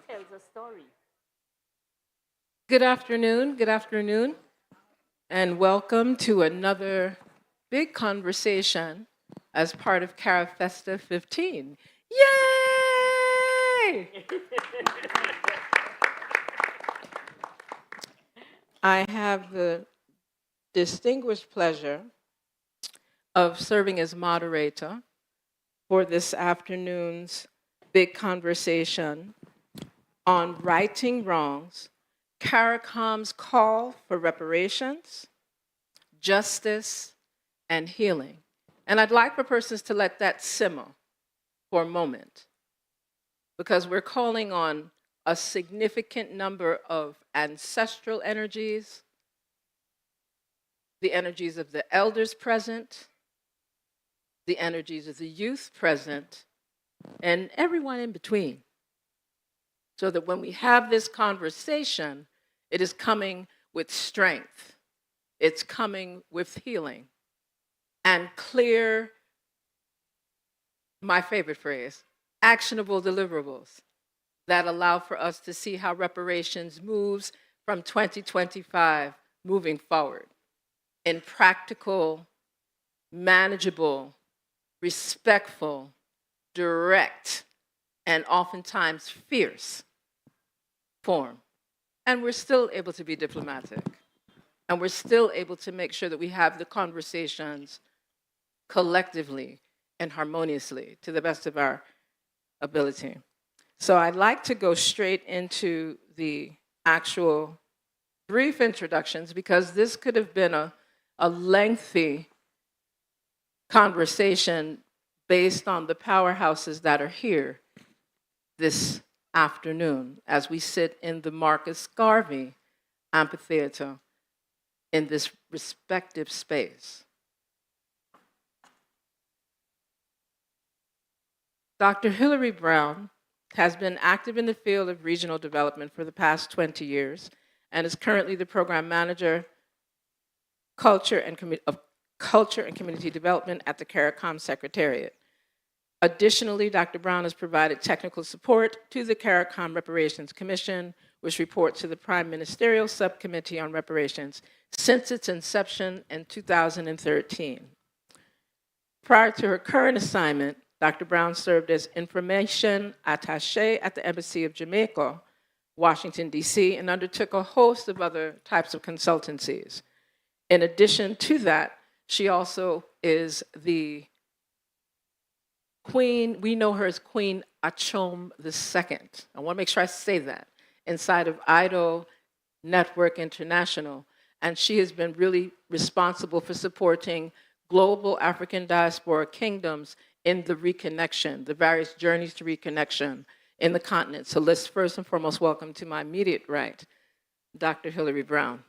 Tells a story. Good afternoon, and welcome to another big conversation as part of Carifesta 15. Yay! I have the distinguished pleasure of serving as moderator for this afternoon's big conversation on righting wrongs, CARICOM's call for reparations, justice, and healing. And I'd like for persons to let that simmer for a moment, because we're calling on a significant number of ancestral energies, the energies of the elders present, the energies of the youth present, and everyone in between. So that when we have this conversation, it is coming with strength. It's coming with healing and clear, my favorite phrase, actionable deliverables that allow for us to see how reparations moves from 2025 moving forward in practical, manageable, respectful, direct, and oftentimes fierce form. And we're still able to be diplomatic. And we're still able to make sure that we have the conversations collectively and harmoniously to the best of our ability. So I'd like to go straight into the actual brief introductions, because this could have been a lengthy conversation based on the powerhouses that are here this afternoon as we sit in the Marcus Garvey Amphitheater in this respective space. Dr. Hilary Brown has been active in the field of regional development for the past 20 years and is currently the program manager of Culture and Community Development at the CARICOM Secretariat. Additionally, Dr. Brown has provided technical support to the CARICOM Reparations Commission, which reports to the Prime Ministerial Subcommittee on Reparations since its inception in 2013. Prior to her current assignment, Dr. Brown served as information attaché at the Embassy of Jamaica, Washington, D.C., and undertook a host of other types of consultancies. In addition to that, she also is the Queen, we know her as Queen Achom II. I want to make sure I say that, inside of IDO Network International. And she has been really responsible for supporting global African diaspora kingdoms in the reconnection, the various journeys to reconnection in the continent. So let's first and foremost welcome to my immediate right, Dr. Hilary Brown.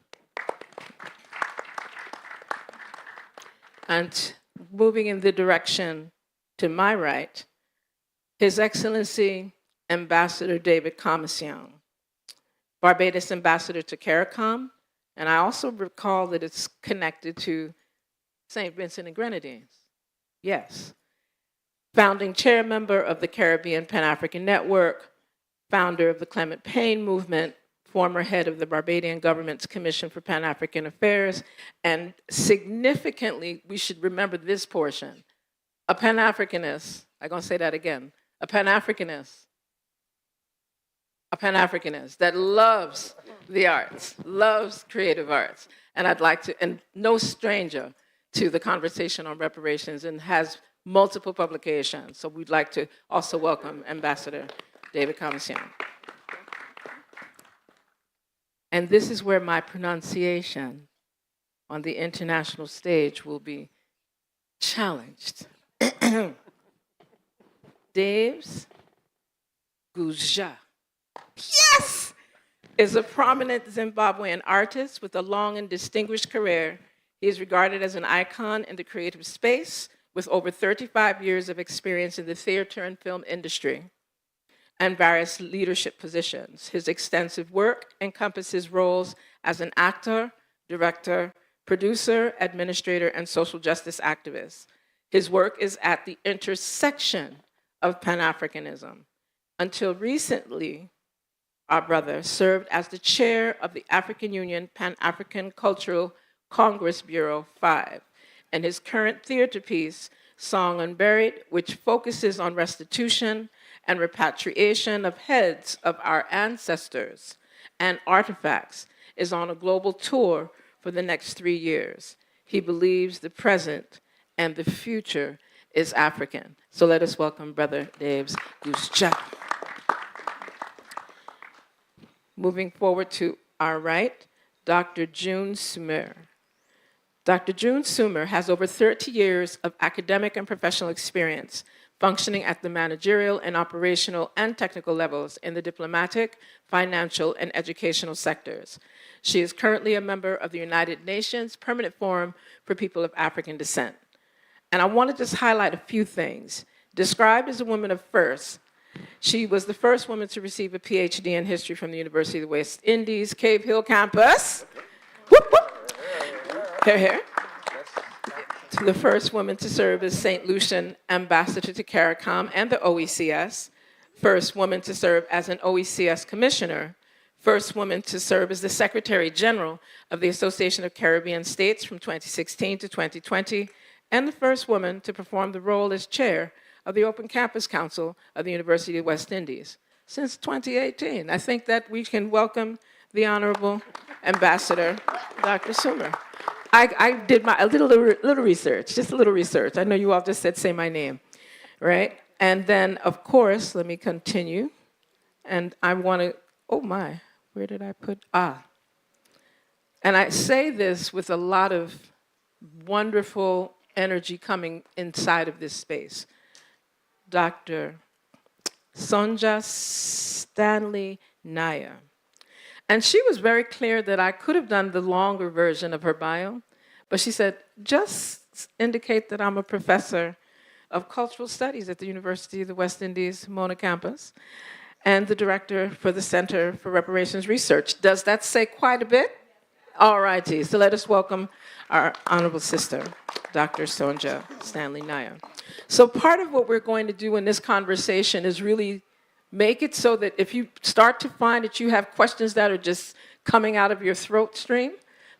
And moving in the direction to my right, His Excellency Ambassador David Commission, Barbados Ambassador to CARICOM, and I also recall that it's connected to St. Vincent and Grenadines. Yes. Founding chair member of the Caribbean Pan-African Network, founder of the Clement Payne Movement former head of the Barbadian government's Commission for Pan-African Affairs, and significantly, we should remember this portion, a Pan-Africanist, I'm going to say that again, a Pan-Africanist that loves the arts, loves creative arts, and I'd like to, and no stranger to the conversation on reparations, and has multiple publications. So we'd like to also welcome Ambassador David Commission. And this is where my pronunciation on the international stage will be challenged. Daves Guja. Yes! Is a prominent Zimbabwean artist with a long and distinguished career. He is regarded as an icon in the creative space with over 35 years of experience in the theater and film industry and various leadership positions. His extensive work encompasses roles as an actor, director, producer, administrator, and social justice activist. His work is at the intersection of Pan-Africanism. Until recently, our brother served as the chair of the African Union Pan-African Cultural Congress Bureau 5, and his current theater piece, Song Unburied, which focuses on restitution and repatriation of heads of our ancestors and artifacts, is on a global tour for the next 3 years. He believes the present and the future is African. So let us welcome Brother Daves Gusja. Moving forward to our right, Dr. June Sumer. Dr. June Sumer has over 30 years of academic and professional experience functioning at the managerial and operational and technical levels in the diplomatic, financial, and educational sectors. She is currently a member of the United Nations Permanent Forum for People of African Descent. And I want to just highlight a few things. Described as a woman of first, she was the first woman to receive a PhD in history from the University of the West Indies, Cave Hill campus. Whoop, whoop. Here, here. The first woman to serve as St. Lucian ambassador to CARICOM and the OECS, first woman to serve as an OECS commissioner, first woman to serve as the Secretary General of the Association of Caribbean States from 2016 to 2020, and the first woman to perform the role as chair of the Open Campus Council of the University of the West Indies since 2018. I think that we can welcome the Honorable Ambassador, Dr. Sumer. I did a little research, just a little research. I know you all just said, say my name, right? And then, of course, let me continue. And I want to, oh my, where did I put, And I say this with a lot of wonderful energy coming inside of this space. Dr. Sonja Stanley Nair. And she was very clear that I could have done the longer version of her bio, but she said, just indicate that I'm a professor of cultural studies at the University of the West Indies, Mona campus, and the director for the Center for Reparations Research. Does that say quite a bit? All righty, so let us welcome our honorable sister, Dr. Sonja Stanley Nair. So part of what we're going to do in this conversation is really make it so that if you start to find that you have questions that are just coming out of your throat stream,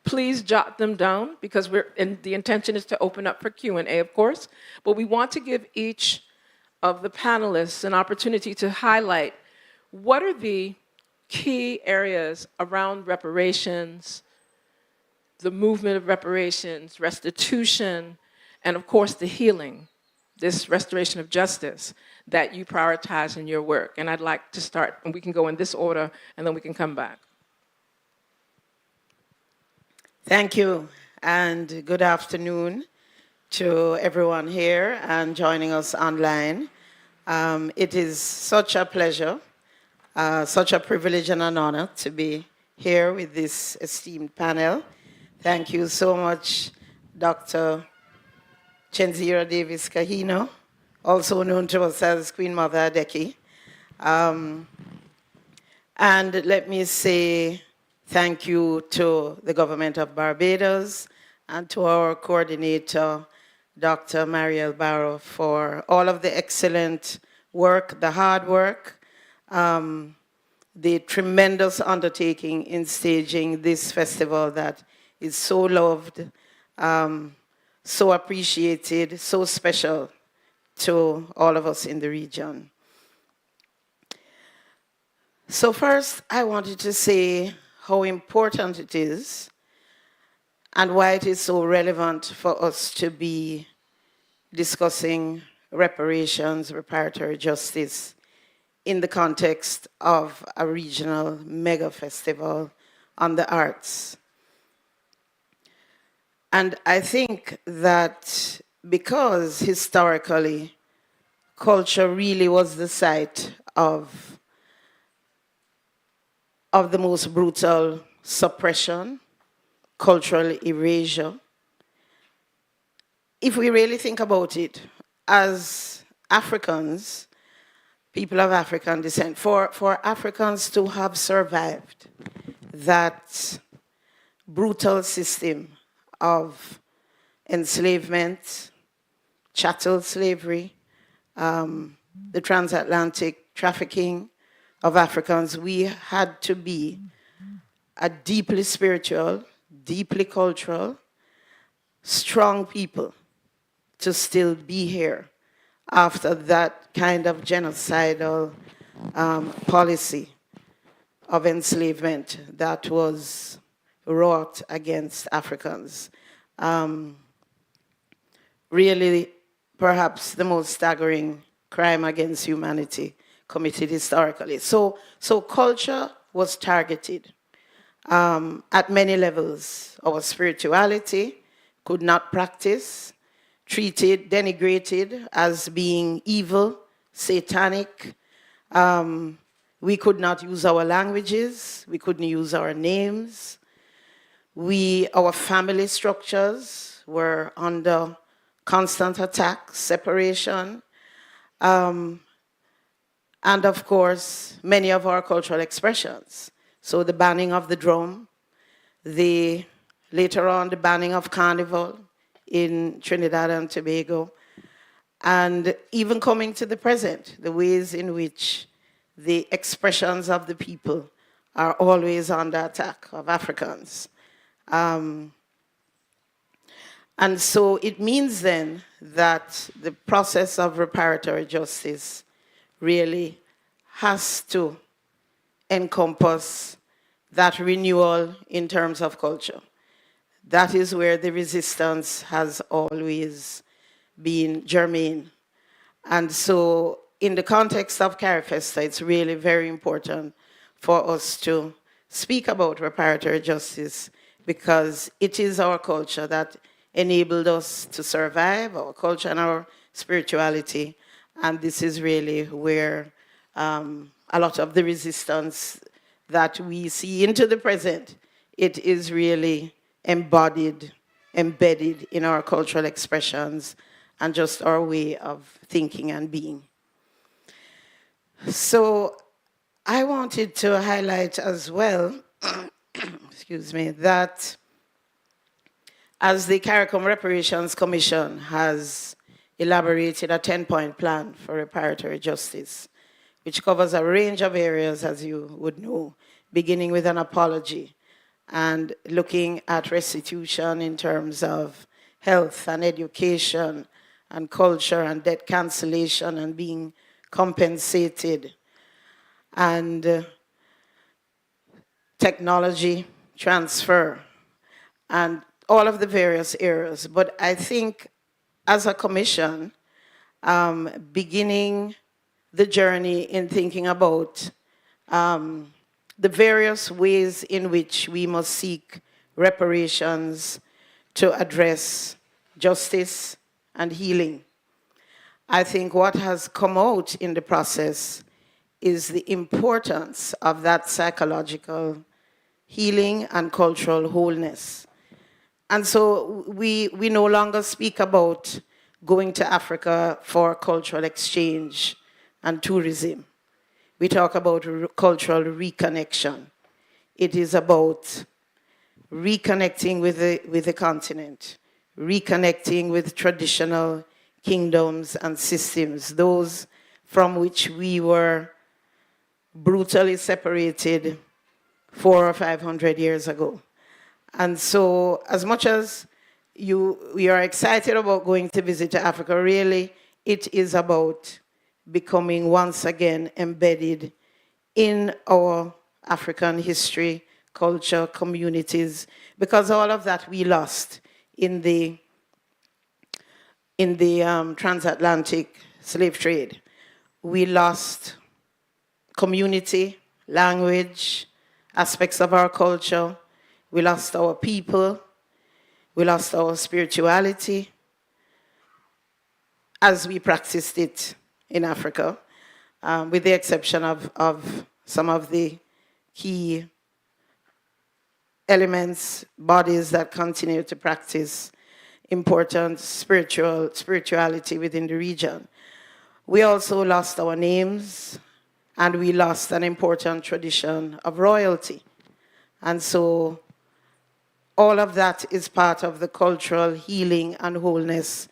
please jot them down, because the intention is to open up for Q&A, of course, but we want to give each of the panelists an opportunity to highlight what are the key areas around reparations, the movement of reparations, restitution, and of course the healing, this restoration of justice that you prioritize in your work. And I'd like to start, and we can go in this order, and then we can come back. Thank you, and good afternoon to everyone here and joining us online. It is such a pleasure, such a privilege and an honor to be here with this esteemed panel. Thank you so much, Dr. Chenzira Davis Kahino, also known to us as Queen Mother Adeki. And let me say thank you to the government of Barbados and to our coordinator, Dr. Mariel Barrow, for all of the excellent work, the hard work, the tremendous undertaking in staging this festival that is so loved, so appreciated, so special to all of us in the region. So first, I wanted to say how important it is and why it is so relevant for us to be discussing reparations, reparatory justice in the context of a regional mega festival on the arts. And I think that because historically, culture really was the site of the most brutal suppression, cultural erasure. If we really think about it, as Africans, people of African descent, for Africans to have survived that brutal system of enslavement, chattel slavery, the transatlantic trafficking of Africans, we had to be a deeply spiritual, deeply cultural, strong people to still be here after that kind of genocidal policy of enslavement that was wrought against Africans. Really, perhaps the most staggering crime against humanity committed historically. So culture was targeted at many levels. Our spirituality could not practice, treated, denigrated as being evil, satanic. We could not use our languages. We couldn't use our names. Our family structures were under constant attack, separation, and of course, many of our cultural expressions. So the banning of the drum, later on the banning of carnival in Trinidad and Tobago, and even coming to the present, the ways in which the expressions of the people are always under attack of Africans. And so it means then that the process of reparatory justice really has to encompass that renewal in terms of culture. That is where the resistance has always been germane. And so in the context of Carifesta, it's really very important for us to speak about reparatory justice because it is our culture that enabled us to survive, our culture and our spirituality. And this is really where a lot of the resistance that we see into the present, it is really embodied, embedded in our cultural expressions and just our way of thinking and being. So I wanted to highlight as well, excuse me, that as the CARICOM Reparations Commission has elaborated a 10-point plan for reparatory justice, which covers a range of areas, as you would know, beginning with an apology and looking at restitution in terms of health and education and culture and debt cancellation and being compensated and technology transfer and all of the various areas. But I think as a commission, beginning the journey in thinking about the various ways in which we must seek reparations to address justice and healing. I think what has come out in the process is the importance of that psychological healing and cultural wholeness. And so we no longer speak about going to Africa for cultural exchange and tourism. We talk about cultural reconnection. It is about reconnecting with the continent, reconnecting with traditional kingdoms and systems, those from which we were brutally separated 400 or 500 years ago. And so as much as we are excited about going to visit Africa, really it is about becoming once again embedded in our African history, culture, communities, because all of that we lost in the transatlantic slave trade. We lost community, language, aspects of our culture. We lost our people. We lost our spirituality as we practiced it in Africa, with the exception of some of the key elements, bodies that continue to practice important spirituality within the region. We also lost our names, and we lost an important tradition of royalty. And so all of that is part of the cultural healing and wholeness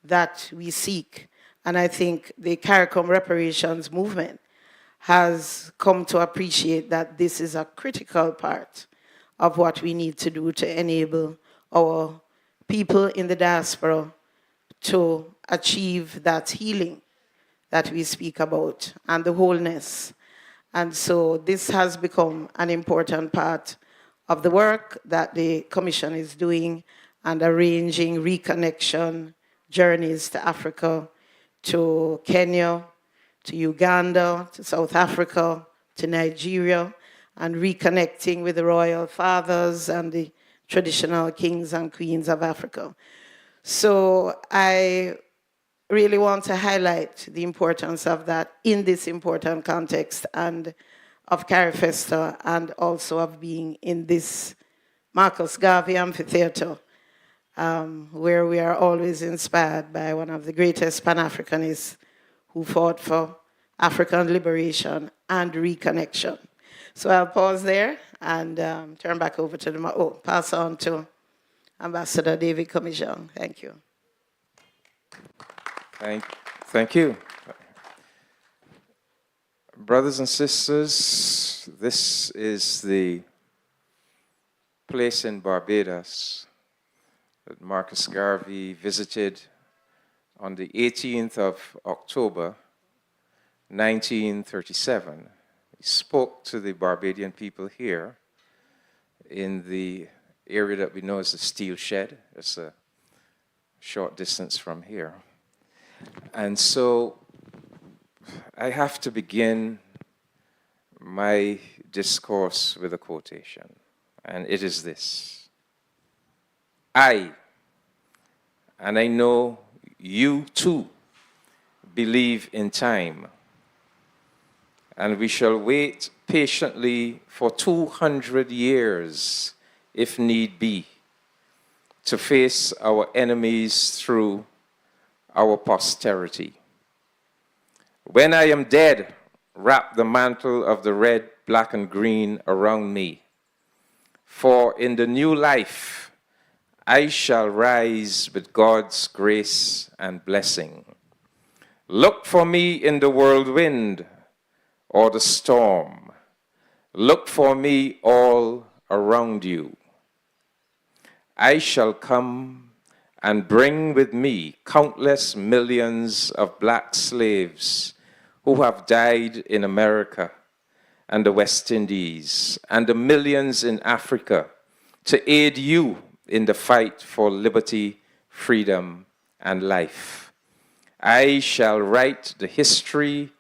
that we seek. And I think the CARICOM reparations movement has come to appreciate that this is a critical part of what we need to do to enable our people in the diaspora to achieve that healing that we speak about and the wholeness. And so this has become an important part of the work that the Commission is doing and arranging reconnection journeys to Africa, to Kenya, to Uganda, to South Africa, to Nigeria, and reconnecting with the royal fathers and the traditional kings and queens of Africa. So I really want to highlight the importance of that in this important context and of Carifesta, and also of being in this Marcus Garvey Amphitheater, where we are always inspired by one of the greatest Pan-Africanists who fought for African liberation and reconnection. So I'll pause there and turn back over to pass on to Ambassador David Commission. Thank you. Thank you. Brothers and sisters, this is the place in Barbados that Marcus Garvey visited on the 18th of October, 1937. He spoke to the Barbadian people here in the area that we know as the Steel Shed. It's a short distance from here. And so I have to begin my discourse with a quotation, and it is this. And I know you too, believe in time, and we shall wait patiently for 200 years, if need be, to face our enemies through our posterity. When I am dead, wrap the mantle of the red, black, and green around me. For in the new life, I shall rise with God's grace and blessing. Look for me in the whirlwind or the storm. Look for me all around you. I shall come and bring with me countless millions of black slaves who have died in America and the West Indies, and the millions in Africa, to aid you in the fight for liberty, freedom, and life. I shall write the history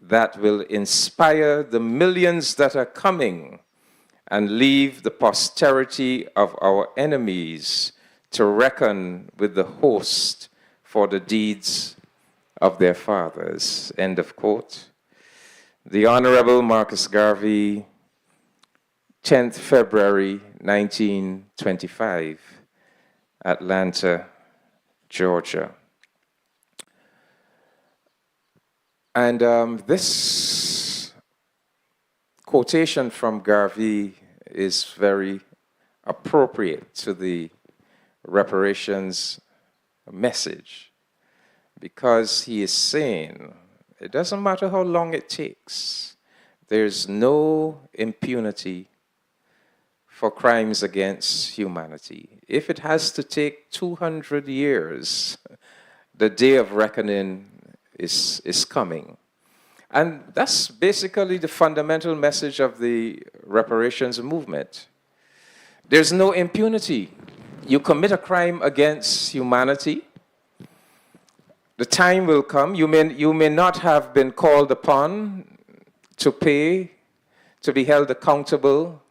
that will inspire the millions that are coming and leave the posterity of our enemies to reckon with the host for the deeds of their fathers. End of quote. The Honorable Marcus Garvey, 10th February 1925, Atlanta, Georgia. And this quotation from Garvey is very appropriate to the reparations message, because he is saying it doesn't matter how long it takes. there's no impunity for crimes against humanity. If it has to take 200 years, the day of reckoning is coming. And that's basically the fundamental message of the reparations movement. There's no impunity. You commit a crime against humanity, the time will come. You may not have been called upon to pay, to be held accountable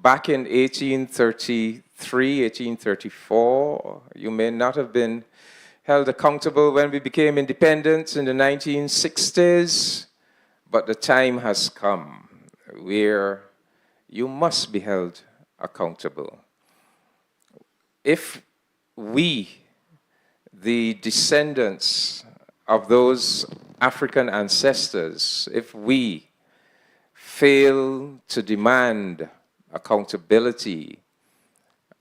back in 1833, 1834. You may not have been held accountable when we became independent in the 1960s, but the time has come where you must be held accountable. If we, the descendants of those African ancestors, if we fail to demand accountability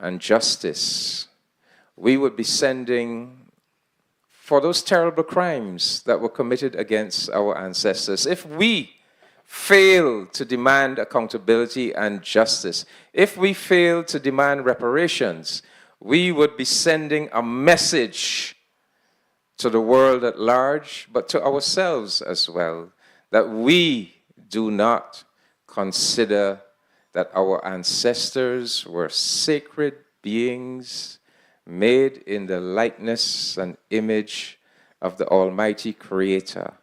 and justice, we would be sending for those terrible crimes that were committed against our ancestors. If we fail to demand accountability and justice, if we fail to demand reparations, we would be sending a message to the world at large, but to ourselves as well, that we do not consider that our ancestors were sacred beings made in the likeness and image of the Almighty Creator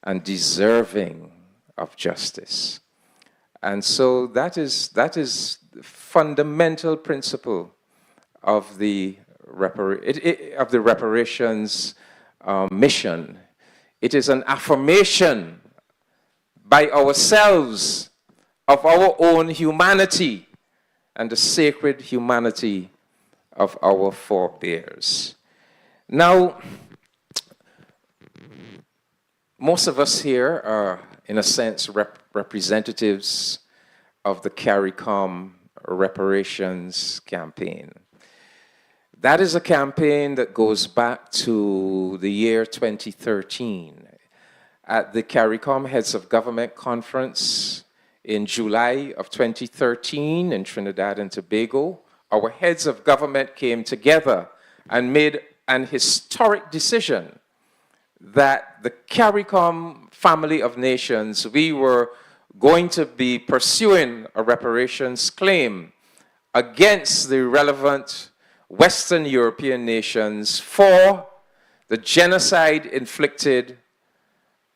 and deserving of justice. And so that is the fundamental principle of the reparations mission. It is an affirmation by ourselves of our own humanity and the sacred humanity of our forebears. Now, most of us here are, in a sense, representatives of the CARICOM reparations campaign. That is a campaign that goes back to the year 2013. At the CARICOM Heads of Government Conference in July of 2013 in Trinidad and Tobago, our heads of government came together and made an historic decision that the CARICOM family of nations, we were going to be pursuing a reparations claim against the relevant Western European nations for the genocide inflicted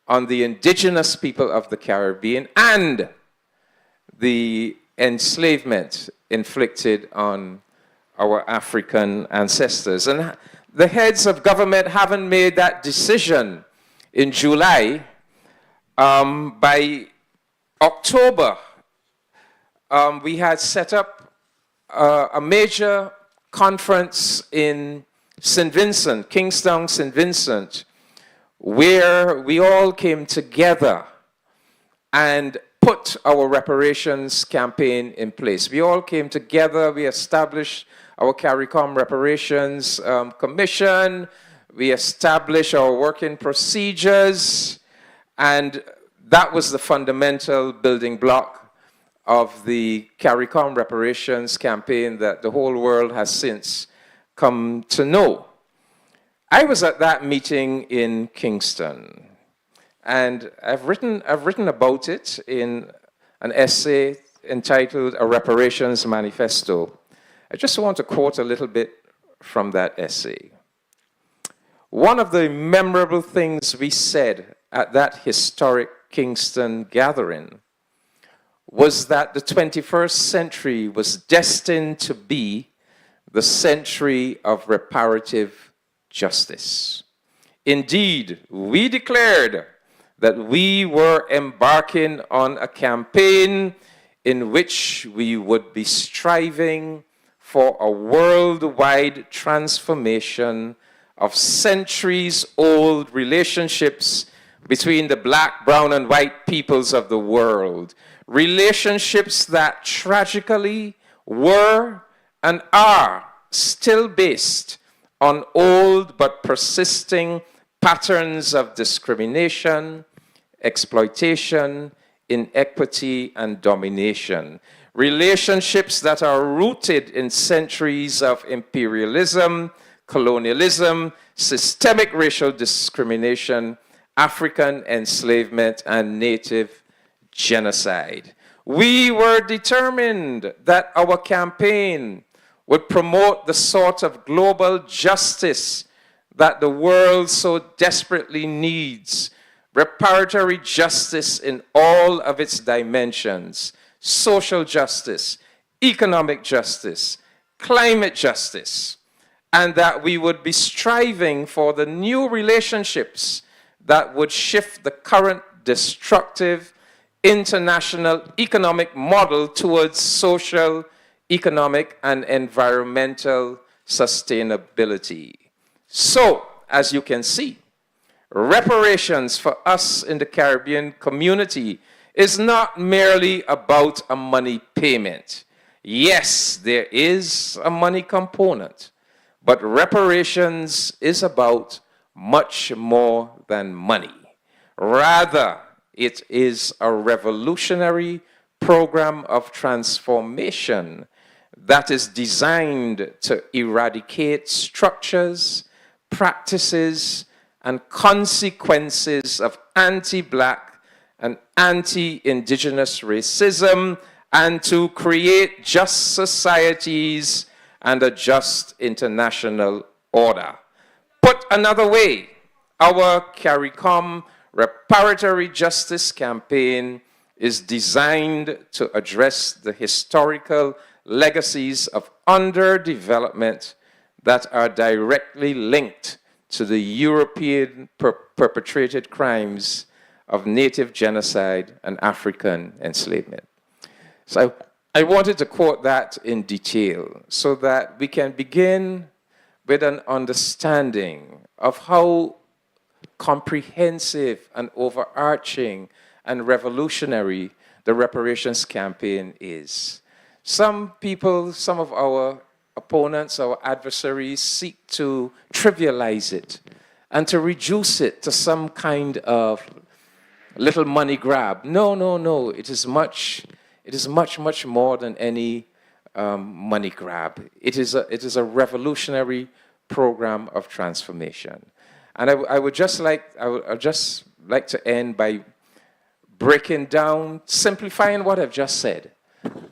on the indigenous people of the Caribbean and the enslavement inflicted on our African ancestors. And the heads of government haven't made that decision in July. By October, we had set up a major conference in St. Vincent, Kingstown, St. Vincent, where we all came together and put our reparations campaign in place. We all came together, we established our CARICOM Reparations Commission, we established our working procedures, and that was the fundamental building block of the CARICOM reparations campaign that the whole world has since come to know. I was at that meeting in Kingston, and I've written about it in an essay entitled A Reparations Manifesto. I just want to quote a little bit from that essay. One of the memorable things we said at that historic Kingston gathering was that the 21st century was destined to be the century of reparative justice. Indeed, we declared that we were embarking on a campaign in which we would be striving for a worldwide transformation of centuries-old relationships between the black, brown, and white peoples of the world. Relationships that tragically were and are still based on old but persisting patterns of discrimination, exploitation, inequity, and domination. Relationships that are rooted in centuries of imperialism, colonialism, systemic racial discrimination, African enslavement, and native genocide. We were determined that our campaign would promote the sort of global justice that the world so desperately needs. Reparatory justice in all of its dimensions: social justice, economic justice, climate justice, and that we would be striving for the new relationships that would shift the current destructive international economic model towards social, economic, and environmental sustainability. So, as you can see, reparations for us in the Caribbean community is not merely about a money payment. Yes, there is a money component, but reparations is about much more than money. Rather, it is a revolutionary program of transformation that is designed to eradicate structures, practices, and consequences of anti-Black and anti-Indigenous racism, and to create just societies and a just international order. Put another way, our CARICOM reparatory justice campaign is designed to address the historical legacies of underdevelopment that are directly linked to the European perpetrated crimes of native genocide and African enslavement. So I wanted to quote that in detail so that we can begin with an understanding of how comprehensive and overarching and revolutionary the reparations campaign is. Some people, some of our opponents, our adversaries, seek to trivialize it and to reduce it to some kind of little money grab. No, no, no. It is much more than any money grab. It is a revolutionary program of transformation. And I would just like to end by breaking down, simplifying what I've just said,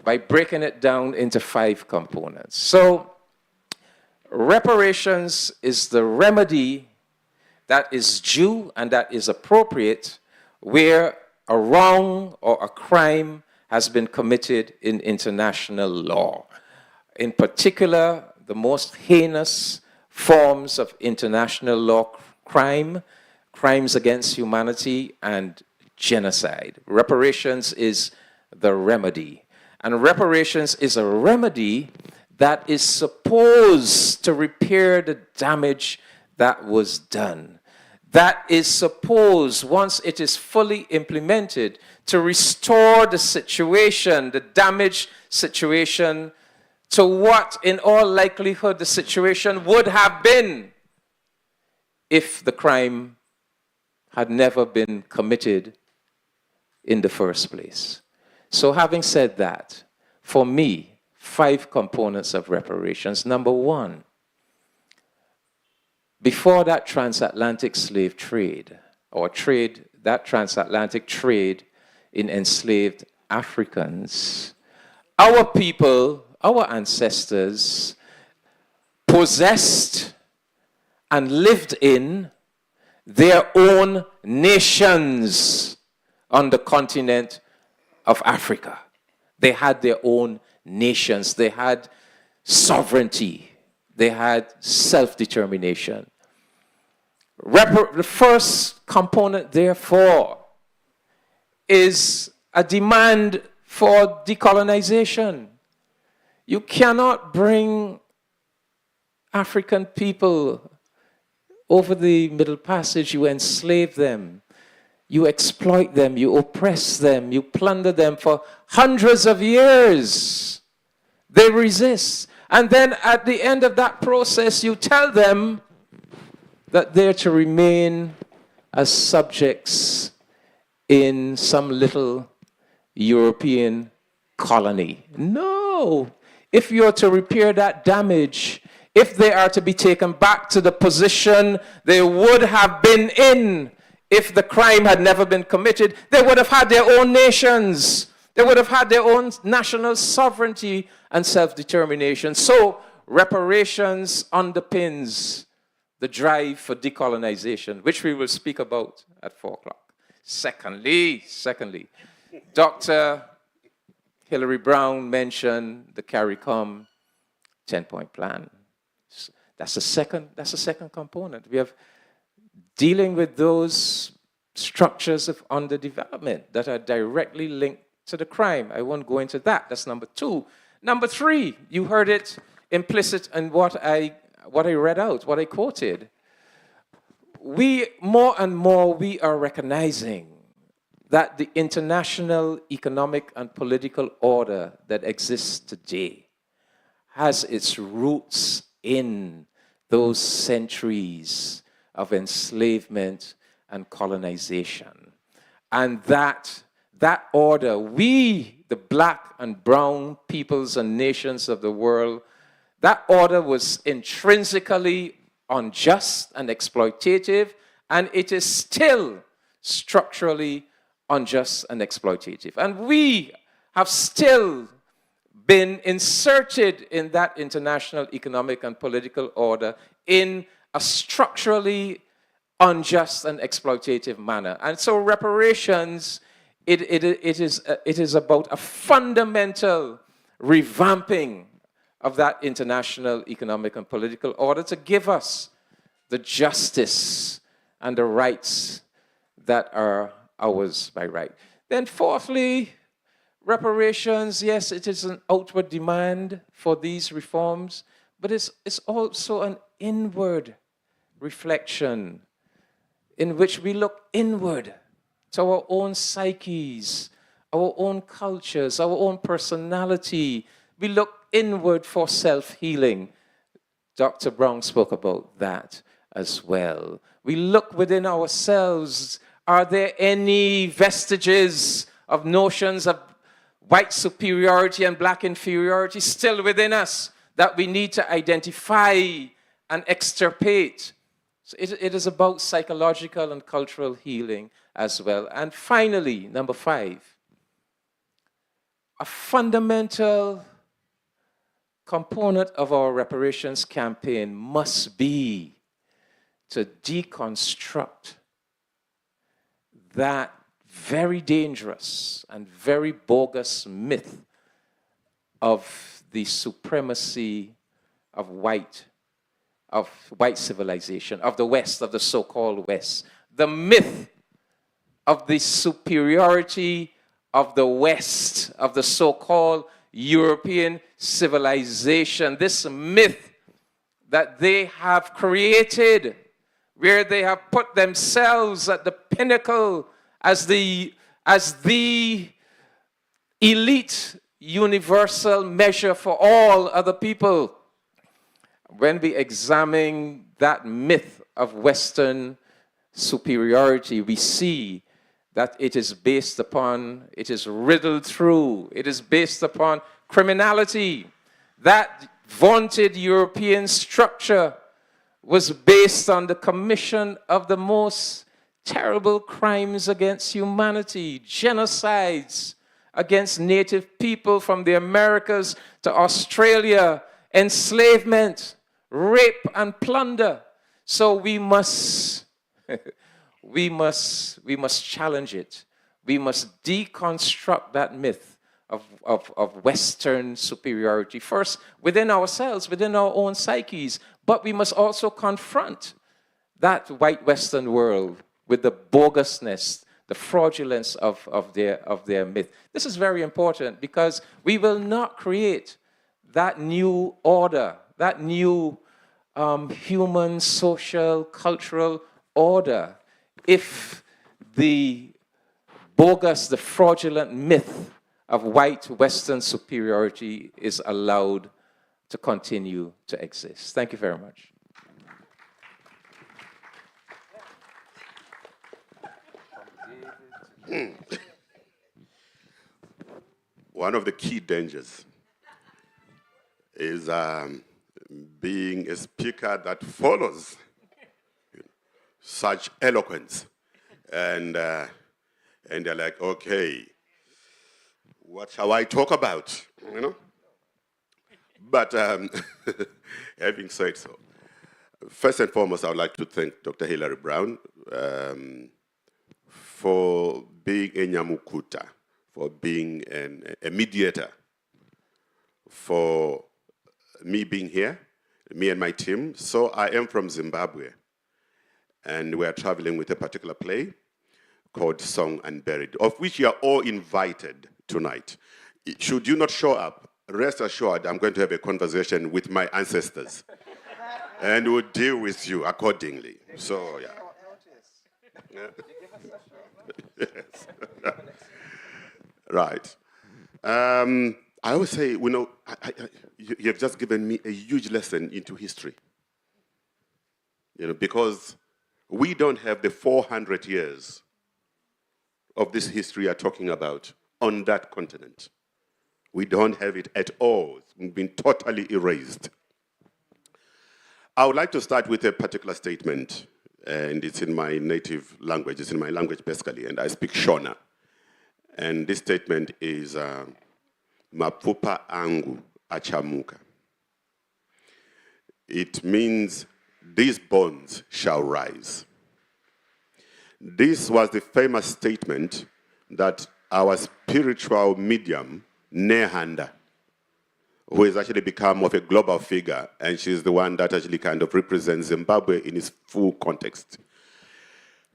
by breaking it down into 5 components. So, reparations is the remedy that is due and that is appropriate where a wrong or a crime has been committed in international law. In particular, the most heinous forms of international law crime, crimes against humanity, and genocide. Reparations is the remedy. And reparations is a remedy that is supposed to repair the damage that was done. That is supposed, once it is fully implemented, to restore the situation, the damaged situation, to what, in all likelihood, the situation would have been if the crime had never been committed in the first place. So having said that, for me, 5 components of reparations. Number 1, before that transatlantic slave trade, or that transatlantic trade in enslaved Africans, our people, our ancestors, possessed and lived in their own nations on the continent of Africa. They had their own nations. They had sovereignty. They had self-determination. The first component, therefore, is a demand for decolonization. You cannot bring African people over the Middle Passage. You enslave them. You exploit them. You oppress them. You plunder them for hundreds of years. They resist. And then at the end of that process, you tell them that they're to remain as subjects in some little European colony. No. If you're to repair that damage, if they are to be taken back to the position they would have been in if the crime had never been committed, they would have had their own nations. They would have had their own national sovereignty and self-determination. So reparations underpins the drive for decolonization, which we will speak about at 4 o'clock. Secondly, Dr. Hilary Brown mentioned the CARICOM 10-point plan. That's the second component. We have dealing with those structures of underdevelopment that are directly linked to the crime. I won't go into that. That's number 2. Number 3, you heard it implicit in what I read out, what I quoted. We, more and more, we are recognizing that the international economic and political order that exists today has its roots in those centuries of enslavement and colonization. And that order, we, the black and brown peoples and nations of the world, that order was intrinsically unjust and exploitative, and it is still structurally unjust and exploitative. And we have still been inserted in that international economic and political order in a structurally unjust and exploitative manner. And so reparations, it is about a fundamental revamping of that international economic and political order to give us the justice and the rights that are ours by right. Then fourthly, reparations, yes, it is an outward demand for these reforms, but it's also an inward reflection in which we look inward to our own psyches, our own cultures, our own personality. We look inward for self-healing. Dr. Brown spoke about that as well. We look within ourselves. Are there any vestiges of notions of white superiority and black inferiority still within us that we need to identify and extirpate? So it is about psychological and cultural healing as well. And finally, number 5, a fundamental component of our reparations campaign must be to deconstruct that very dangerous and very bogus myth of the supremacy of white civilization, of the West, of the so-called West. The myth of the superiority of the West, of the so-called European civilization. This myth that they have created, where they have put themselves at the pinnacle as the elite universal measure for all other people. When we examine that myth of Western superiority, we see that it is based upon, it is riddled through, it is based upon criminality. That vaunted European structure was based on the commission of the most terrible crimes against humanity, genocides against native people from the Americas to Australia, enslavement, rape and plunder. So we must challenge it. We must deconstruct that myth of Western superiority, first within ourselves, within our own psyches, but we must also confront that white Western world with the bogusness, the fraudulence of their myth. This is very important because we will not create that new order, that new human, social, cultural order if the bogus, the fraudulent myth of white Western superiority is allowed to continue to exist. Thank you very much. one of the key dangers is being a speaker that follows such eloquence. And they're like, okay, what shall I talk about? You know? But having said so, first and foremost, I would like to thank Dr. Hilary Brown for being a Nyamukuta, for being a mediator, for me being here, me and my team. So I am from Zimbabwe, and we are traveling with a particular play called Song Unburied, of which you are all invited tonight. Should you not show up, rest assured I'm going to have a conversation with my ancestors, and we'll deal with you accordingly. So, yeah. Yes. Right. I always say, you know, you have just given me a huge lesson into history. You know, because we don't have the 400 years of this history you're talking about on that continent. We don't have it at all. It's been totally erased. I would like to start with a particular statement, and it's in my native language. It's in my language, basically, and I speak Shona. And this statement is, Mapupa angu achamuka. It means, these bones shall rise. This was the famous statement that our spiritual medium, Nehanda, who has actually become of a global figure, and she's the one that actually kind of represents Zimbabwe in its full context.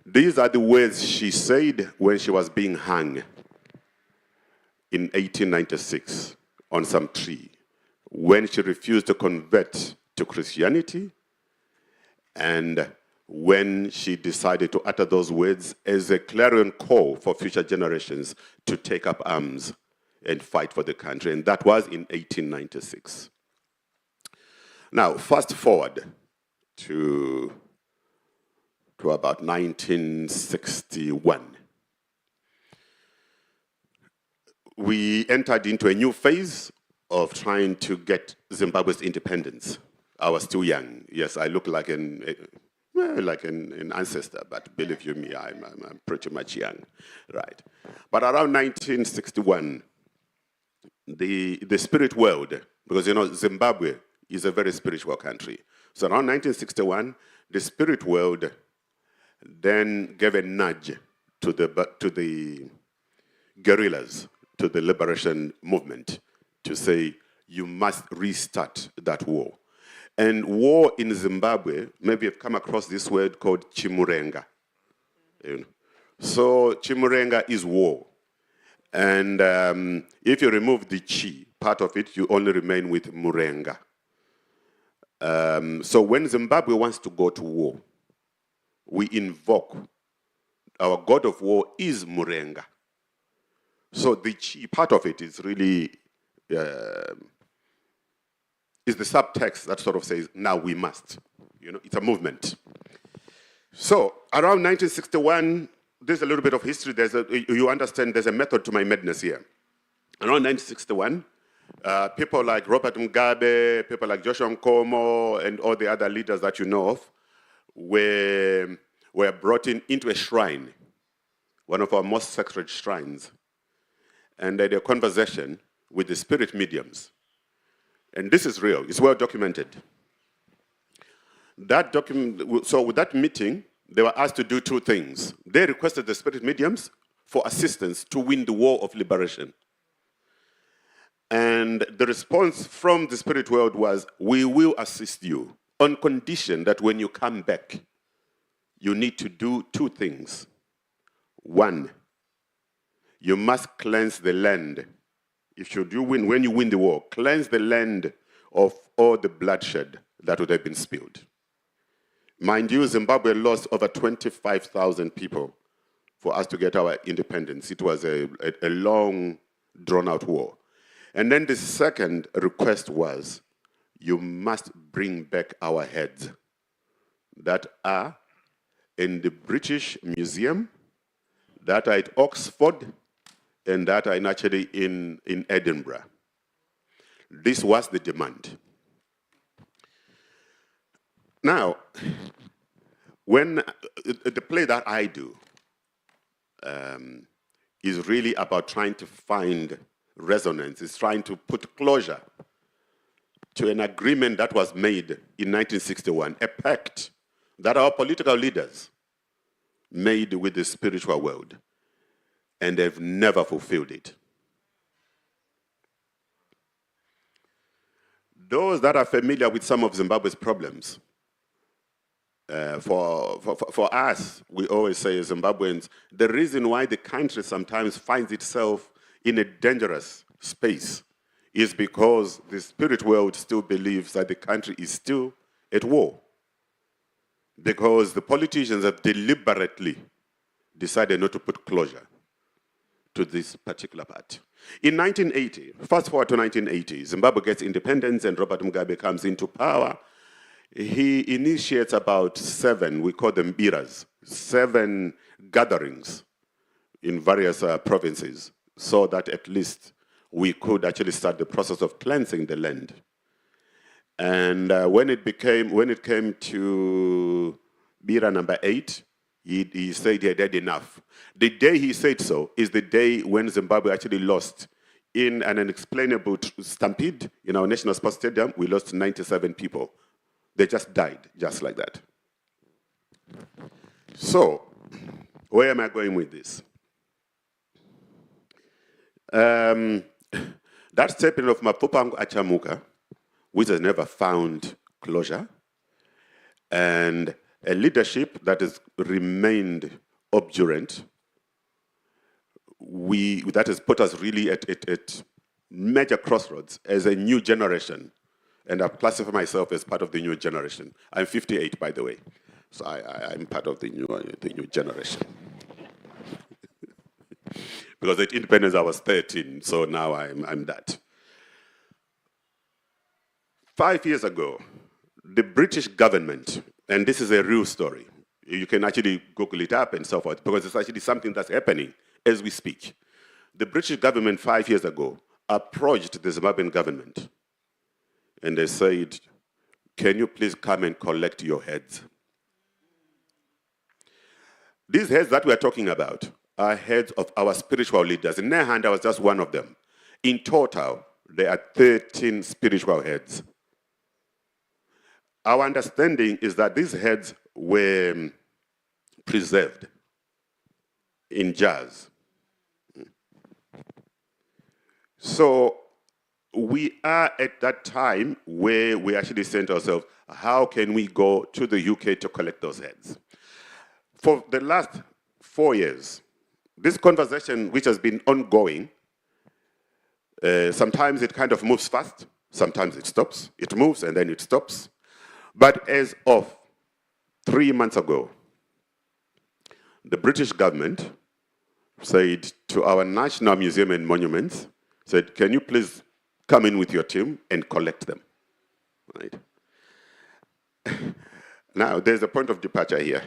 These are the words she said when she was being hung in 1896 on some tree, when she refused to convert to Christianity, and when she decided to utter those words as a clarion call for future generations to take up arms and fight for the country, and that was in 1896. Now, fast forward to about 1961. We entered into a new phase of trying to get Zimbabwe's independence. I was still young. Yes, I look like an ancestor, but believe you me, I'm pretty much young, right? But around 1961, the spirit world, because you know Zimbabwe is a very spiritual country. So around 1961, the spirit world then gave a nudge to the guerrillas, to the liberation movement, to say, you must restart that war. And war in Zimbabwe, maybe you've come across this word called chimurenga. You know? So chimurenga is war. And if you remove the chi, part of it, you only remain with murenga. So when Zimbabwe wants to go to war, we invoke, our god of war is murenga. So the chi part of it is really, is the subtext that sort of says, now we must. You know, it's a movement. So around 1961, there's a little bit of history. You understand there's a method to my madness here. Around 1961, people like Robert Mugabe, people like Joshua Nkomo, and all the other leaders that you know of were brought into a shrine, one of our most sacred shrines, and they had a conversation with the spirit mediums. And this is real, it's well documented. So with that meeting, they were asked to do two things. They requested the spirit mediums for assistance to win the war of liberation. And the response from the spirit world was, we will assist you on condition that when you come back, you need to do two things. One, you must cleanse the land. When you win the war, cleanse the land of all the bloodshed that would have been spilled. Mind you, Zimbabwe lost over 25,000 people for us to get our independence. It was a long, drawn-out war. And then the second request was, you must bring back our heads that are in the British Museum, that are at Oxford, and that are actually in Edinburgh. This was the demand. Now, when the play that I do is really about trying to find resonance, it's trying to put closure to an agreement that was made in 1961, a pact that our political leaders made with the spiritual world, and they've never fulfilled it. Those that are familiar with some of Zimbabwe's problems, for us, we always say as Zimbabweans, the reason why the country sometimes finds itself in a dangerous space is because the spirit world still believes that the country is still at war. Because the politicians have deliberately decided not to put closure to this particular part. In 1980, fast forward to 1980, Zimbabwe gets independence and Robert Mugabe comes into power. He initiates about 7, we call them biras, 7 gatherings in various provinces so that at least we could actually start the process of cleansing the land. And when it came to Bira number 8, he said he had had enough. The day he said so is the day when Zimbabwe actually lost in an unexplainable stampede in our National Sports Stadium. We lost 97 people. They just died, just like that. So, where am I going with this? That statement of Mapupangu Achamuka, which has never found closure, and a leadership that has remained obdurate, that has put us really at major crossroads as a new generation. And I classify myself as part of the new generation. I'm 58, by the way, so I'm part of the new generation. Because at independence I was 13, so now I'm that. 5 years ago, the British government, and this is a real story, you can actually Google it up and so forth, because it's actually something that's happening as we speak. The British government 5 years ago approached the Zimbabwean government and they said, can you please come and collect your heads? These heads that we're talking about are heads of our spiritual leaders. In their hand, I was just one of them. In total, there are 13 spiritual heads. Our understanding is that these heads were preserved in jars. So we are at that time where we actually said to ourselves, how can we go to the UK to collect those heads? For the last 4 years, this conversation, which has been ongoing, sometimes it kind of moves fast, sometimes it stops, it moves and then it stops. But as of 3 months ago, the British government said to our National Museum and Monuments, said, can you please come in with your team and collect them, right? Now, there's a point of departure here.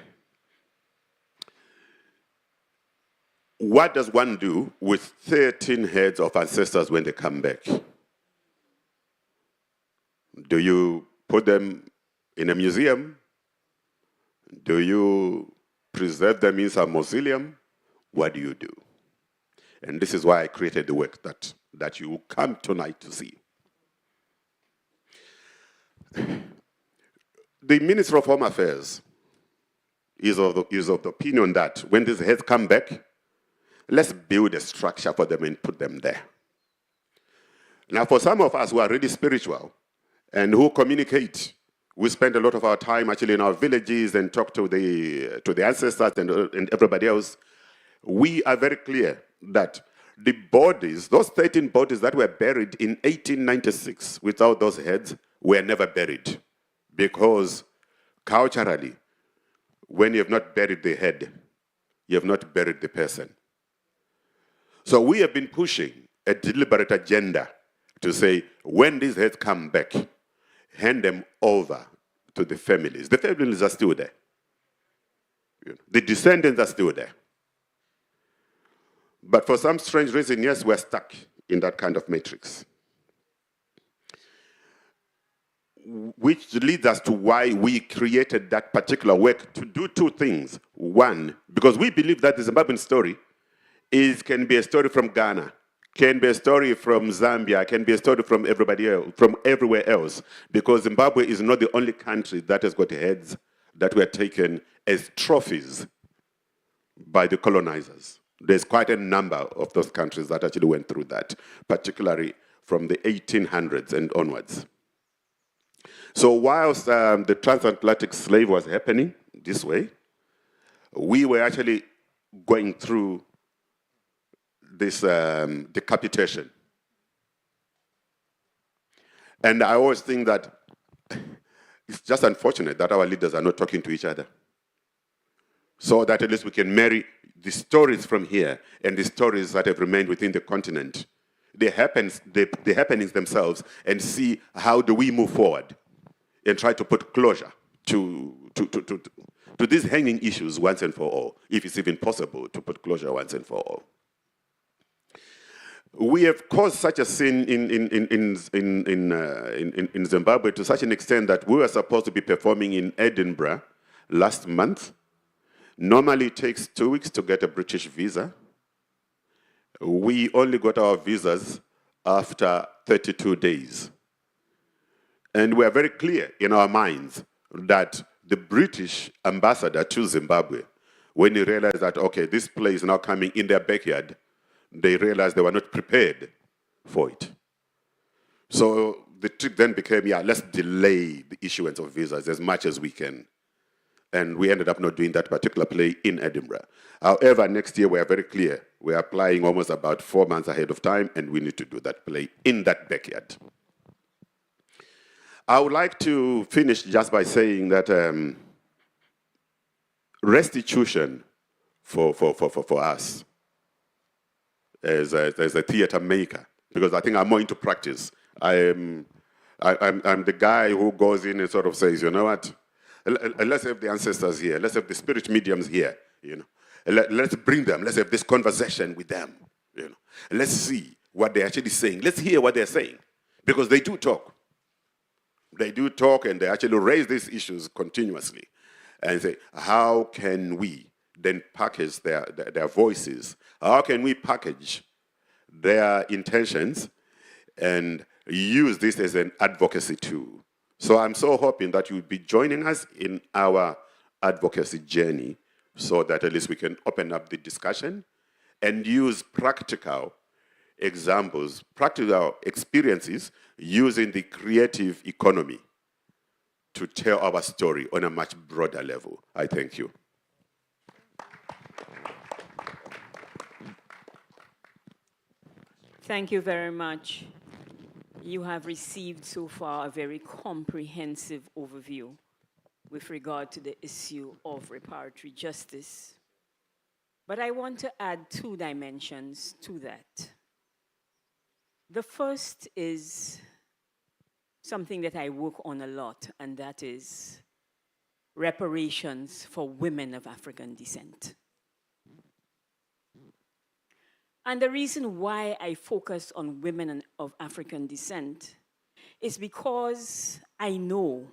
What does one do with 13 heads of ancestors when they come back? Do you put them in a museum? Do you preserve them in some mausoleum? What do you do? And this is why I created the work that you will come tonight to see. The Minister of Home Affairs is of the opinion that when these heads come back, let's build a structure for them and put them there. Now, for some of us who are really spiritual and who communicate, we spend a lot of our time actually in our villages and talk to the ancestors and everybody else. We are very clear that the bodies, those 13 bodies that were buried in 1896 without those heads, were never buried. Because culturally, when you have not buried the head, you have not buried the person. So we have been pushing a deliberate agenda to say, when these heads come back, hand them over to the families. The families are still there. The descendants are still there. But for some strange reason, yes, we're stuck in that kind of matrix. Which leads us to why we created that particular work to do two things. One, because we believe that the Zimbabwean story can be a story from Ghana, can be a story from Zambia, can be a story from everybody else, from everywhere else, because Zimbabwe is not the only country that has got heads that were taken as trophies by the colonizers. There's quite a number of those countries that actually went through that, particularly from the 1800s and onwards. So whilst the transatlantic slave was happening this way, we were actually going through this decapitation. And I always think that it's just unfortunate that our leaders are not talking to each other, so that at least we can marry the stories from here and the stories that have remained within the continent, the happenings themselves, and see how do we move forward and try to put closure to these hanging issues once and for all, if it's even possible to put closure once and for all. We have caused such a scene in Zimbabwe to such an extent that we were supposed to be performing in Edinburgh last month. Normally it takes 2 weeks to get a British visa. We only got our visas after 32 days. And we are very clear in our minds that the British ambassador to Zimbabwe, when he realized that, okay, this play is now coming in their backyard, they realized they were not prepared for it. So the trick then became, yeah, let's delay the issuance of visas as much as we can. And we ended up not doing that particular play in Edinburgh. However, next year we are very clear. We are applying almost about 4 months ahead of time, and we need to do that play in that backyard. I would like to finish just by saying that restitution for us as a theater maker, because I think I'm more into practice. I'm the guy who goes in and sort of says, you know what, let's have the ancestors here, let's have the spirit mediums here, you know. Let's bring them, let's have this conversation with them, you know. Let's see what they're actually saying. Let's hear what they're saying, because they do talk. They do talk, and they actually raise these issues continuously and say, how can we then package their voices? How can we package their intentions and use this as an advocacy tool? So I'm so hoping that you'll be joining us in our advocacy journey so that at least we can open up the discussion and use practical examples, practical experiences using the creative economy to tell our story on a much broader level. I thank you. Thank you very much. You have received so far a very comprehensive overview with regard to the issue of reparatory justice. But I want to add 2 dimensions to that. The first is something that I work on a lot, and that is reparations for women of African descent. And the reason why I focus on women of African descent is because I know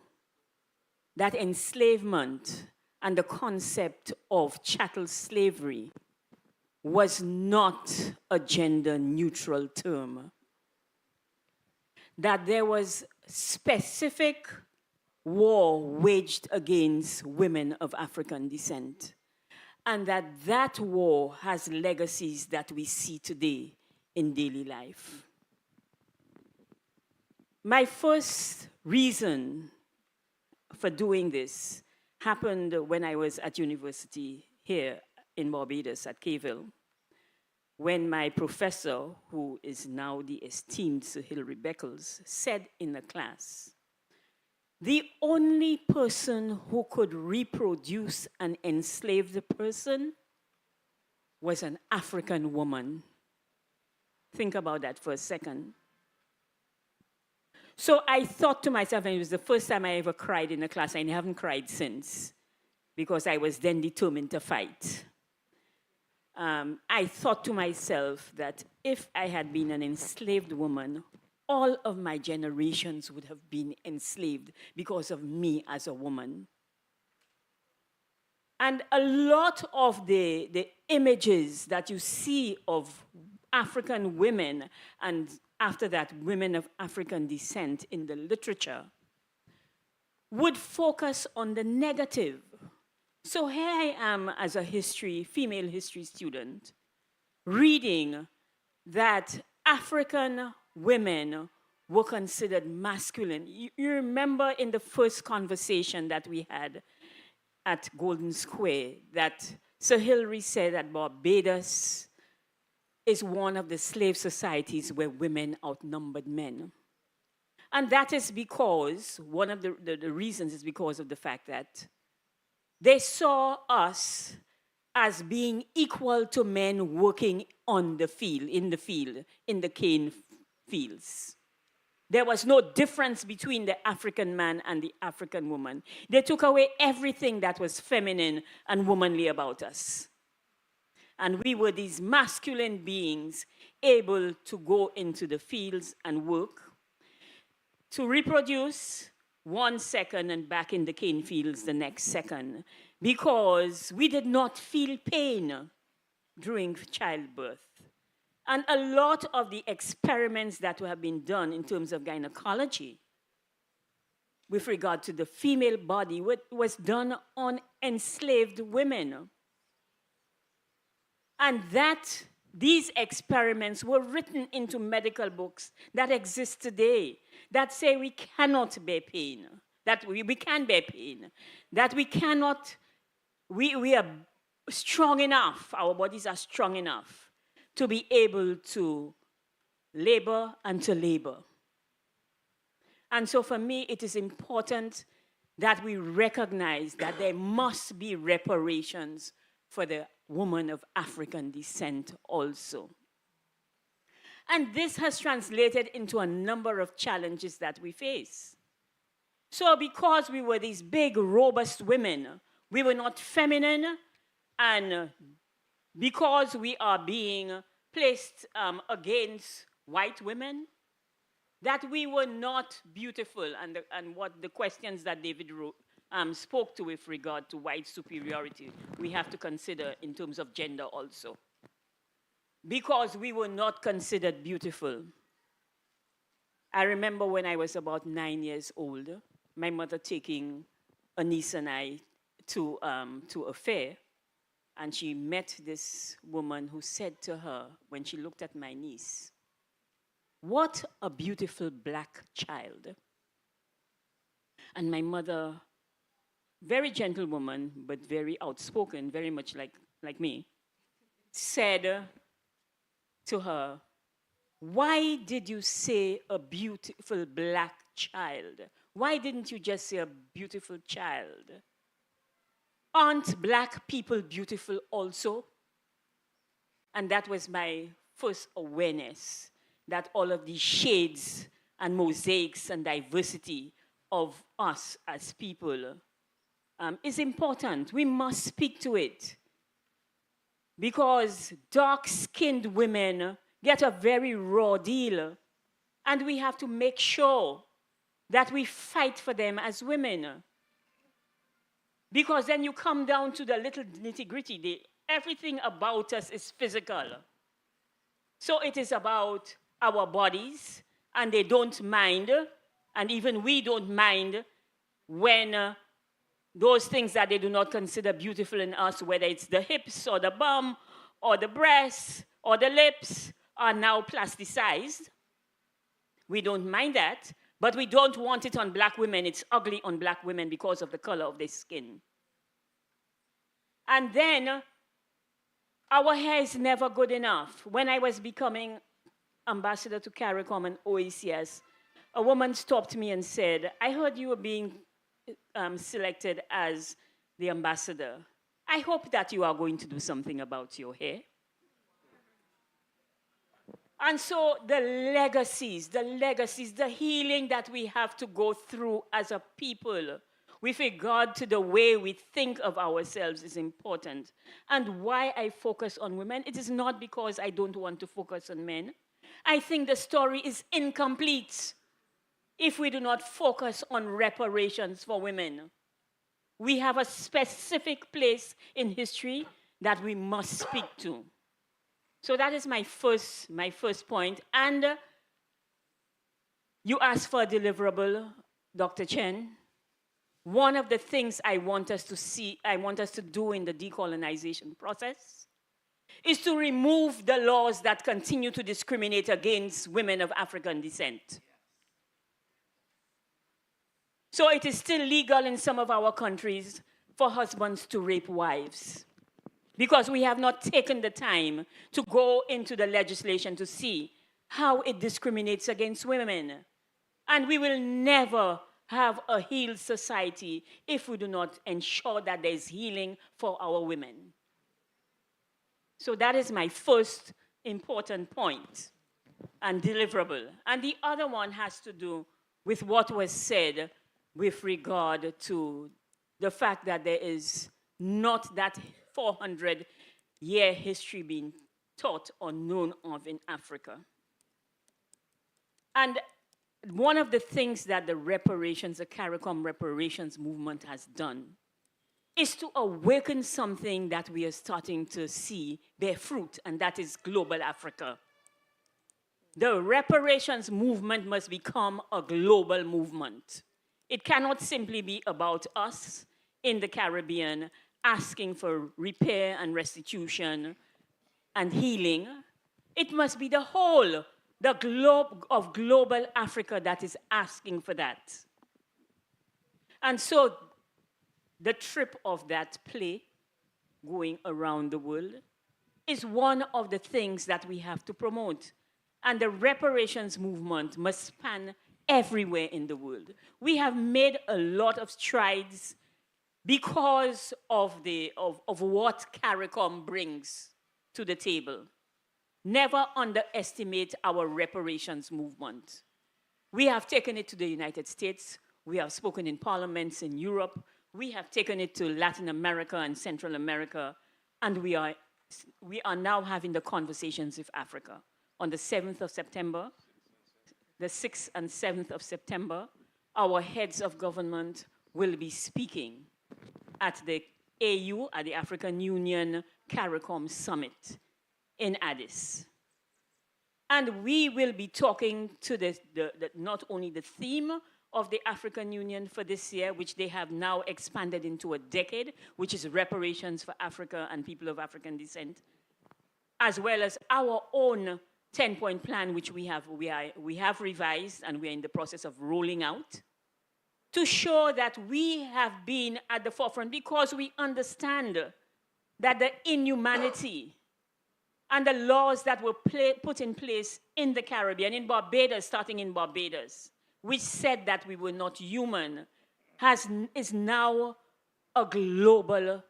that enslavement and the concept of chattel slavery was not a gender-neutral term. That there was specific war waged against women of African descent, and that war has legacies that we see today in daily life. My first reason for doing this happened when I was at university here in Barbados at Caville, when my professor, who is now the esteemed Sir Hilary Beckles, said in the class, the only person who could reproduce an enslaved person was an African woman. Think about that for a second. So I thought to myself, and it was the first time I ever cried in a class, and I haven't cried since, because I was then determined to fight. I thought to myself that if I had been an enslaved woman, all of my generations would have been enslaved because of me as a woman. And a lot of the images that you see of African women, and after that, women of African descent in the literature, would focus on the negative. So here I am as a female history student, reading that African women were considered masculine. You remember in the first conversation that we had at Golden Square that Sir Hilary said that Barbados is one of the slave societies where women outnumbered men. And that is because, one of the reasons is because of the fact that they saw us as being equal to men working on the field, in the cane fields. There was no difference between the African man and the African woman. They took away everything that was feminine and womanly about us. And we were these masculine beings able to go into the fields and work, to reproduce 1 second and back in the cane fields the next second, because we did not feel pain during childbirth. And a lot of the experiments that have been done in terms of gynecology with regard to the female body was done on enslaved women. And that these experiments were written into medical books that exist today that say we cannot bear pain, that we can bear pain, that we cannot, we are strong enough, our bodies are strong enough to be able to labor and to labor. And so for me, it is important that we recognize that there must be reparations for the woman of African descent also. And this has translated into a number of challenges that we face. So because we were these big, robust women, we were not feminine, and because we are being placed against white women, that we were not beautiful, and what the questions that David wrote, spoke to with regard to white superiority, we have to consider in terms of gender also. Because we were not considered beautiful. I remember when I was about 9 years old, my mother taking a niece and I to a fair, and she met this woman who said to her, when she looked at my niece, "What a beautiful black child." And my mother, very gentle woman, but very outspoken, very much like me, said to her, "Why did you say a beautiful black child? Why didn't you just say a beautiful child? Aren't black people beautiful also?" And that was my first awareness that all of these shades and mosaics and diversity of us as people is important. We must speak to it. Because dark-skinned women get a very raw deal. And we have to make sure that we fight for them as women. Because then you come down to the little nitty-gritty. Everything about us is physical. So it is about our bodies, and they don't mind, and even we don't mind when those things that they do not consider beautiful in us, whether it's the hips or the bum or the breasts or the lips, are now plasticized. We don't mind that, but we don't want it on black women. It's ugly on black women because of the color of their skin. And then our hair is never good enough. When I was becoming ambassador to CARICOM and OACS, a woman stopped me and said, "I heard you were being selected as the ambassador. I hope that you are going to do something about your hair." And so the legacies, the healing that we have to go through as a people with regard to the way we think of ourselves is important. And why I focus on women, it is not because I don't want to focus on men. I think the story is incomplete if we do not focus on reparations for women. We have a specific place in history that we must speak to. So that is my first point. And you asked for a deliverable, Dr. Chen. One of the things I want us to do in the decolonization process is to remove the laws that continue to discriminate against women of African descent. So it is still legal in some of our countries for husbands to rape wives, because we have not taken the time to go into the legislation to see how it discriminates against women. And we will never have a healed society if we do not ensure that there is healing for our women. So that is my first important point and deliverable. And the other one has to do with what was said with regard to the fact that there is not that 400-year history being taught or known of in Africa. And one of the things that the CARICOM reparations movement has done is to awaken something that we are starting to see bear fruit, and that is global Africa. The reparations movement must become a global movement. It cannot simply be about us in the Caribbean asking for repair and restitution and healing. It must be the whole, the globe of global Africa that is asking for that. And so the trip of that play going around the world is one of the things that we have to promote. And the reparations movement must span everywhere in the world. We have made a lot of strides because of what CARICOM brings to the table. Never underestimate our reparations movement. We have taken it to the United States. We have spoken in parliaments in Europe. We have taken it to Latin America and Central America. And we are now having the conversations with Africa. On the 7th of September, the 6th and 7th of September, our heads of government will be speaking at the AU, at the African Union CARICOM Summit in Addis. And we will be talking to not only the theme of the African Union for this year, which they have now expanded into a decade, which is reparations for Africa and people of African descent, as well as our own 10-point plan, which we have revised and we are in the process of rolling out, to show that we have been at the forefront because we understand that the inhumanity and the laws that were put in place in the Caribbean, in Barbados, starting in Barbados, which said that we were not human, is now a global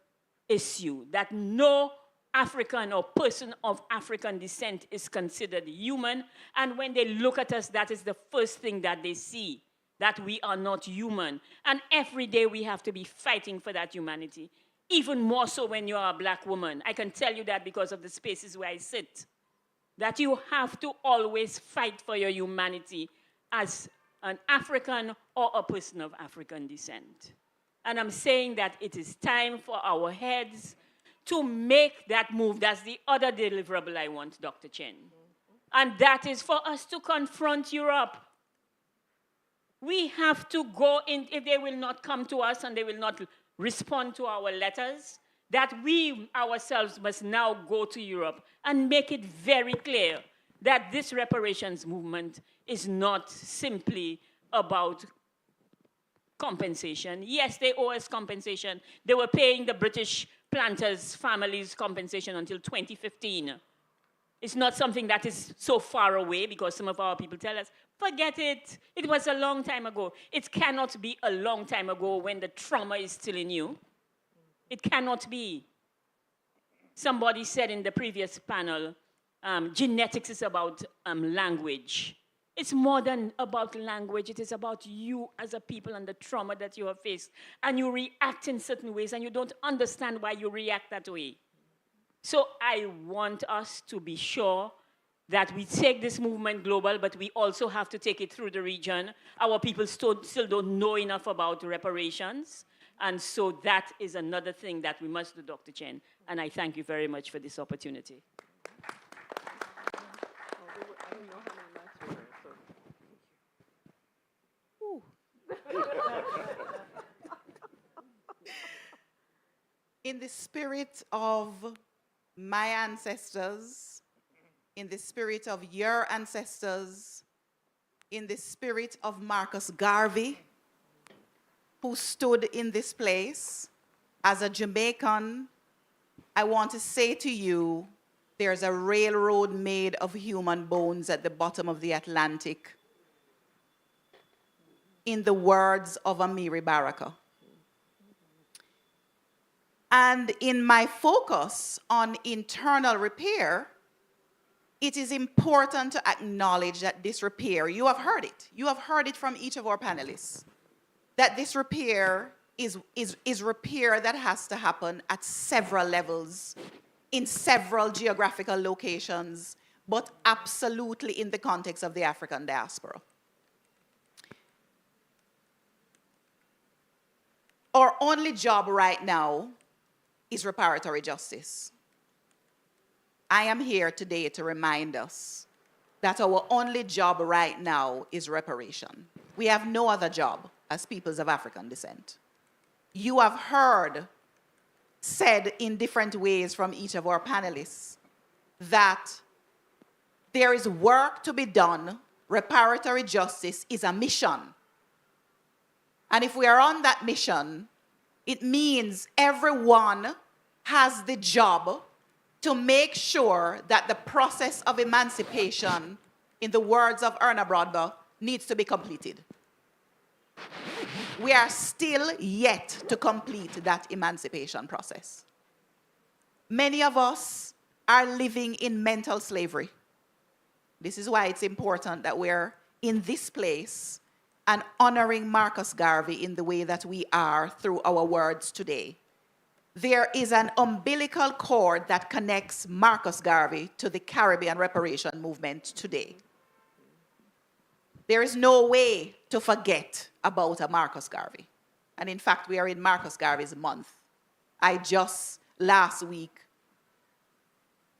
issue, that no African or person of African descent is considered human. And when they look at us, that is the first thing that they see, that we are not human. And every day we have to be fighting for that humanity. Even more so when you are a black woman. I can tell you that because of the spaces where I sit. That you have to always fight for your humanity as an African or a person of African descent. And I'm saying that it is time for our heads to make that move. That's the other deliverable I want, Dr. Chen. And that is for us to confront Europe. We have to go in, if they will not come to us and they will not respond to our letters, that we ourselves must now go to Europe and make it very clear that this reparations movement is not simply about compensation. Yes, they owe us compensation. They were paying the British planters' families compensation until 2015. It's not something that is so far away because some of our people tell us, forget it. It was a long time ago. It cannot be a long time ago when the trauma is still in you. It cannot be. Somebody said in the previous panel, genetics is about language. it's more than about language. It is about you as a people and the trauma that you have faced. And you react in certain ways and you don't understand why you react that way. So I want us to be sure that we take this movement global, but we also have to take it through the region. Our people still don't know enough about reparations. And so that is another thing that we must do, Dr. Chen. And I thank you very much for this opportunity. In the spirit of my ancestors, in the spirit of your ancestors, in the spirit of Marcus Garvey, who stood in this place, as a Jamaican, I want to say to you, there's a railroad made of human bones at the bottom of the Atlantic, in the words of Amiri Baraka. And in my focus on internal repair, it is important to acknowledge that this repair, you have heard it from each of our panelists, that this repair is repair that has to happen at several levels, in several geographical locations, but absolutely in the context of the African diaspora. Our only job right now is reparatory justice. I am here today to remind us that our only job right now is reparation. We have no other job as peoples of African descent. You have heard said in different ways from each of our panelists that there is work to be done. Reparatory justice is a mission. And if we are on that mission, it means everyone has the job to make sure that the process of emancipation, in the words of Erna Brodba, needs to be completed. We are still yet to complete that emancipation process. Many of us are living in mental slavery. This is why it's important that we're in this place and honoring Marcus Garvey in the way that we are through our words today. There is an umbilical cord that connects Marcus Garvey to the Caribbean reparation movement today. There is no way to forget about a Marcus Garvey. And in fact, we are in Marcus Garvey's month. I just last week,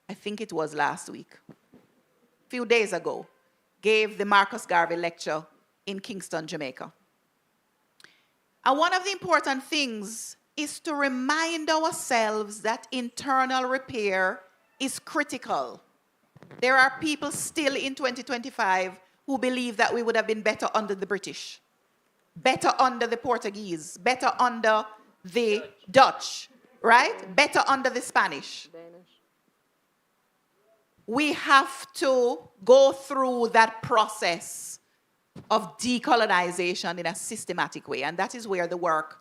I think it was last week, a few days ago, gave the Marcus Garvey lecture in Kingston, Jamaica. And one of the important things is to remind ourselves that internal repair is critical. There are people still in 2025 who believe that we would have been better under the British, better under the Portuguese, better under the Dutch, right? Better under the Spanish. We have to go through that process of decolonization in a systematic way. And that is where the work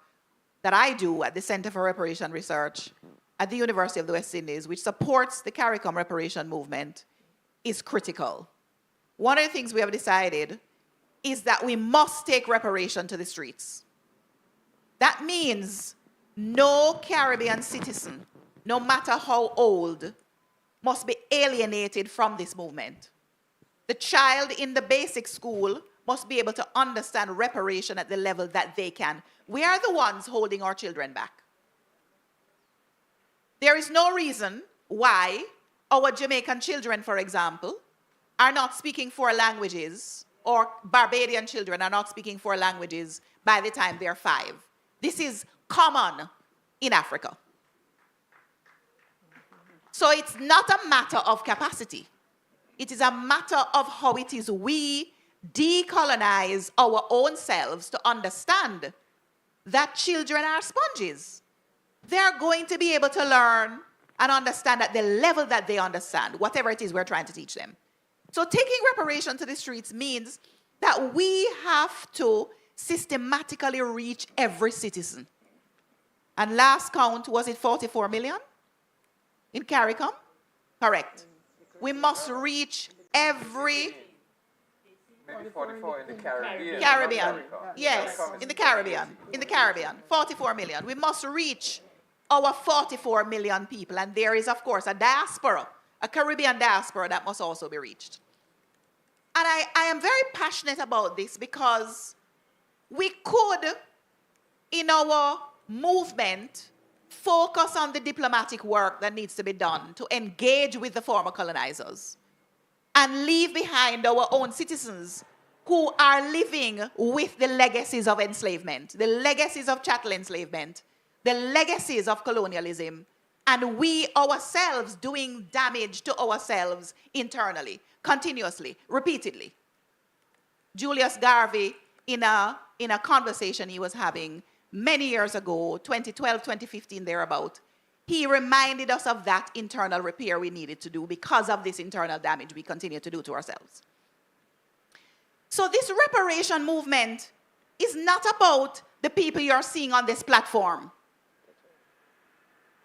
that I do at the Center for Reparation Research at the University of the West Indies, which supports the CARICOM reparation movement, is critical. One of the things we have decided is that we must take reparation to the streets. That means no Caribbean citizen, no matter how old, must be alienated from this movement. The child in the basic school must be able to understand reparation at the level that they can. We are the ones holding our children back. There is no reason why our Jamaican children, for example, are not speaking 4 languages, or Barbadian children are not speaking 4 languages by the time they're 5. This is common in Africa. So it's not a matter of capacity. It is a matter of how it is we decolonize our own selves to understand that children are sponges. They're going to be able to learn and understand at the level that they understand, whatever it is we're trying to teach them. So taking reparation to the streets means that we have to systematically reach every citizen. And last count, was it 44 million in CARICOM? Correct. We must reach every Maybe 44 in the Caribbean. Caribbean. not Africa. Yes, Africa in the is- Caribbean. In the Caribbean, 44 million. We must reach our 44 million people. And there is, of course, a diaspora, a Caribbean diaspora that must also be reached. And I am very passionate about this because we could, in our movement, focus on the diplomatic work that needs to be done to engage with the former colonizers and leave behind our own citizens who are living with the legacies of enslavement, the legacies of chattel enslavement, the legacies of colonialism, and we ourselves doing damage to ourselves internally, continuously, repeatedly. Julius Garvey, in a conversation he was having many years ago, 2012, 2015, thereabout, he reminded us of that internal repair we needed to do because of this internal damage we continue to do to ourselves. So this reparation movement is not about the people you're seeing on this platform.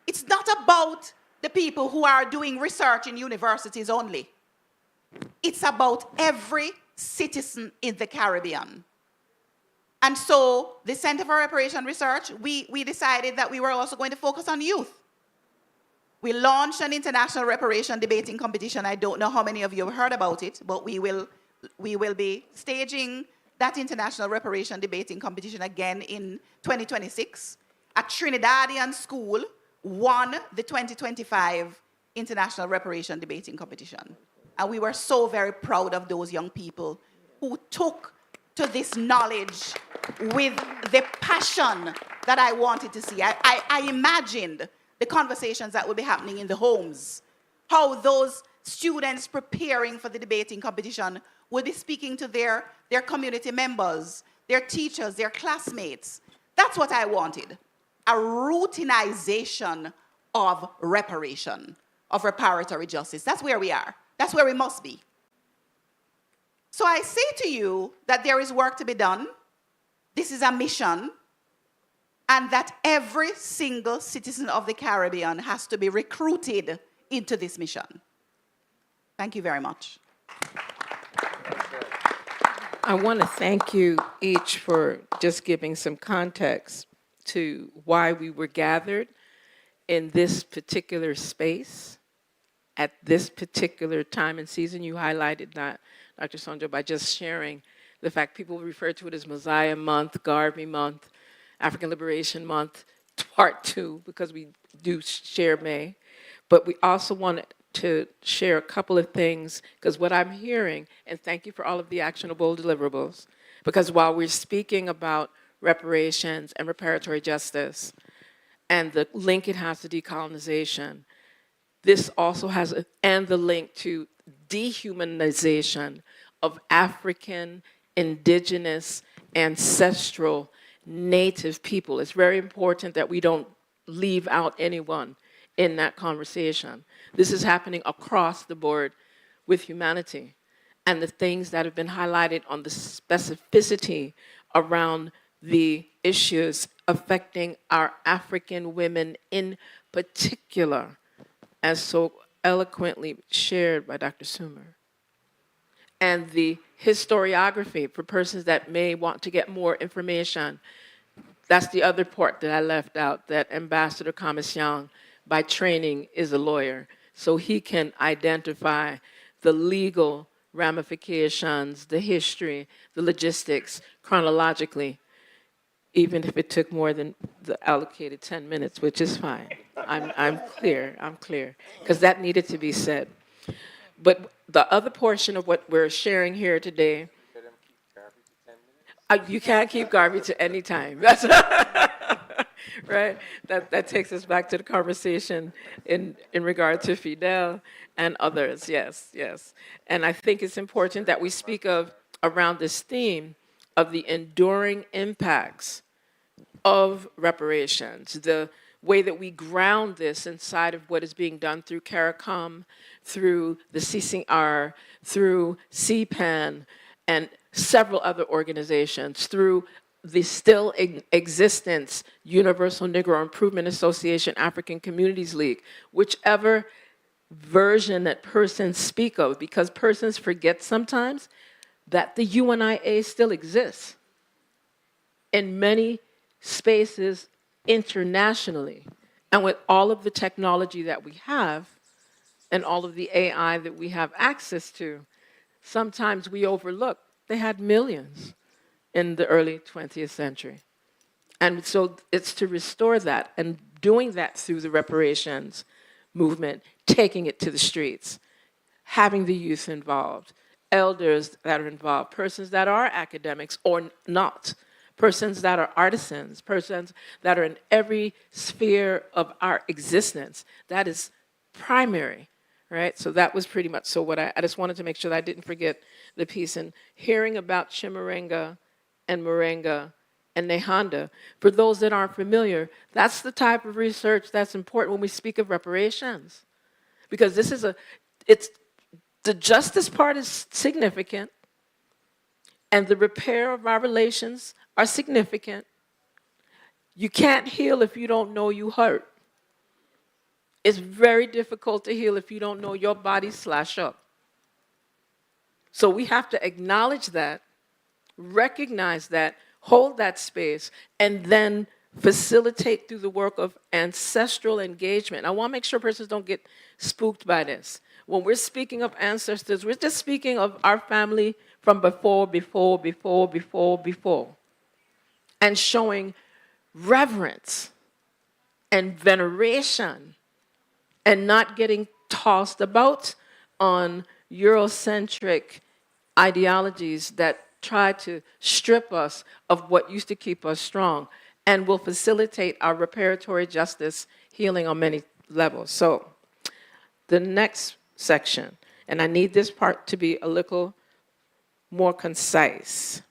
It's not about the people who are doing research in universities only. It's about every citizen in the Caribbean. And so the Center for Reparation Research, we decided that we were also going to focus on youth. We launched an international reparation debating competition. I don't know how many of you have heard about it, but we will be staging that international reparation debating competition again in 2026. A Trinidadian school won the 2025 international reparation debating competition. And we were so very proud of those young people who took to this knowledge with the passion that I wanted to see. I imagined the conversations that would be happening in the homes, how those students preparing for the debating competition would be speaking to their community members, their teachers, their classmates. That's what I wanted, a routinization of reparation, of reparatory justice. That's where we are. That's where we must be. So I say to you that there is work to be done. This is a mission, and that every single citizen of the Caribbean has to be recruited into this mission. Thank you very much. I want to thank you each for just giving some context to why we were gathered in this particular space at this particular time and season. You highlighted that, Dr. Sonja, by just sharing the fact people refer to it as Mosiah Month, Garvey Month, African Liberation Month, Part 2, because we do share May. But we also wanted to share a couple of things, because what I'm hearing, and thank you for all of the actionable deliverables, because while we're speaking about reparations and reparatory justice and the link it has to decolonization, this also has, and the link to dehumanization of African, indigenous, ancestral, native people. It's very important that we don't leave out anyone in that conversation. This is happening across the board with humanity. And the things that have been highlighted on the specificity around the issues affecting our African women in particular, as so eloquently shared by Dr. Sumer. And the historiography for persons that may want to get more information. That's the other part that I left out, that Ambassador Commission, by training, is a lawyer. So he can identify the legal ramifications, the history, the logistics, chronologically, even if it took more than the allocated 10 minutes, which is fine. I'm clear, because that needed to be said. But the other portion of what we're sharing here today, you can't keep Garvey to any time. That's right? That takes us back to the conversation in regard to Fidel and others, yes. And I think it's important that we speak of, around this theme, of the enduring impacts of reparations, the way that we ground this inside of what is being done through CARICOM, through the CCR, through CPAN, and several other organizations, through the still existence Universal Negro Improvement Association, African Communities League, whichever version that persons speak of, because persons forget sometimes, that the UNIA still exists in many spaces internationally. And with all of the technology that we have and all of the AI that we have access to, sometimes we overlook they had millions in the early 20th century. And so it's to restore that, and doing that through the reparations movement, taking it to the streets, having the youth involved, elders that are involved, persons that are academics or not, persons that are artisans, persons that are in every sphere of our existence. That is primary, right? So that was pretty much, so what I just wanted to make sure that I didn't forget the piece. And hearing about Chimurenga and Moringa and Nehanda, for those that aren't familiar, that's the type of research that's important when we speak of reparations. Because this is the justice part is significant, and the repair of our relations are significant. You can't heal if you don't know you hurt. It's very difficult to heal if you don't know your body slash up. So we have to acknowledge that, recognize that, hold that space, and then facilitate through the work of ancestral engagement. I want to make sure persons don't get spooked by this. When we're speaking of ancestors, we're just speaking of our family from before, and showing reverence and veneration and not getting tossed about on Eurocentric ideologies that try to strip us of what used to keep us strong and will facilitate our reparatory justice healing on many levels. So the next section, and I need this part to be a little more concise,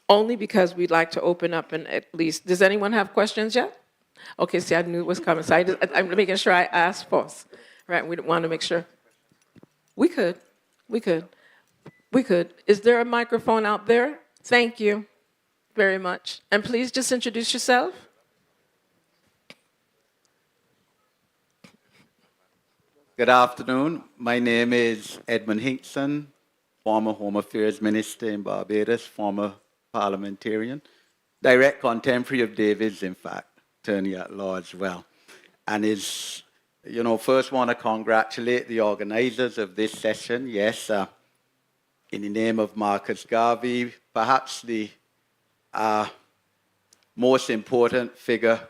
only because we'd like to open up and at least, does anyone have questions yet? Okay, see, I knew it was coming, so I'm making sure I asked first, right? We want to make sure. We could. Is there a microphone out there? Thank you very much. And please just introduce yourself. Good afternoon. My name is Edmund Hinkson, former Home Affairs Minister in Barbados, former parliamentarian, direct contemporary of David's, in fact, attorney at law as well. And first want to congratulate the organizers of this session. Yes, in the name of Marcus Garvey, perhaps the most important figure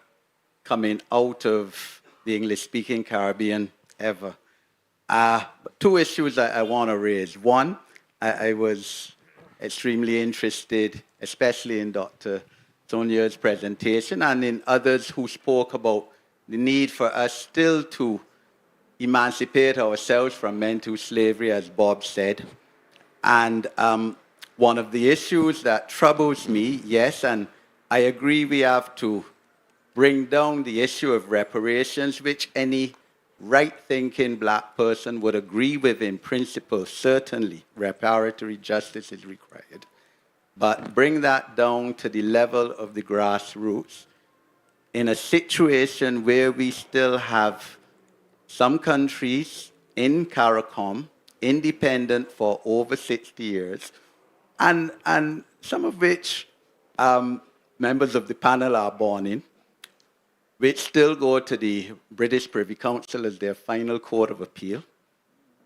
coming out of the English-speaking Caribbean ever. Two issues I want to raise. One, I was extremely interested, especially in Dr. Sonia's presentation and in others who spoke about the need for us still to emancipate ourselves from mental slavery, as Bob said. And one of the issues that troubles me, yes, and I agree we have to bring down the issue of reparations, which any right-thinking black person would agree with in principle. Certainly, reparatory justice is required. But bring that down to the level of the grassroots in a situation where we still have some countries in CARICOM independent for over 60 years, and some of which members of the panel are born in, which still go to the British Privy Council as their final court of appeal,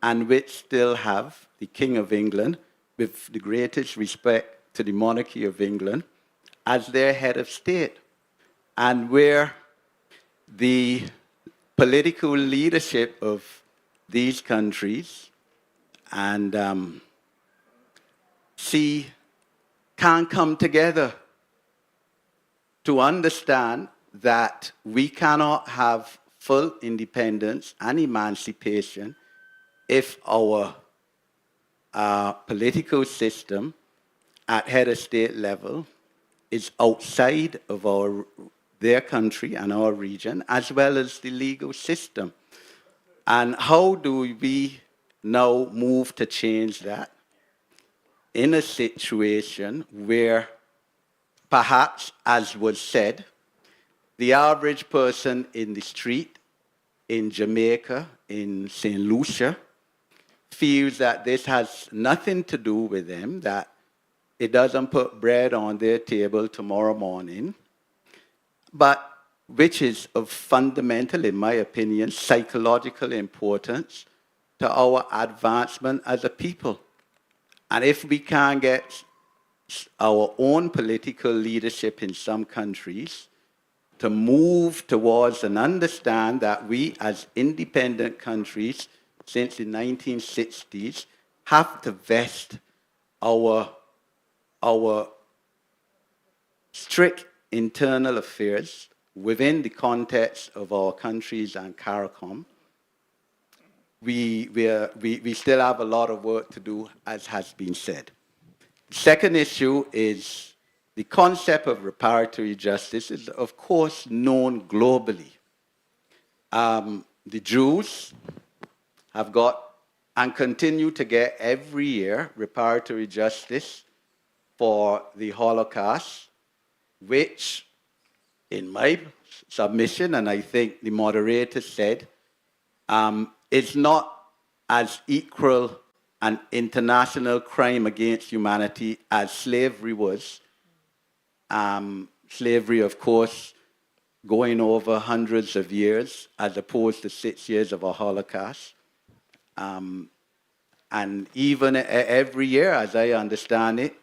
and which still have the King of England, with the greatest respect to the monarchy of England, as their head of state, and where the political leadership of these countries and can't come together to understand that we cannot have full independence and emancipation if our political system at head of state level is outside of their country and our region, as well as the legal system. And how do we now move to change that in a situation where perhaps, as was said, the average person in the street in Jamaica, in St. Lucia, feels that this has nothing to do with them, that it doesn't put bread on their table tomorrow morning, but which is of fundamental, in my opinion, psychological importance to our advancement as a people. And if we can't get our own political leadership in some countries to move towards and understand that we as independent countries since the 1960s have to vest our strict internal affairs within the context of our countries and CARICOM, we still have a lot of work to do, as has been said. The second issue is the concept of reparatory justice is, of course, known globally. The Jews have got and continue to get every year reparatory justice for the Holocaust, which, in my submission, and I think the moderator said, is not as equal an international crime against humanity as slavery was. Slavery, of course, going over hundreds of years as opposed to 6 years of a Holocaust. And even every year, as I understand it,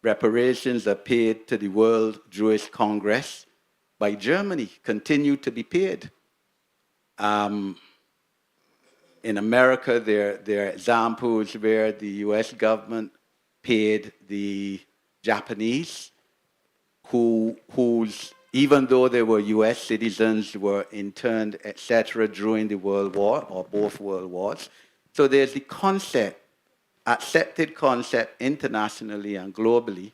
reparations are paid to the World Jewish Congress by Germany, continue to be paid. In America, there are examples where the US government paid the Japanese, whose, even though they were US citizens, were interned, etc., during the World War, or both World Wars. So there's the concept, accepted concept internationally and globally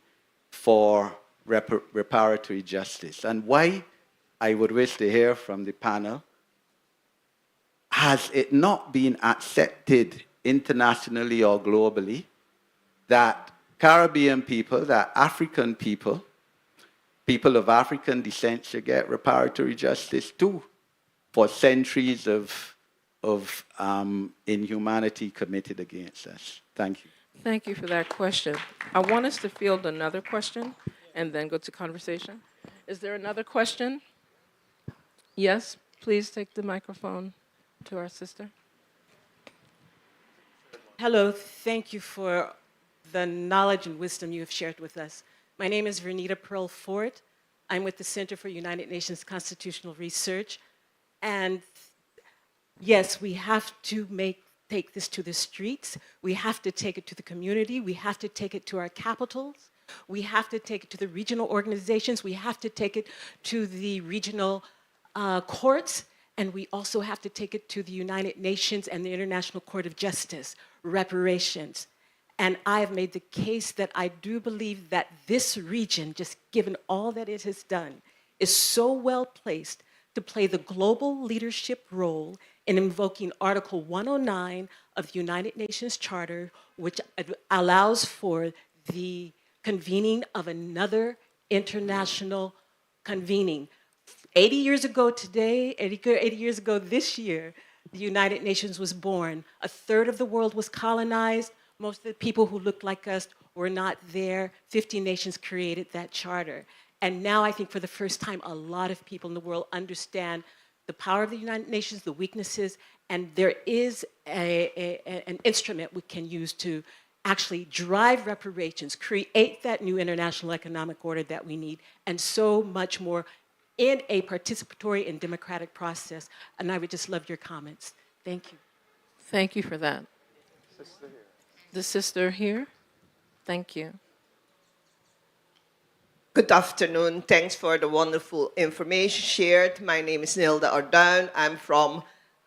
for reparatory justice. And why, I would wish to hear from the panel, has it not been accepted internationally or globally that Caribbean people, that African people, people of African descent should get reparatory justice too for centuries of inhumanity committed against us? Thank you. Thank you for that question. I want us to field another question and then go to conversation. Is there another question? Yes, please take the microphone to our sister. Hello, thank you for the knowledge and wisdom you have shared with us. My name is Vernita Pearl Ford. I'm with the Center for United Nations Constitutional Research. And yes, we have to take this to the streets. We have to take it to the community. We have to take it to our capitals. We have to take it to the regional organizations. We have to take it to the regional courts. And we also have to take it to the United Nations and the International Court of Justice, reparations. And I have made the case that I do believe that this region, just given all that it has done, is so well placed to play the global leadership role in invoking Article 109 of the United Nations Charter, which allows for the convening of another international convening. 80 years ago today, 80 years ago this year, the United Nations was born. A third of the world was colonized. Most of the people who looked like us were not there. 50 nations created that charter. And now I think for the first time, a lot of people in the world understand the power of the United Nations, the weaknesses, and there is an instrument we can use to actually drive reparations, create that new international economic order that we need, and so much more in a participatory and democratic process. And I would just love your comments. Thank you. Thank you for that. Sister here. The sister here. Thank you. Good afternoon. Thanks for the wonderful information shared. My name is Nilda Arduin. I'm from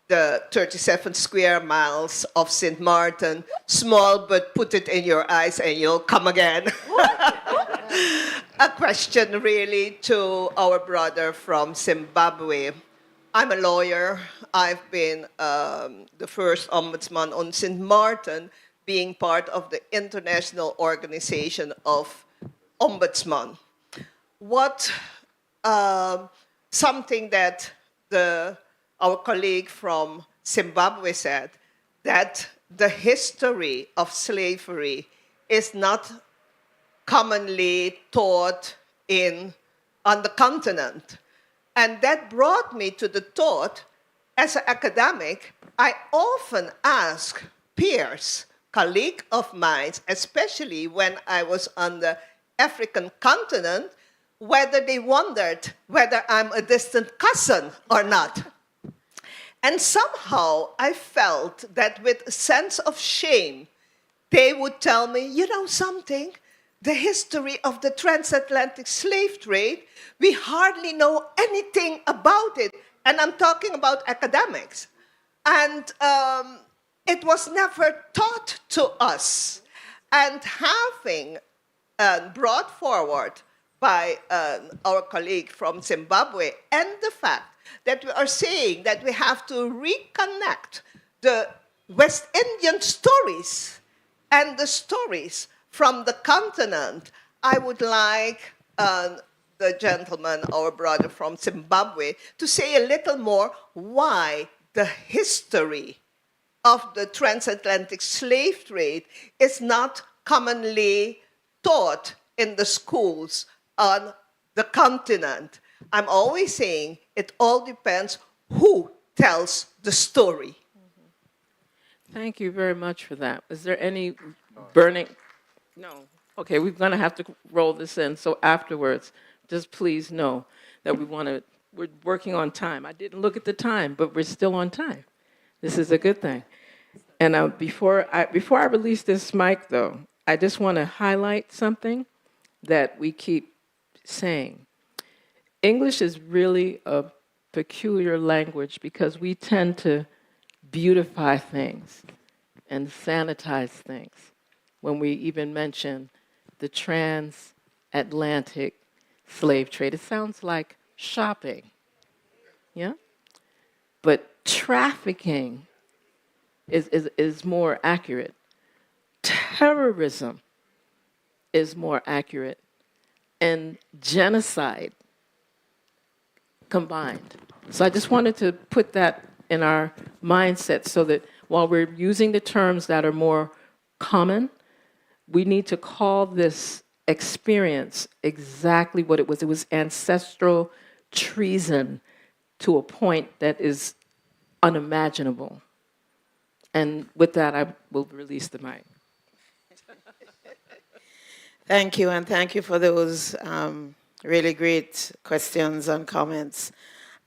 the 37 square miles of St. Martin. Small, but put it in your eyes and you'll come again. A question really to our brother from Zimbabwe. I'm a lawyer. I've been the first ombudsman on St. Martin, being part of the International Organization of Ombudsman. What something that our colleague from Zimbabwe said, that the history of slavery is not commonly taught on the continent. And that brought me to the thought, as an academic, I often ask peers, colleagues of mine, especially when I was on the African continent, whether they wondered whether I'm a distant cousin or not. And somehow I felt that with a sense of shame, they would tell me, you know something, the history of the transatlantic slave trade, we hardly know anything about it. And I'm talking about academics. And it was never taught to us. And having brought forward by our colleague from Zimbabwe, and the fact that we are saying that we have to reconnect the West Indian stories and the stories from the continent, I would like the gentleman, our brother from Zimbabwe, to say a little more why the history of the transatlantic slave trade is not commonly taught in the schools on the continent. I'm always saying it all depends who tells the story. Thank you very much for that. Is there any burning? No. Okay, we're going to have to roll this in. So afterwards, just please know that we're working on time. I didn't look at the time, but we're still on time. This is a good thing. And before I release this mic, though, I just want to highlight something that we keep saying. English is really a peculiar language because we tend to beautify things and sanitize things when we even mention the transatlantic slave trade. It sounds like shopping, yeah? But trafficking is more accurate. Terrorism is more accurate. And genocide combined. So I just wanted to put that in our mindset so that while we're using the terms that are more common, we need to call this experience exactly what it was. It was ancestral treason to a point that is unimaginable. And with that, I will release the mic. Thank you, and thank you for those really great questions and comments.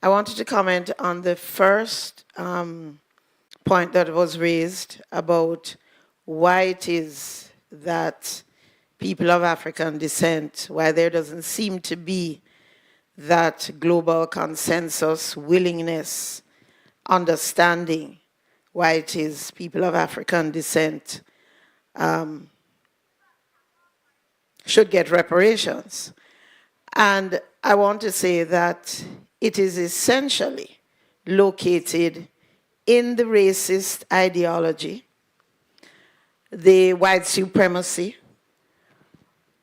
I wanted to comment on the first point that was raised about why it is that people of African descent, why there doesn't seem to be that global consensus, willingness, understanding, why it is people of African descent should get reparations. And I want to say that it is essentially located in the racist ideology, the white supremacy,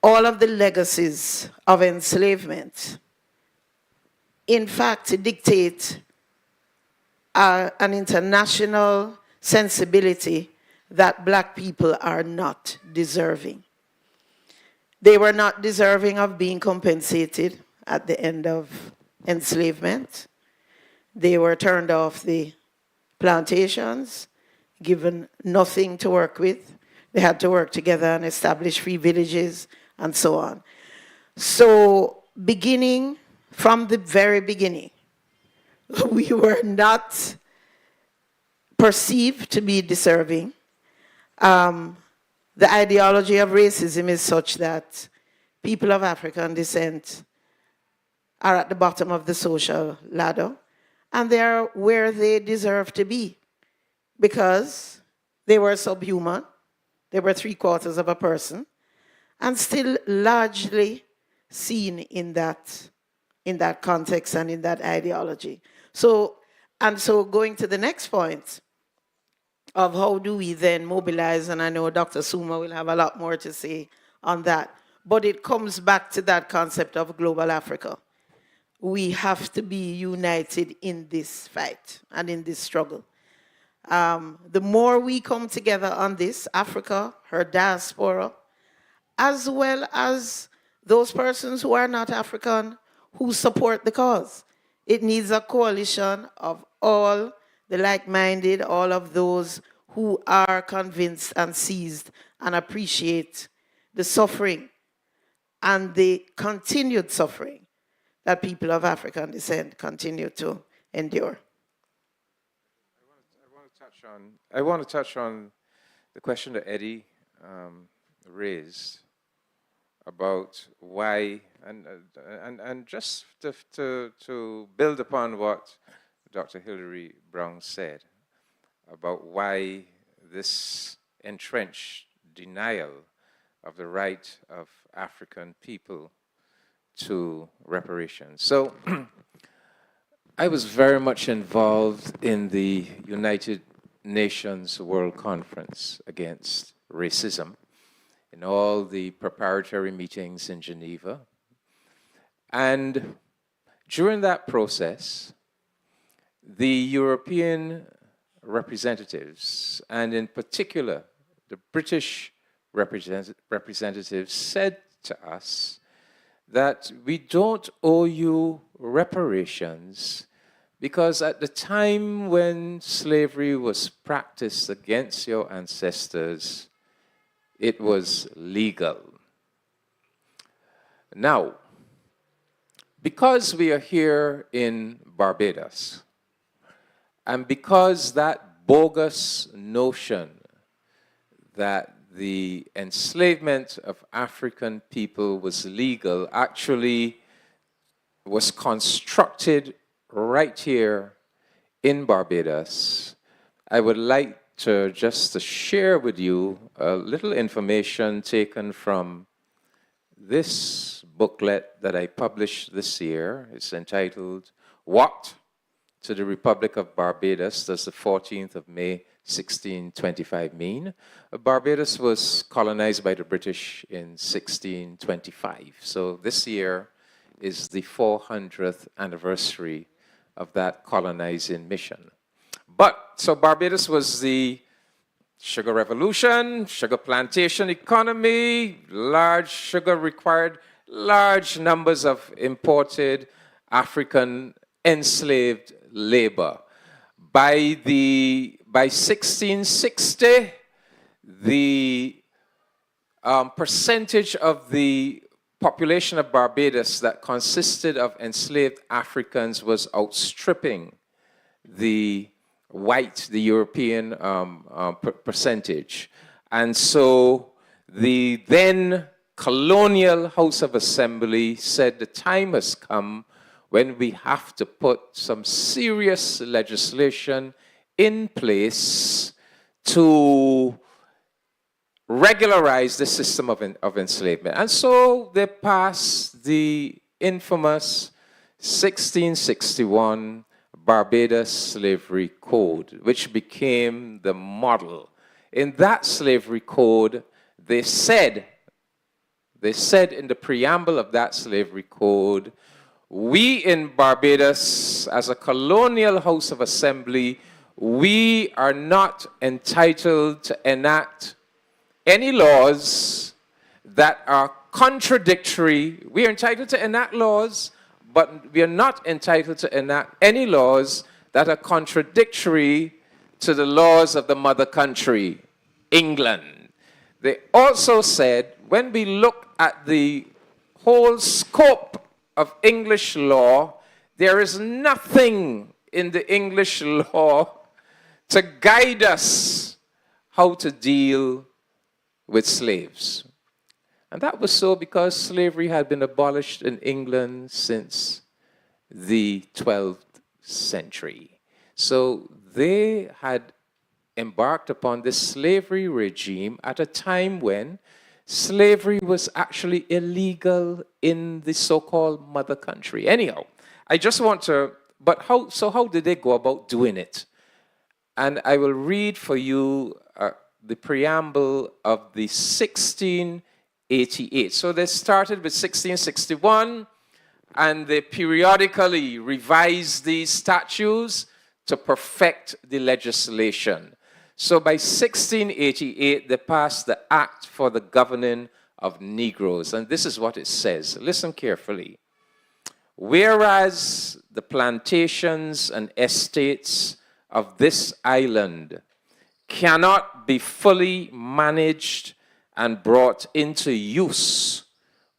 all of the legacies of enslavement, in fact, dictate an international sensibility that black people are not deserving. They were not deserving of being compensated at the end of enslavement. They were turned off the plantations, given nothing to work with. They had to work together and establish free villages and so on. So beginning from the very beginning, we were not perceived to be deserving. The ideology of racism is such that people of African descent are at the bottom of the social ladder, and they are where they deserve to be because they were subhuman, they were 3/4 of a person, and still largely seen in that context and in that ideology. So going to the next point of how do we then mobilize, and I know Dr. Suma will have a lot more to say on that, but it comes back to that concept of global Africa. We have to be united in this fight and in this struggle. The more we come together on this, Africa, her diaspora, as well as those persons who are not African who support the cause. It needs a coalition of all the like-minded, all of those who are convinced and seized and appreciate the suffering and the continued suffering that people of African descent continue to endure. I want to touch on the question that Eddie raised about why, and just to build upon what Dr. Hilary Brown said about why this entrenched denial of the right of African people to reparations. So I was very much involved in the United Nations World Conference Against Racism, in all the preparatory meetings in Geneva. And during that process, the European representatives, and in particular, the British representatives, said to us that we don't owe you reparations because at the time when slavery was practiced against your ancestors, it was legal. Now, because we are here in Barbados, and because that bogus notion that the enslavement of African people was legal actually was constructed right here in Barbados, I would like to just share with you a little information taken from this booklet that I published this year. It's entitled, What to the Republic of Barbados Does the 14th of May 1625 Mean? Barbados was colonized by the British in 1625. So this year is the 400th anniversary of that colonizing mission. So Barbados was the sugar revolution, sugar plantation economy, large sugar required large numbers of imported African enslaved labor. By 1660, the percentage of the population of Barbados that consisted of enslaved Africans was outstripping the European percentage. And so the then colonial House of Assembly said the time has come when we have to put some serious legislation in place to regularize the system of enslavement. And so they passed the infamous 1661 Barbados Slavery Code, which became the model. In that slavery code, they said in the preamble of that slavery code, we in Barbados, as a colonial House of Assembly, we are not entitled to enact any laws that are contradictory. We are entitled to enact laws, but we are not entitled to enact any laws that are contradictory to the laws of the mother country, England. They also said, when we look at the whole scope of English law, there is nothing in the English law to guide us how to deal with slaves. And that was so because slavery had been abolished in England since the 12th century. So they had embarked upon this slavery regime at a time when slavery was actually illegal in the so-called mother country. Anyhow, I just want to, but how did they go about doing it? And I will read for you the preamble of the 1688. So they started with 1661, and they periodically revised these statutes to perfect the legislation. So by 1688, they passed the Act for the Governing of Negroes. And this is what it says. Listen carefully. Whereas the plantations and estates of this island cannot be fully managed and brought into use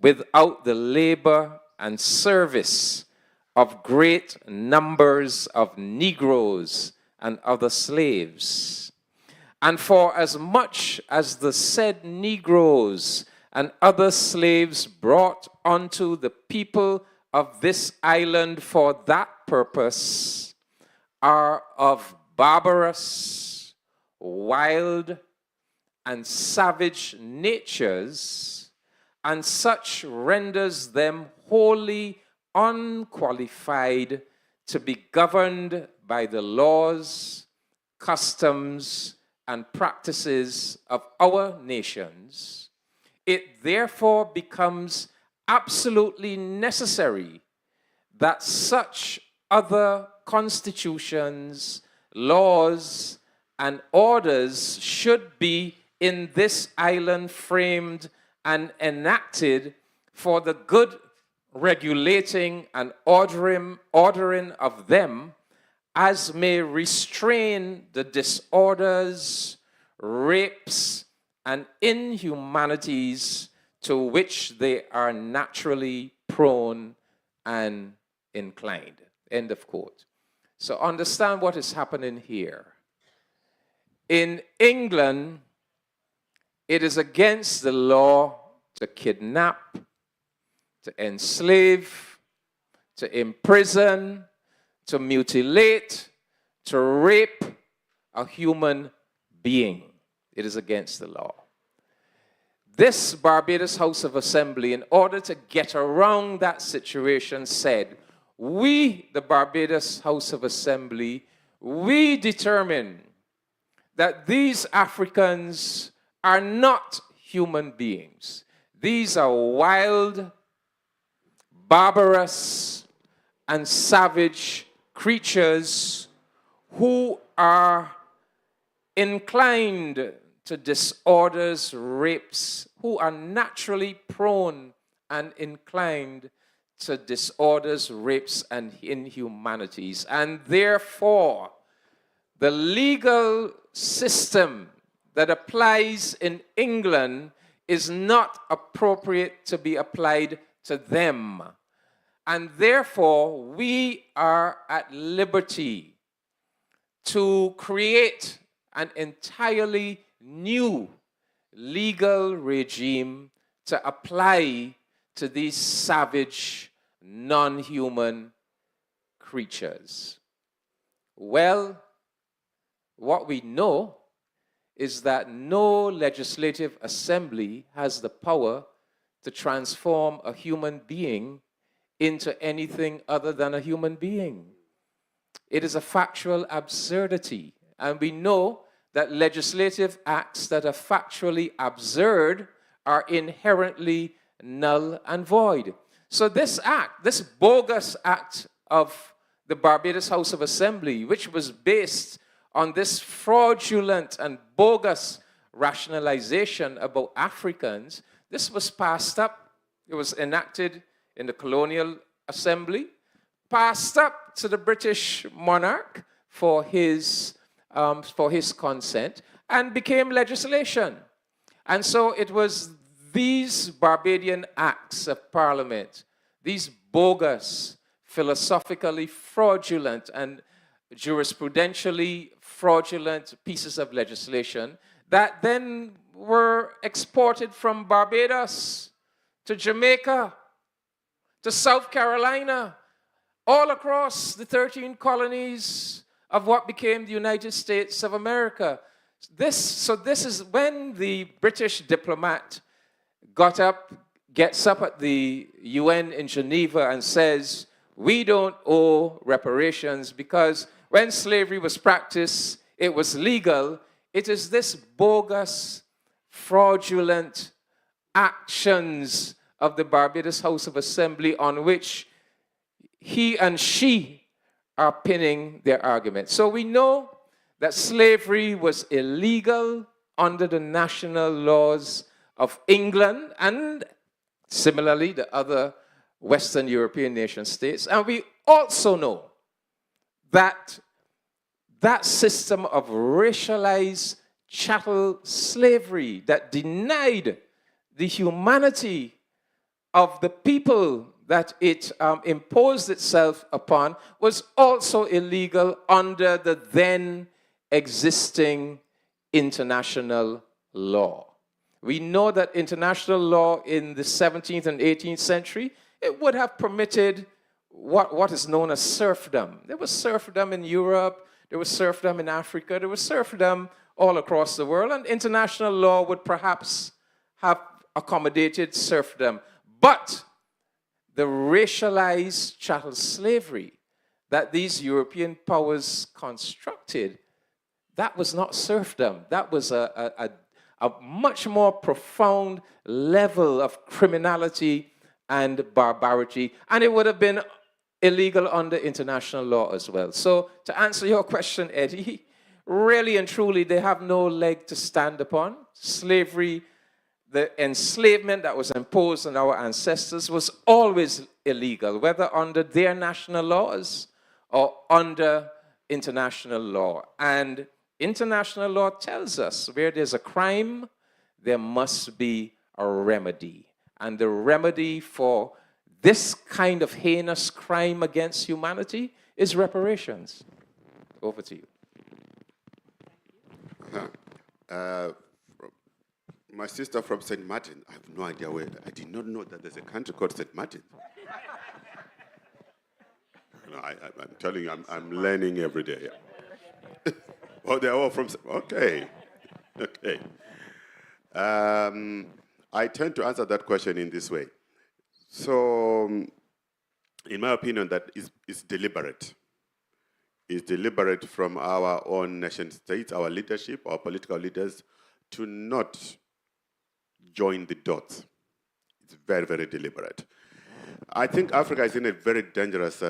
without the labor and service of great numbers of Negroes and other slaves. And for as much as the said Negroes and other slaves brought unto the people of this island for that purpose are of barbarous, wild, and savage natures, and such renders them wholly unqualified to be governed by the laws, customs, and practices of our nations, it therefore becomes absolutely necessary that such other constitutions, laws, and orders should be in this island framed and enacted for the good regulating and ordering of them, as may restrain the disorders, rapes, and inhumanities to which they are naturally prone and inclined. End of quote. So understand what is happening here. In England, it is against the law to kidnap, to enslave, to imprison, to mutilate, to rape a human being. It is against the law. This Barbados House of Assembly, in order to get around that situation, said, we, the Barbados House of Assembly, we determine that these Africans are not human beings. These are wild, barbarous, and savage creatures who are inclined to disorders, rapes, who are naturally prone and inclined to disorders, rapes, and inhumanities. And therefore, the legal system that applies in England is not appropriate to be applied to them. And therefore, we are at liberty to create an entirely new legal regime to apply to these savage, non-human creatures. Well, what we know is that no legislative assembly has the power to transform a human being into anything other than a human being. It is a factual absurdity. And we know that legislative acts that are factually absurd are inherently null and void. So this act, this bogus act of the Barbados House of Assembly, which was based on this fraudulent and bogus rationalization about Africans, this was passed up. It was enacted in the Colonial Assembly, passed up to the British monarch for his consent, and became legislation. And so it was these Barbadian acts of Parliament, these bogus, philosophically fraudulent and jurisprudentially fraudulent pieces of legislation that then were exported from Barbados to Jamaica, to South Carolina, all across the 13 colonies of what became the United States of America. This is when the British diplomat gets up at the UN in Geneva and says, we don't owe reparations because when slavery was practiced, it was legal. It is this bogus, fraudulent actions of the Barbados House of Assembly on which he and she are pinning their argument. So we know that slavery was illegal under the national laws of England and similarly the other Western European nation states. And we also know that that system of racialized chattel slavery that denied the humanity of the people that it imposed itself upon was also illegal under the then existing international law. We know that international law in the 17th and 18th century, it would have permitted what is known as serfdom. There was serfdom in Europe, there was serfdom in Africa, there was serfdom all across the world, and international law would perhaps have accommodated serfdom. But the racialized chattel slavery that these European powers constructed, that was not serfdom. That was a much more profound level of criminality and barbarity, and it would have been illegal under international law as well. So to answer your question, Eddie, really and truly, they have no leg to stand upon. Slavery, the enslavement that was imposed on our ancestors was always illegal, whether under their national laws or under international law. And international law tells us where there's a crime, there must be a remedy. And the remedy for this kind of heinous crime against humanity is reparations. Over to you. My sister from St. Martin, I have no idea where. I did not know that there's a country called St. Martin. No, I'm telling you, I'm learning every day. Oh, they're all from. Okay. Okay. I tend to answer that question in this way. So, in my opinion, that is deliberate. It's deliberate from our own nation states, our leadership, our political leaders, to not join the dots. It's very, very deliberate. I think Africa is in a very dangerous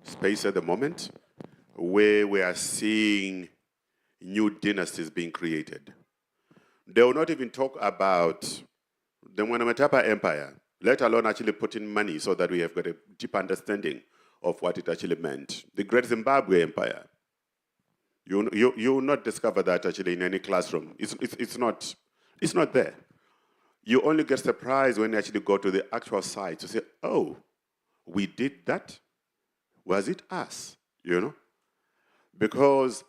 space at the moment, where we are seeing new dynasties being created. They will not even talk about the Mwanamatapa Empire, let alone actually put in money so that we have got a deep understanding of what it actually meant. The Great Zimbabwe Empire. You will not discover that actually in any classroom. It's not there. You only get surprised when you actually go to the actual site to say, oh, we did that? Was it us? You know? Because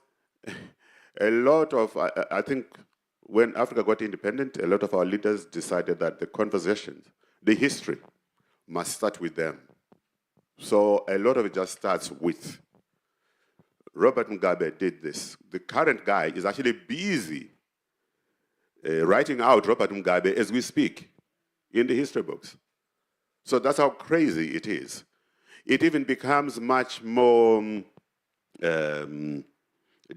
a lot of, I think, when Africa got independent, a lot of our leaders decided that the conversations, the history, must start with them. So a lot of it just starts with. Robert Mugabe did this. The current guy is actually busy writing out Robert Mugabe as we speak in the history books. So that's how crazy it is. It even becomes much more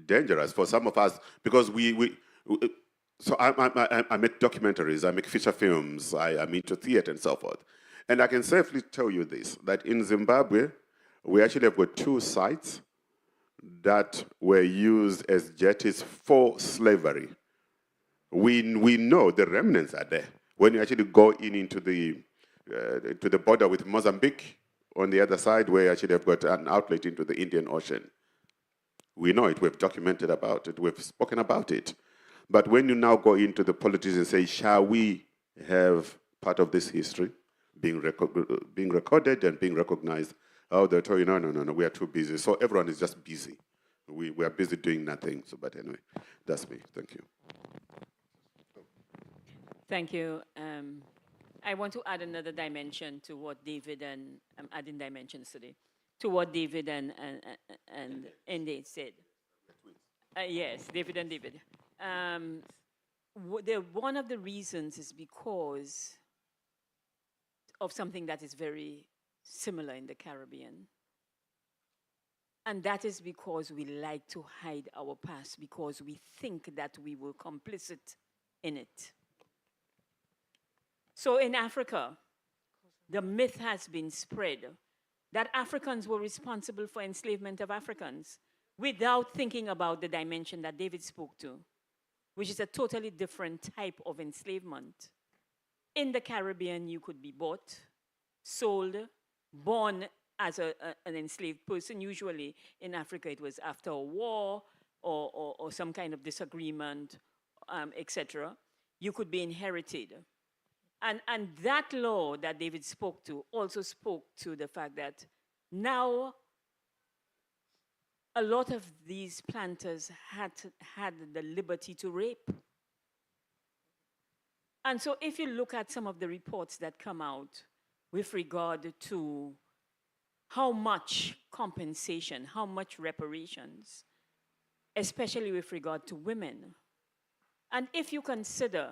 dangerous for some of us because so I make documentaries, I make feature films, I'm into theater and so forth. And I can safely tell you this, that in Zimbabwe, we actually have got 2 sites that were used as jetties for slavery. We know the remnants are there. When you actually go into the border with Mozambique, on the other side, where you actually have got an outlet into the Indian Ocean. We know it, we've documented about it, we've spoken about it. But when you now go into the politics and say, shall we have part of this history being recorded and being recognized? Oh, they'll tell you, no, we are too busy. So everyone is just busy. We are busy doing nothing. So, but anyway, that's me. Thank you. Thank you. I want to add another dimension to what David and I'm adding dimensions today to what David and Ende said. Yes, David and David. One of the reasons is because of something that is very similar in the Caribbean. And that is because we like to hide our past because we think that we were complicit in it. So in Africa, the myth has been spread that Africans were responsible for enslavement of Africans without thinking about the dimension that David spoke to, which is a totally different type of enslavement. In the Caribbean, you could be bought, sold, born as an enslaved person. Usually in Africa, it was after a war or some kind of disagreement, etc. You could be inherited. And that law that David spoke to also spoke to the fact that now a lot of these planters had the liberty to rape. And so if you look at some of the reports that come out with regard to how much compensation, how much reparations, especially with regard to women, and if you consider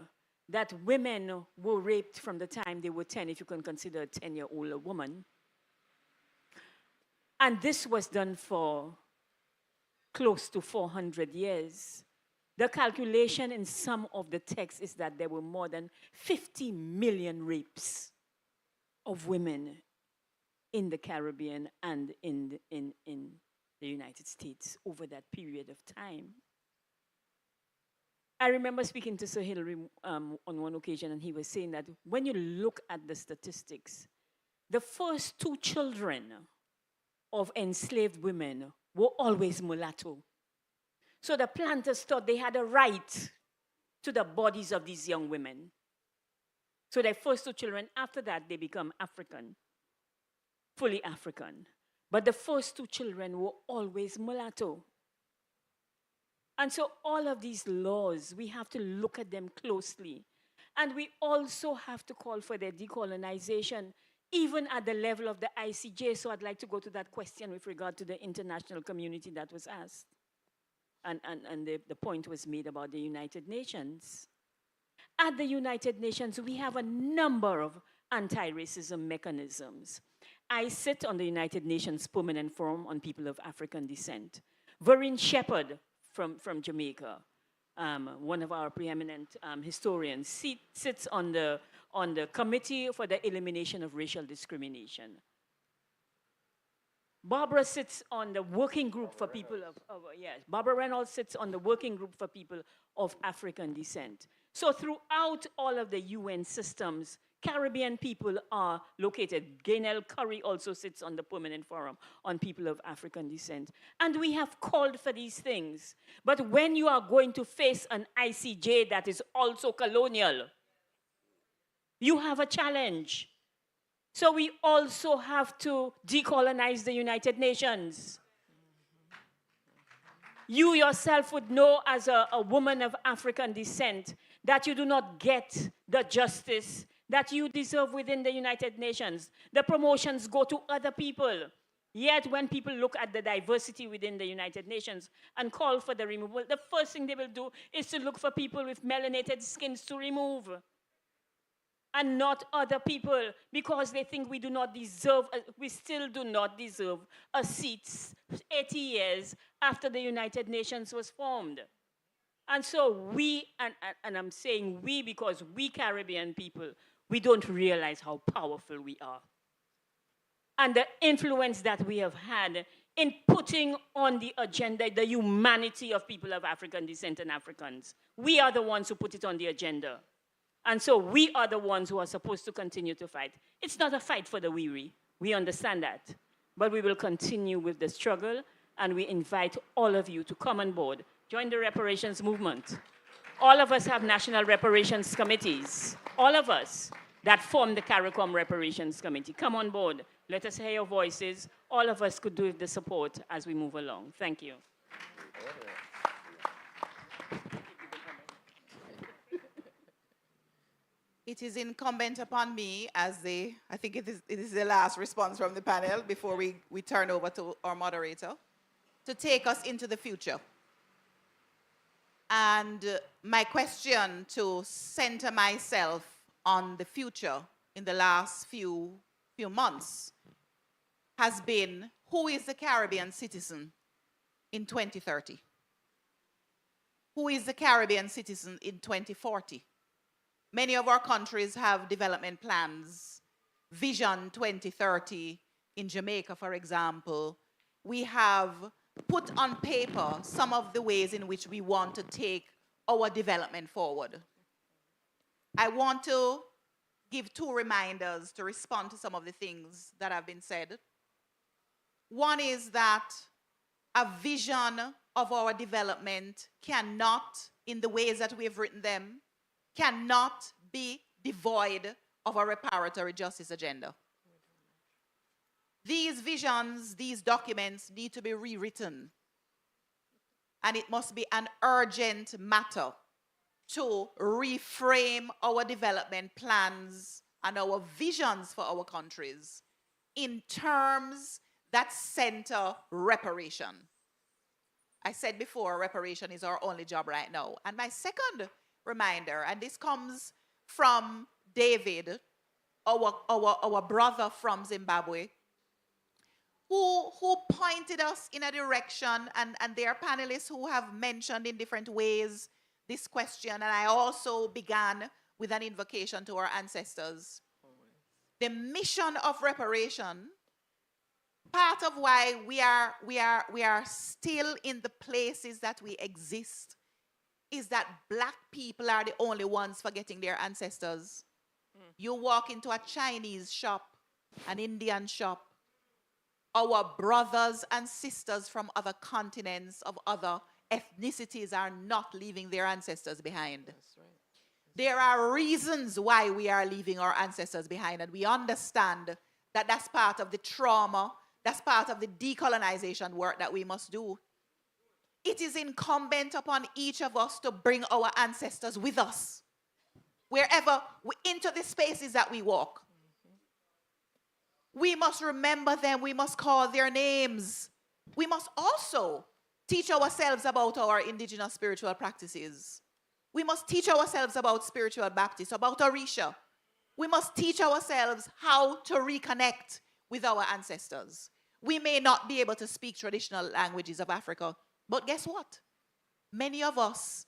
that women were raped from the time they were 10, if you can consider a 10-year-old woman, and this was done for close to 400 years. The calculation in some of the texts is that there were more than 50 million rapes of women in the Caribbean and in the United States over that period of time. I remember speaking to Sir Hilary on one occasion, and he was saying that when you look at the statistics, the first 2 children of enslaved women were always mulatto. So the planters thought they had a right to the bodies of these young women. So their first 2 children, after that, they become African, fully African. But the first 2 children were always mulatto. And so all of these laws, we have to look at them closely. And we also have to call for their decolonization, even at the level of the ICJ. So I'd like to go to that question with regard to the international community that was asked. And the point was made about the United Nations. At the United Nations, we have a number of anti-racism mechanisms. I sit on the United Nations Permanent Forum on People of African Descent. Vereen Shepherd from Jamaica, one of our preeminent historians, sits on the Committee for the Elimination of Racial Discrimination. Barbara sits on the Working Group for People Barbara Reynolds sits on the Working Group for People of African Descent. So throughout all of the UN systems, Caribbean people are located. Gaynell Curry also sits on the Permanent Forum on People of African Descent. And we have called for these things. But when you are going to face an ICJ that is also colonial, you have a challenge. So we also have to decolonize the United Nations. You yourself would know as a woman of African descent that you do not get the justice that you deserve within the United Nations. The promotions go to other people. Yet when people look at the diversity within the United Nations and call for the removal, the first thing they will do is to look for people with melanated skins to remove. And not other people, because they think we do not deserve, we still do not deserve a seat 80 years after the United Nations was formed. And so we, and I'm saying we because we Caribbean people, we don't realize how powerful we are. And the influence that we have had in putting on the agenda the humanity of people of African descent and Africans. We are the ones who put it on the agenda. And so we are the ones who are supposed to continue to fight. It's not a fight for the weary. We understand that. But we will continue with the struggle, and we invite all of you to come on board. Join the reparations movement. All of us have national reparations committees. All of us that form the CARICOM Reparations Committee. Come on board. Let us hear your voices. All of us could do with the support as we move along. Thank you. It is incumbent upon me as I think it is the last response from the panel before we turn over to our moderator, to take us into the future. And my question to center myself on the future in the last few months has been, who is the Caribbean citizen in 2030? Who is the Caribbean citizen in 2040? Many of our countries have development plans, Vision 2030, in Jamaica, for example, we have put on paper some of the ways in which we want to take our development forward. I want to give two reminders to respond to some of the things that have been said. One is that a vision of our development cannot, in the ways that we have written them, cannot be devoid of a reparatory justice agenda. These visions, these documents need to be rewritten. And it must be an urgent matter to reframe our development plans and our visions for our countries in terms that center reparation. I said before, reparation is our only job right now. And my second reminder, and this comes from David, our brother from Zimbabwe, who pointed us in a direction, and there are panelists who have mentioned in different ways this question, and I also began with an invocation to our ancestors. The mission of reparation, part of why we are still in the places that we exist, is that black people are the only ones forgetting their ancestors. You walk into a Chinese shop, an Indian shop, our brothers and sisters from other continents, of other ethnicities, are not leaving their ancestors behind. That's right. There are reasons why we are leaving our ancestors behind, and we understand that that's part of the trauma, that's part of the decolonization work that we must do. It is incumbent upon each of us to bring our ancestors with us, wherever into the spaces that we walk. We must remember them. We must call their names. We must also teach ourselves about our indigenous spiritual practices. We must teach ourselves about spiritual Baptists, about Orisha. We must teach ourselves how to reconnect with our ancestors. We may not be able to speak traditional languages of Africa, but guess what? Many of us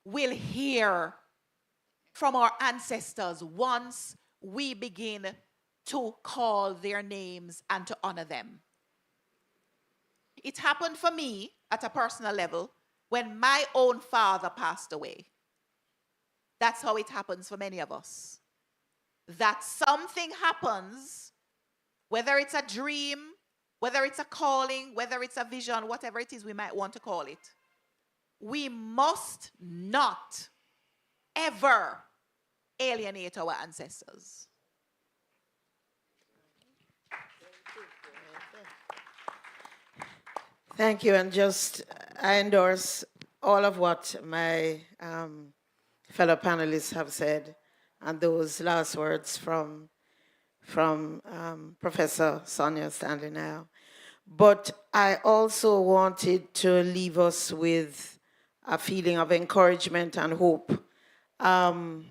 will hear from our ancestors once we begin to call their names and to honor them. It happened for me at a personal level when my own father passed away. That's how it happens for many of us. That something happens, whether it's a dream, whether it's a calling, whether it's a vision, whatever it is we might want to call it. We must not ever alienate our ancestors. Thank you, and I endorse all of what my fellow panelists have said, and those last words from Professor Sonia Stanley now. But I also wanted to leave us with a feeling of encouragement and hope, and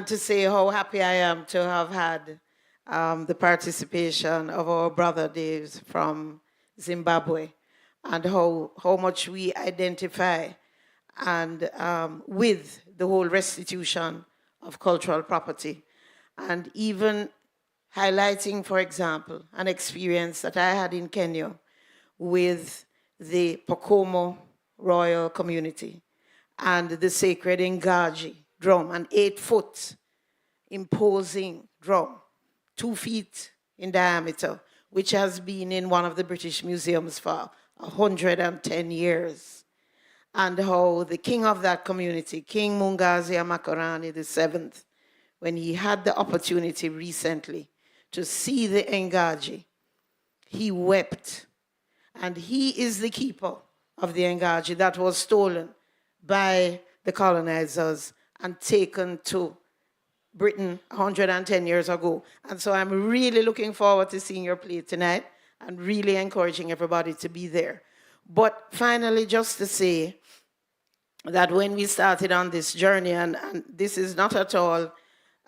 to say how happy I am to have had the participation of our brother Dave from Zimbabwe, and how much we identify and with the whole restitution of cultural property, and even highlighting, for example, an experience that I had in Kenya with the Pokomo royal community and the sacred Ngaji drum, an 8-foot imposing drum, 2 feet in diameter, which has been in one of the British museums for 110 years. And how the king of that community, King Mungazi Makarani VII, when he had the opportunity recently to see the Ngaji, he wept. And he is the keeper of the Ngaji that was stolen by the colonizers and taken to Britain 110 years ago. And so I'm really looking forward to seeing your play tonight and really encouraging everybody to be there. But finally, just to say that when we started on this journey, and this is not at all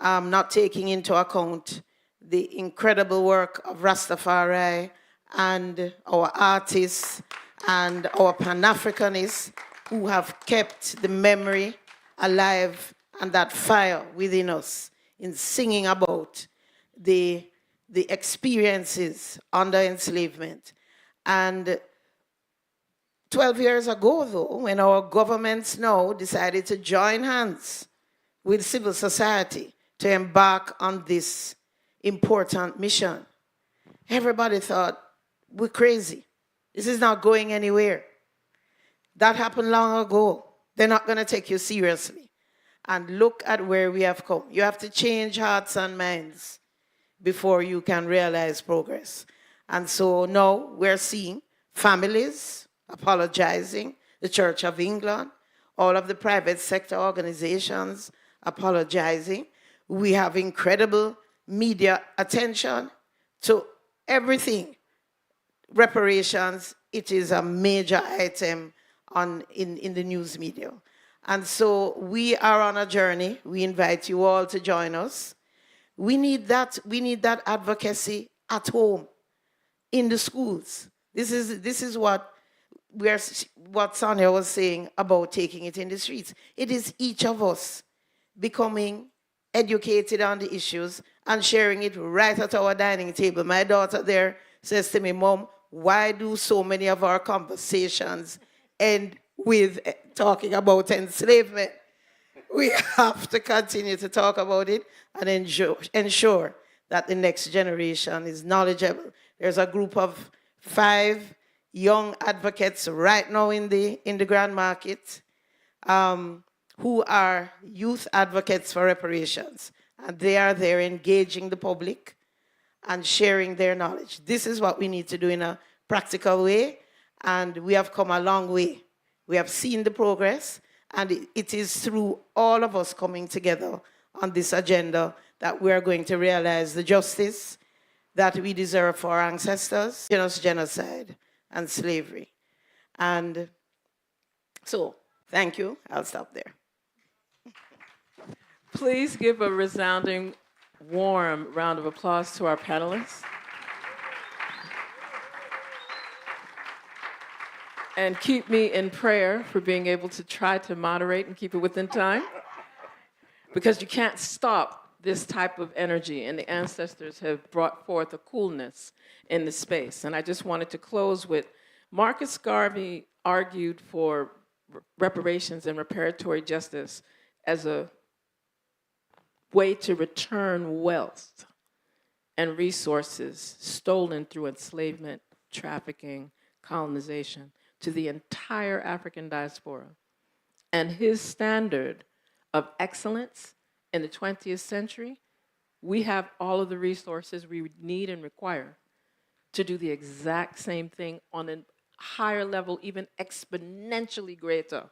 not taking into account the incredible work of Rastafari and our artists and our Pan-Africanists who have kept the memory alive and that fire within us in singing about the the experiences under enslavement. And 12 years ago, though, when our governments now decided to join hands with civil society to embark on this important mission, everybody thought, we're crazy. This is not going anywhere. That happened long ago. They're not going to take you seriously. And look at where we have come. You have to change hearts and minds before you can realize progress. And so now we're seeing families apologizing, the Church of England, all of the private sector organizations apologizing. We have incredible media attention to everything. Reparations, it is a major item in the news media. And so we are on a journey. We invite you all to join us. We need that advocacy at home, in the schools. This is what Sonia was saying about taking it in the streets. It is each of us becoming educated on the issues and sharing it right at our dining table. My daughter there says to me, Mom, why do so many of our conversations end with talking about enslavement? We have to continue to talk about it and ensure that the next generation is knowledgeable. There's a group of 5 young advocates right now in the Grand Market who are youth advocates for reparations. And they are there engaging the public and sharing their knowledge. This is what we need to do in a practical way, and we have come a long way. We have seen the progress, and it is through all of us coming together on this agenda that we are going to realize the justice that we deserve for our ancestors, genocide and slavery. And so, thank you. I'll stop there. Please give a resounding, warm round of applause to our panelists. And keep me in prayer for being able to try to moderate and keep it within time. Because you can't stop this type of energy, and the ancestors have brought forth a coolness in the space. And I just wanted to close with, Marcus Garvey argued for reparations and reparatory justice as a way to return wealth and resources stolen through enslavement, trafficking, colonization to the entire African diaspora. And his standard of excellence in the 20th century, we have all of the resources we need and require to do the exact same thing on a higher level, even exponentially greater,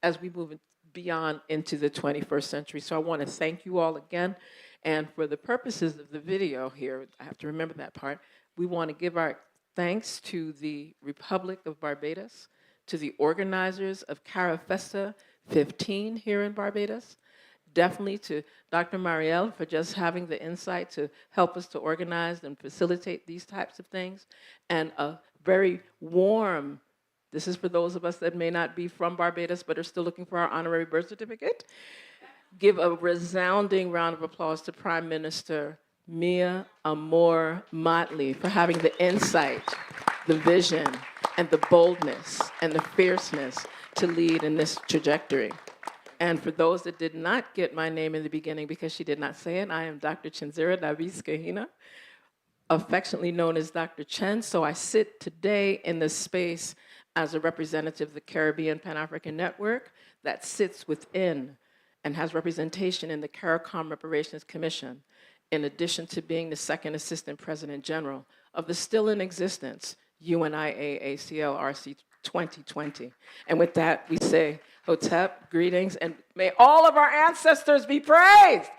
as we move beyond into the 21st century. So I want to thank you all again. And for the purposes of the video here, I have to remember that part, we want to give our thanks to the Republic of Barbados, to the organizers of Carifesta 15 here in Barbados, definitely to Dr. Marielle for just having the insight to help us to organize and facilitate these types of things, and a very warm, this is for those of us that may not be from Barbados but are still looking for our honorary birth certificate, give a resounding round of applause to Prime Minister Mia Amor Motley for having the insight, the vision, and the boldness, and the fierceness to lead in this trajectory. And for those that did not get my name in the beginning because she did not say it, I am Dr. Chinzira Davis Kahina, affectionately known as Dr. Chen. So I sit today in this space as a representative of the Caribbean Pan-African Network that sits within and has representation in the CARICOM Reparations Commission, in addition to being the second Assistant President General of the still in existence UNIA ACL-RC 2020. And with that, we say, Hotep, greetings, and may all of our ancestors be praised.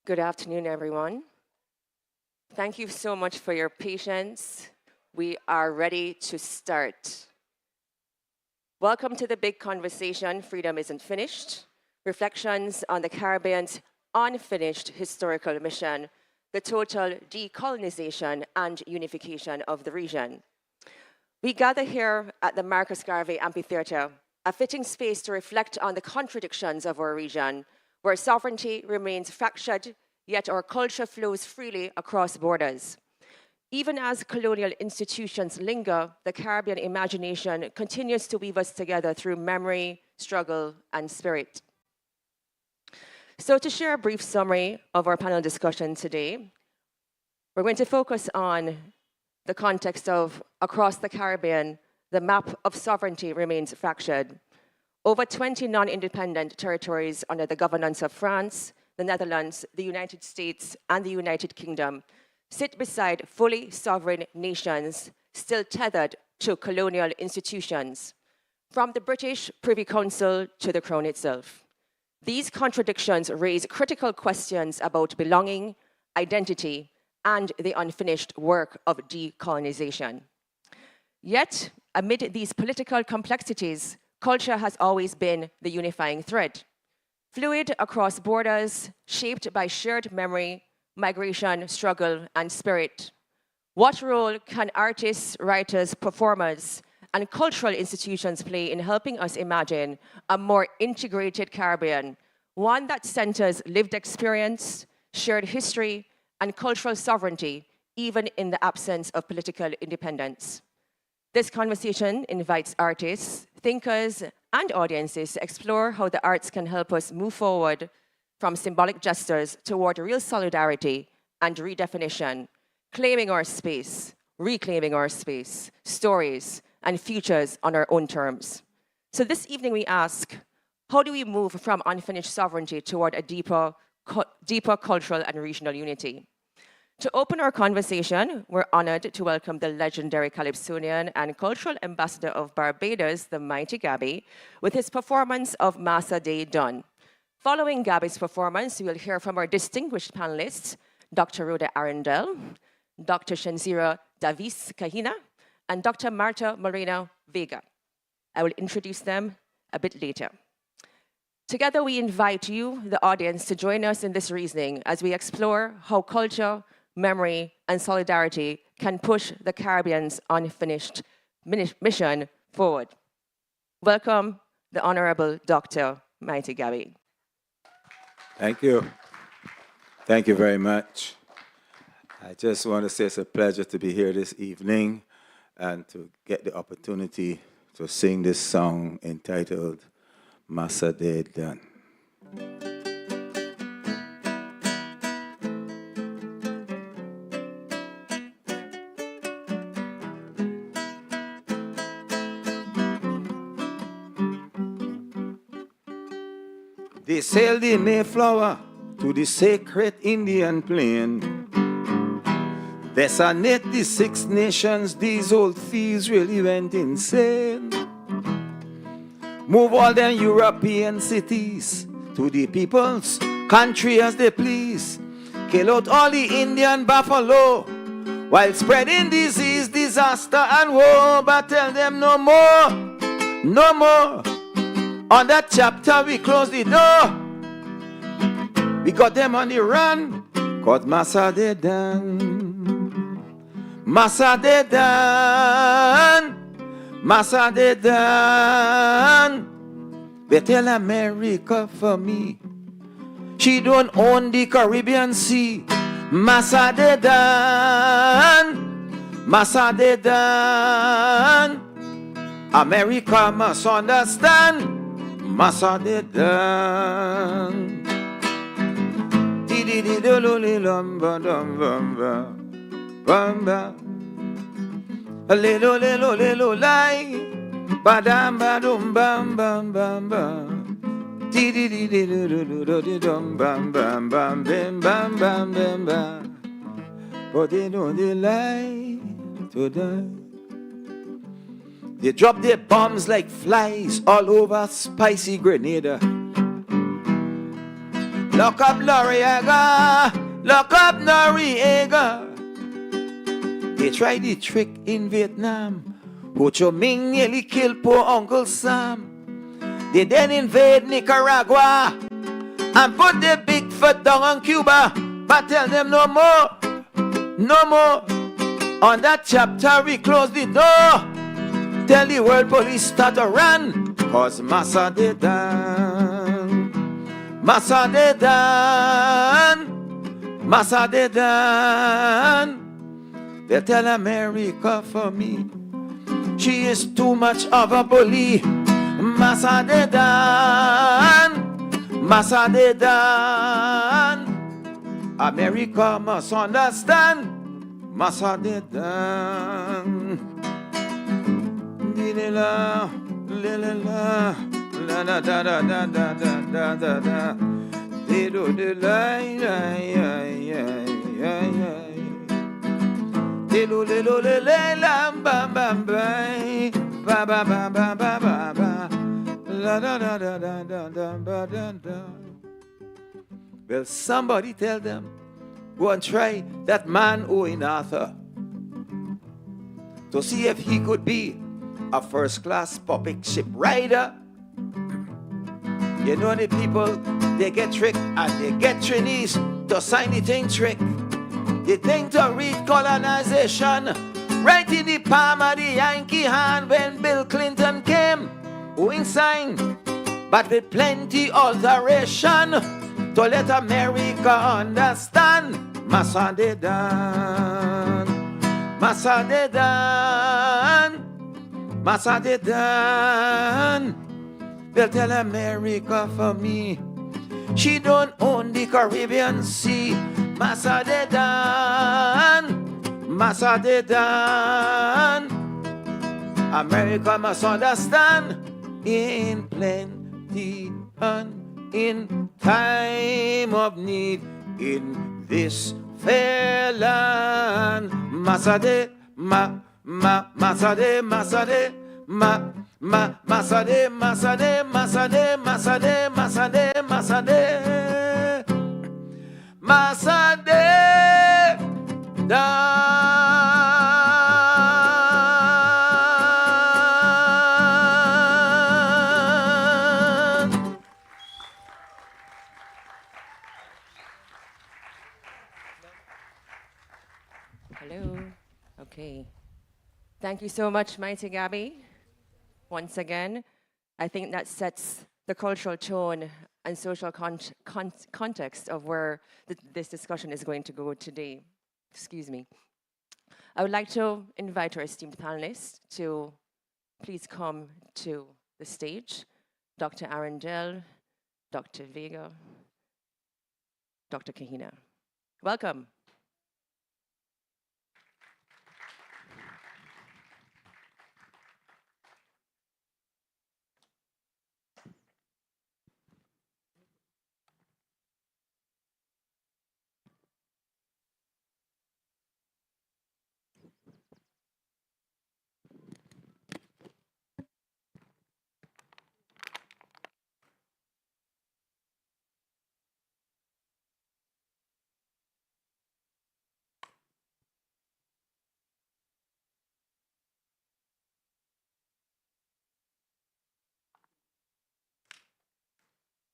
Good afternoon, everyone. Thank you so much for your patience. We are ready to start. Welcome to the big conversation, Freedom Isn't Finished. Reflections on the Caribbean's unfinished historical mission, the total decolonization and unification of the region. We gather here at the Marcus Garvey Amphitheatre, a fitting space to reflect on the contradictions of our region, where sovereignty remains fractured, yet our culture flows freely across borders. Even as colonial institutions linger, the Caribbean imagination continues to weave us together through memory, struggle, and spirit. So to share a brief summary of our panel discussion today, we're going to focus on the context of across the Caribbean, the map of sovereignty remains fractured. Over 20 non-independent territories under the governance of France, the Netherlands, the United States, and the United Kingdom sit beside fully sovereign nations still tethered to colonial institutions, from the British Privy Council to the Crown itself. These contradictions raise critical questions about belonging, identity, and the unfinished work of decolonization. Yet, amid these political complexities, culture has always been the unifying thread. Fluid across borders, shaped by shared memory, migration, struggle, and spirit. What role can artists, writers, performers, and cultural institutions play in helping us imagine a more integrated Caribbean, one that centers lived experience, shared history, and cultural sovereignty, even in the absence of political independence? This conversation invites artists, thinkers, and audiences to explore how the arts can help us move forward from symbolic gestures toward real solidarity and redefinition, claiming our space, reclaiming our space, stories, and futures on our own terms. So this evening we ask, how do we move from unfinished sovereignty toward a deeper cultural and regional unity? To open our conversation, we're honored to welcome the legendary Calypsonian and cultural ambassador of Barbados, the mighty Gabby, with his performance of Massa Day Done. Following Gabby's performance, we will hear from our distinguished panelists, Dr. Rhoda Arundel, Dr. Shenzira Davis Kahina, and Dr. Marta Moreno Vega. I will introduce them a bit later. Together, we invite you, the audience, to join us in this reasoning as we explore how culture, memory, and solidarity can push the Caribbean's unfinished mission forward. Welcome, the Honorable Dr. Mighty Gabby. Thank you. Thank you very much. I just want to say it's a pleasure to be here this evening and to get the opportunity to sing this song entitled Massa Day Done. They sailed the Mayflower to the sacred Indian plain. Decimate the 6 nations, these old thieves really went insane. Move all them European cities to the people's country as they please. Kill out all the Indian buffalo while spreading disease, disaster, and woe. But tell them no more, no more. On that chapter, we close the door. We got them on the run, cause Massa Day Done. Massa Day Done. Massa Day Done. They tell America for me, she don't own the Caribbean Sea. Massa Day Done. Massa Day Done. America must understand. Massa Day Done. A little lie, badam badum bam bam bam bam. Bam bam bam bam bam bam bam bam. But they know they lie to die. They drop their bombs like flies all over spicy Grenada. Lock up Noriega, lock up Noriega. They tried the trick in Vietnam. Ho Chi Minh nearly killed poor Uncle Sam. They then invade Nicaragua and put their big foot down on Cuba. But tell them no more, no more. On that chapter we close the door. Tell the world police start to run. Cause Massa they done, Massa they done, Massa they done. They tell America for me, she is too much of a bully. Massa they done, Massa they done. America must understand, Massa they done. La la la la la da da da da da da da da. They do the lie, they do the lam bam bam bam ba ba ba ba ba ba ba la da da da da da da da da. Well, somebody tell them, go and try that man Owen Arthur to see if he could be a first-class public ship rider. You know the people, they get tricked and they get trainees to sign the thing trick. The thing to read colonization right in the palm of the Yankee hand when Bill Clinton came. Wing sign, but with plenty alteration to let America understand. Massa they done, Massa they done, Massa they done. They'll tell America for me, she don't own the Caribbean Sea. Massa they done, Massa they done. America must understand, in plenty and in time of need, in this fair land. Massa they, Massa they, Massa they, Massa they, Massa they, Massa they, Massa they, Massa they, Massa they, Massa they, done. Hello. Okay. Thank you so much, Mighty Gabby. Once again, I think that sets the cultural tone and social context of where this discussion is going to go today. Excuse me. I would like to invite our esteemed panelists to please come to the stage. Dr. Arundel, Dr. Vega, Dr. Kahina. Welcome.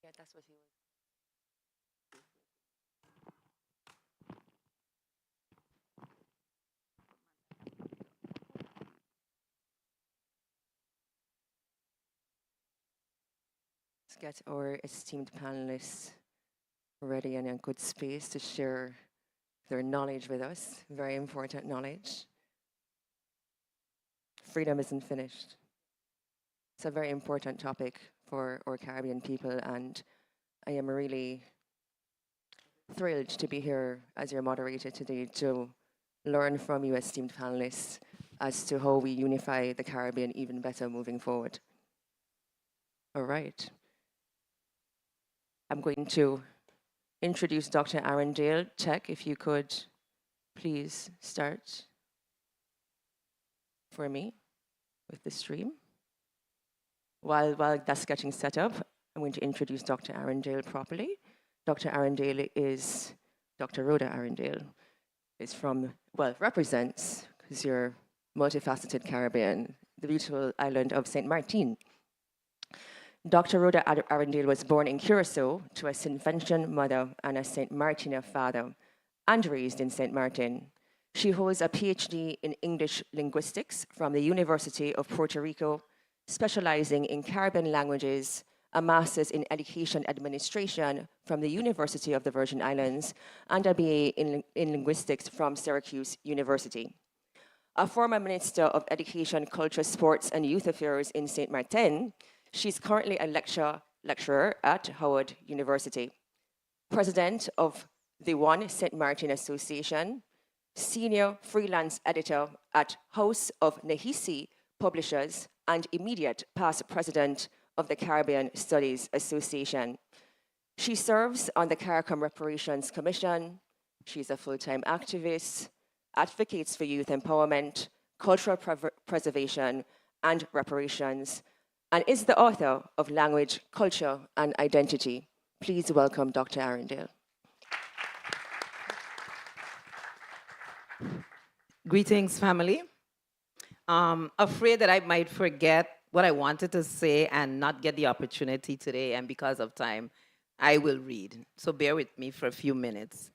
Yeah, that's what he was. Let's get our esteemed panelists ready and in good space to share their knowledge with us. Very important knowledge. Freedom isn't finished. It's a very important topic for our Caribbean people, and I am really thrilled to be here as your moderator today to learn from you, esteemed panelists, as to how we unify the Caribbean even better moving forward. All right. I'm going to introduce Dr. Arundel. Tech, if you could please start for me with the stream. While that's getting set up, I'm going to introduce Dr. Arundel properly. Dr. Arundel is, Dr. Rhoda Arundel is from, well, represents, because you're multifaceted Caribbean, the beautiful island of St. Martin. Dr. Rhoda Arundel was born in Curacao to a St. Vincent mother and a St. Martina father, and raised in St. Martin. She holds a PhD in English linguistics from the University of Puerto Rico, specializing in Caribbean languages, a master's in education administration from the University of the Virgin Islands, and a BA in linguistics from Syracuse University. A former Minister of Education, Culture, Sports, and Youth Affairs in St. Martin, she's currently a lecturer at Howard University. President of the One St. Martin Association, senior freelance editor at House of Nahisi Publishers, and immediate past president of the Caribbean Studies Association. She serves on the CARICOM Reparations Commission. She's a full-time activist, advocates for youth empowerment, cultural preservation, and reparations, and is the author of Language, Culture, and Identity. Please welcome Dr. Arundel. Greetings, family. Afraid that I might forget what I wanted to say and not get the opportunity today, and because of time, I will read. So bear with me for a few minutes.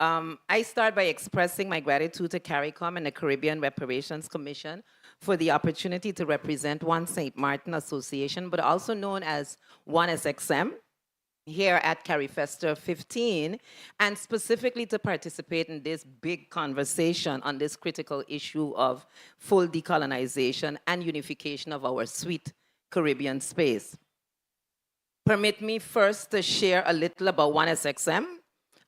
I start by expressing my gratitude to CARICOM and the Caribbean Reparations Commission for the opportunity to represent One St. Martin Association, but also known as One SXM, here at Carifesta 15, and specifically to participate in this big conversation on this critical issue of full decolonization and unification of our sweet Caribbean space. Permit me first to share a little about One SXM,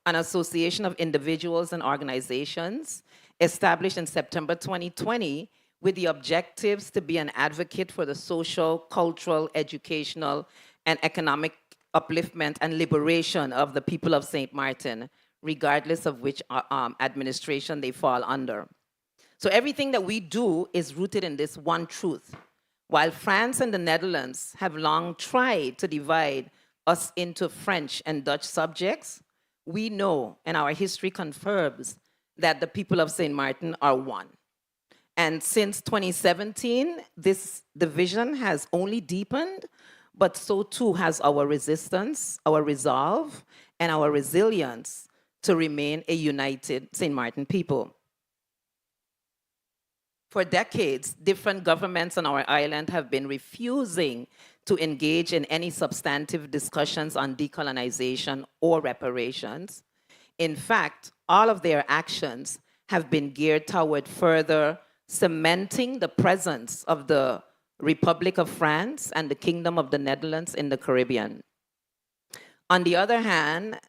an association of individuals and organizations established in September 2020 with the objectives to be an advocate for the social, cultural, educational, and economic upliftment and liberation of the people of St. Martin, regardless of which administration they fall under. So everything that we do is rooted in this one truth. While France and the Netherlands have long tried to divide us into French and Dutch subjects, we know, and our history confirms, that the people of St. Martin are one. And since 2017, this division has only deepened, but so too has our resistance, our resolve, and our resilience to remain a united St. Martin people. For decades, different governments on our island have been refusing to engage in any substantive discussions on decolonization or reparations. In fact, all of their actions have been geared toward further cementing the presence of the Republic of France and the Kingdom of the Netherlands in the Caribbean. On the other hand,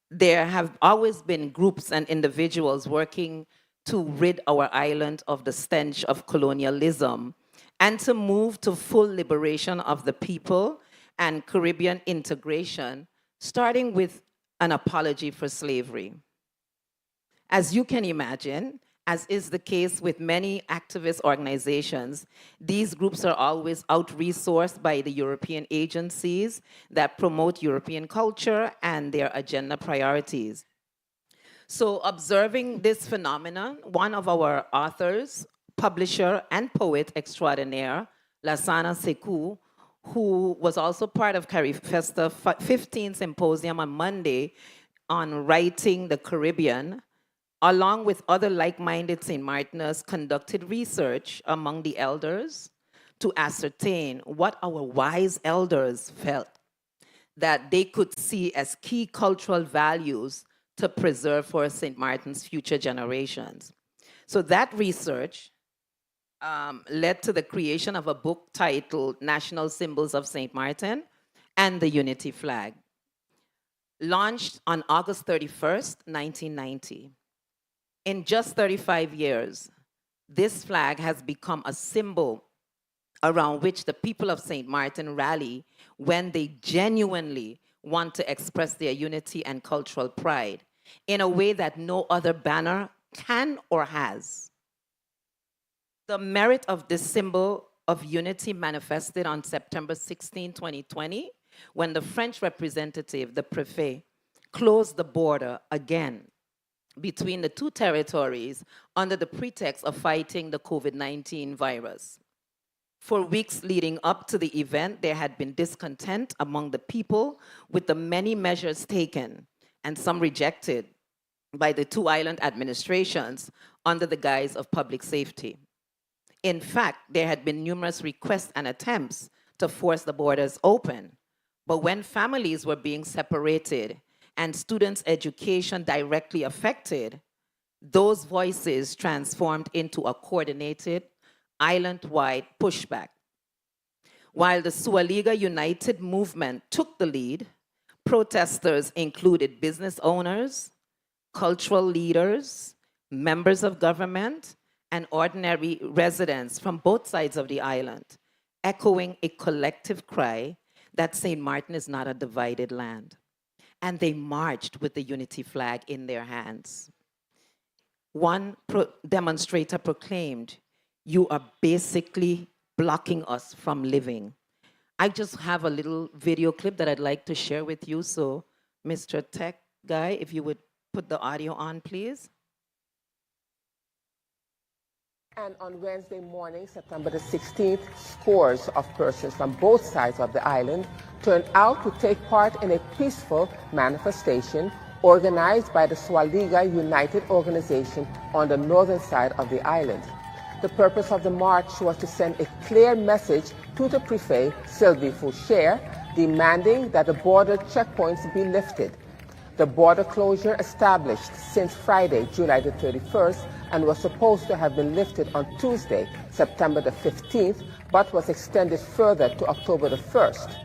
there have always been groups and individuals working to rid our island of the stench of colonialism and to move to full liberation of the people and Caribbean integration, starting with an apology for slavery. As you can imagine, as is the case with many activist organizations, these groups are always out-resourced by the European agencies that promote European culture and their agenda priorities. So observing this phenomenon, one of our authors, publisher, and poet extraordinaire, Lassana Sekou, who was also part of Carifesta 15 symposium on Monday on writing the Caribbean, along with other like-minded St. Martiners, conducted research among the elders to ascertain what our wise elders felt that they could see as key cultural values to preserve for St. Martin's future generations. So that research led to the creation of a book titled National Symbols of St. Martin and the Unity Flag, launched on August 31st, 1990. In just 35 years, this flag has become a symbol around which the people of St. Martin rally when they genuinely want to express their unity and cultural pride in a way that no other banner can or has. The merit of this symbol of unity manifested on September 16, 2020, when the French representative, the Préfet, closed the border again between the two territories under the pretext of fighting the COVID-19 virus. For weeks leading up to the event, there had been discontent among the people with the many measures taken, and some rejected, by the two island administrations under the guise of public safety. In fact, there had been numerous requests and attempts to force the borders open. But when families were being separated and students' education directly affected, those voices transformed into a coordinated, island-wide pushback. While the Sualiga United movement took the lead, protesters included business owners, cultural leaders, members of government, and ordinary residents from both sides of the island, echoing a collective cry that St. Martin is not a divided land. And they marched with the unity flag in their hands. One demonstrator proclaimed, "You are basically blocking us from living." I just have a little video clip that I'd like to share with you. So, Mr. Tech Guy, if you would put the audio on, please. And on Wednesday morning, September the 16th, scores of persons from both sides of the island turned out to take part in a peaceful manifestation organized by the Sualiga United Organization on the northern side of the island. The purpose of the march was to send a clear message to the Prefet, Sylvie Foucher, demanding that the border checkpoints be lifted. The border closure established since Friday, July the 31st, and was supposed to have been lifted on Tuesday, September the 15th, but was extended further to October the 1st.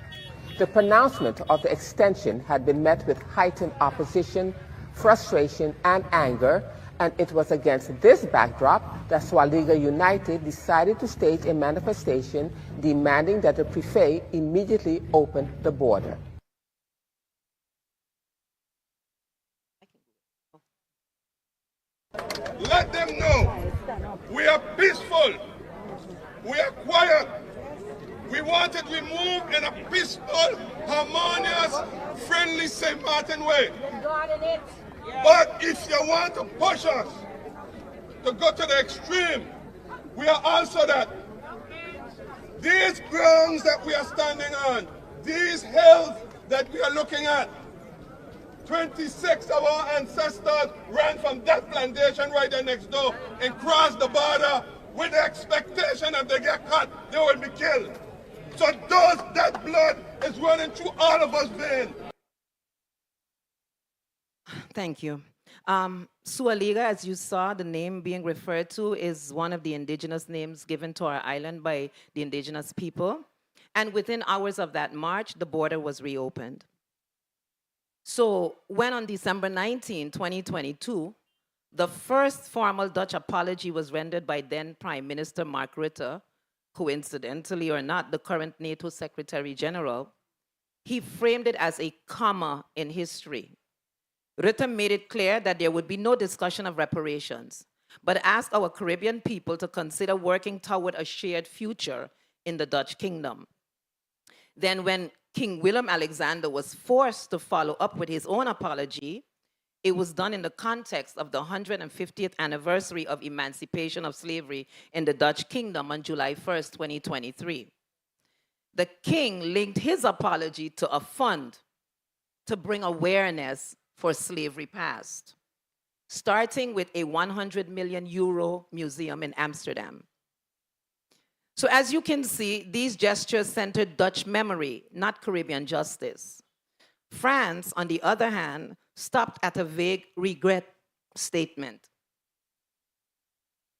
The pronouncement of the extension had been met with heightened opposition, frustration, and anger, and it was against this backdrop that Sualiga United decided to stage a manifestation demanding that the Prefet immediately open the border. Let them know we are peaceful, we are quiet. We want it removed in a peaceful, harmonious, friendly St. Martin way. But if you want to push us to go to the extreme, we are also that. These grounds that we are standing on, these hills that we are looking at, 26 of our ancestors ran from that plantation right there next door and crossed the border with the expectation if they get caught, they will be killed. So that blood is running through all of us veins. Thank you. Sualiga, as you saw, the name being referred to is one of the indigenous names given to our island by the indigenous people. And within hours of that march, the border was reopened. So when on December 19, 2022, the first formal Dutch apology was rendered by then Prime Minister Mark Rutte, coincidentally or not, the current NATO Secretary General, he framed it as a comma in history. Rutte made it clear that there would be no discussion of reparations, but asked our Caribbean people to consider working toward a shared future in the Dutch kingdom. Then when King Willem Alexander was forced to follow up with his own apology, it was done in the context of the 150th anniversary of emancipation of slavery in the Dutch kingdom on July 1st, 2023. The king linked his apology to a fund to bring awareness for slavery past, starting with a 100 million euro museum in Amsterdam. So as you can see, these gestures centered Dutch memory, not Caribbean justice. France, on the other hand, stopped at a vague regret statement.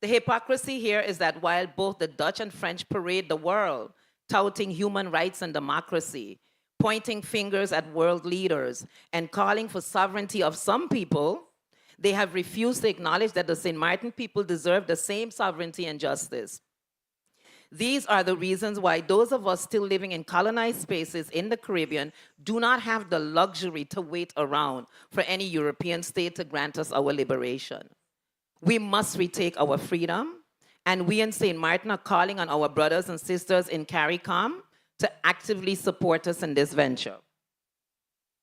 The hypocrisy here is that while both the Dutch and French parade the world, touting human rights and democracy, pointing fingers at world leaders, and calling for sovereignty of some people, they have refused to acknowledge that the St. Martin people deserve the same sovereignty and justice. These are the reasons why those of us still living in colonized spaces in the Caribbean do not have the luxury to wait around for any European state to grant us our liberation. We must retake our freedom, and we in St. Martin are calling on our brothers and sisters in CARICOM to actively support us in this venture.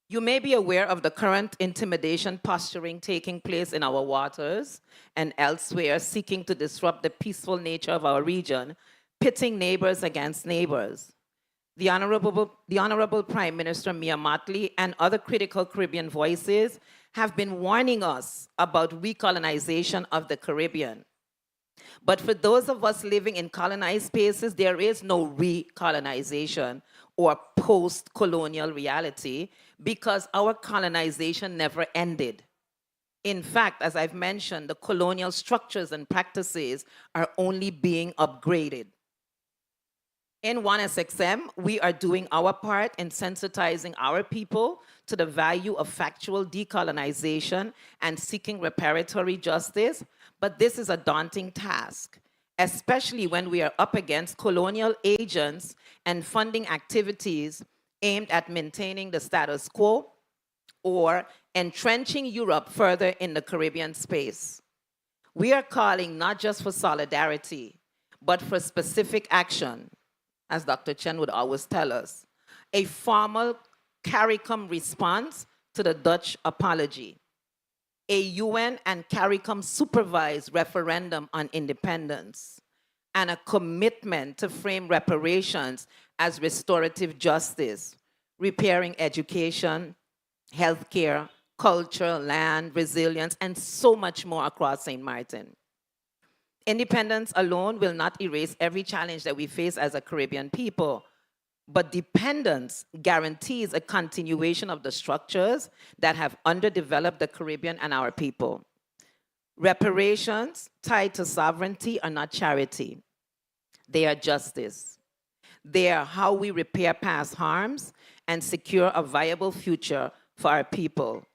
You may be aware of the current intimidation posturing taking place in our waters and elsewhere, seeking to disrupt the peaceful nature of our region, pitting neighbors against neighbors. The Honorable Prime Minister Mia Mottley and other critical Caribbean voices have been warning us about recolonization of the Caribbean. But for those of us living in colonized spaces, there is no recolonization or post-colonial reality because our colonization never ended. In fact, as I've mentioned, the colonial structures and practices are only being upgraded. In 1SXM, we are doing our part in sensitizing our people to the value of factual decolonization and seeking reparatory justice, but this is a daunting task, especially when we are up against colonial agents and funding activities aimed at maintaining the status quo or entrenching Europe further in the Caribbean space. We are calling not just for solidarity, but for specific action, as Dr. Chen would always tell us, a formal CARICOM response to the Dutch apology, a UN and CARICOM supervised referendum on independence, and a commitment to frame reparations as restorative justice, repairing education, healthcare, culture, land, resilience, and so much more across St. Martin. Independence alone will not erase every challenge that we face as a Caribbean people, but dependence guarantees a continuation of the structures that have underdeveloped the Caribbean and our people. Reparations tied to sovereignty are not charity. They are justice. They are how we repair past harms and secure a viable future for our people.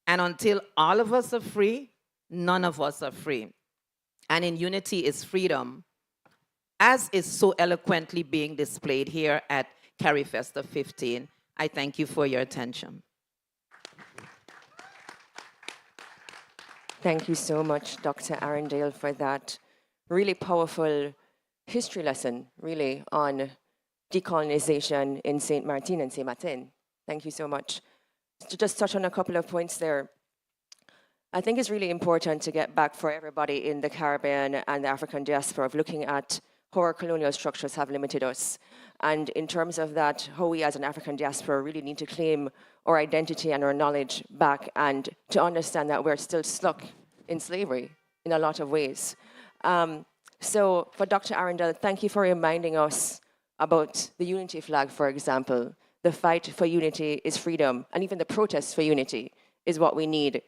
And until all of us are free, none of us are free. And in unity is freedom, as is so eloquently being displayed here at Carifesta 15. I thank you for your attention. Thank you so much, Dr. Arundel, for that really powerful history lesson, really, on decolonization in St. Martin and St. Martin. Thank you so much. To just touch on a couple of points there, I think it's really important to get back for everybody in the Caribbean and the African diaspora of looking at how our colonial structures have limited us. And in terms of that, how we as an African diaspora really need to claim our identity and our knowledge back and to understand that we're still stuck in slavery in a lot of ways. So for Dr. Arundel, thank you for reminding us about the unity flag, for example. The fight for unity is freedom, and even the protest for unity is what we need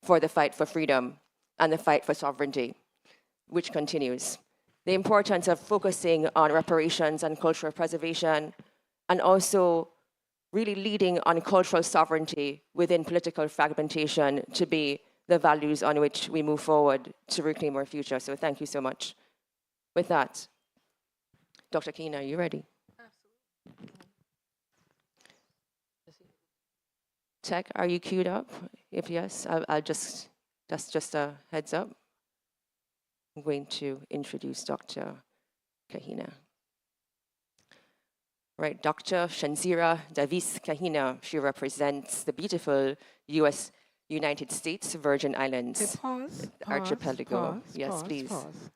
for the fight for freedom and the fight for sovereignty, which continues. The importance of focusing on reparations and cultural preservation, and also really leading on cultural sovereignty within political fragmentation to be the values on which we move forward to reclaim our future. So thank you so much. With that, Dr. Kahina, are you ready? Absolutely. Tech, are you queued up? If yes, I'll just, that's just a heads up. I'm going to introduce Dr. Kahina. Right, Dr. Shanzira Davis Kahina. She represents the beautiful United States Virgin Islands. Pause. Archipelago. Yes, please. Pause.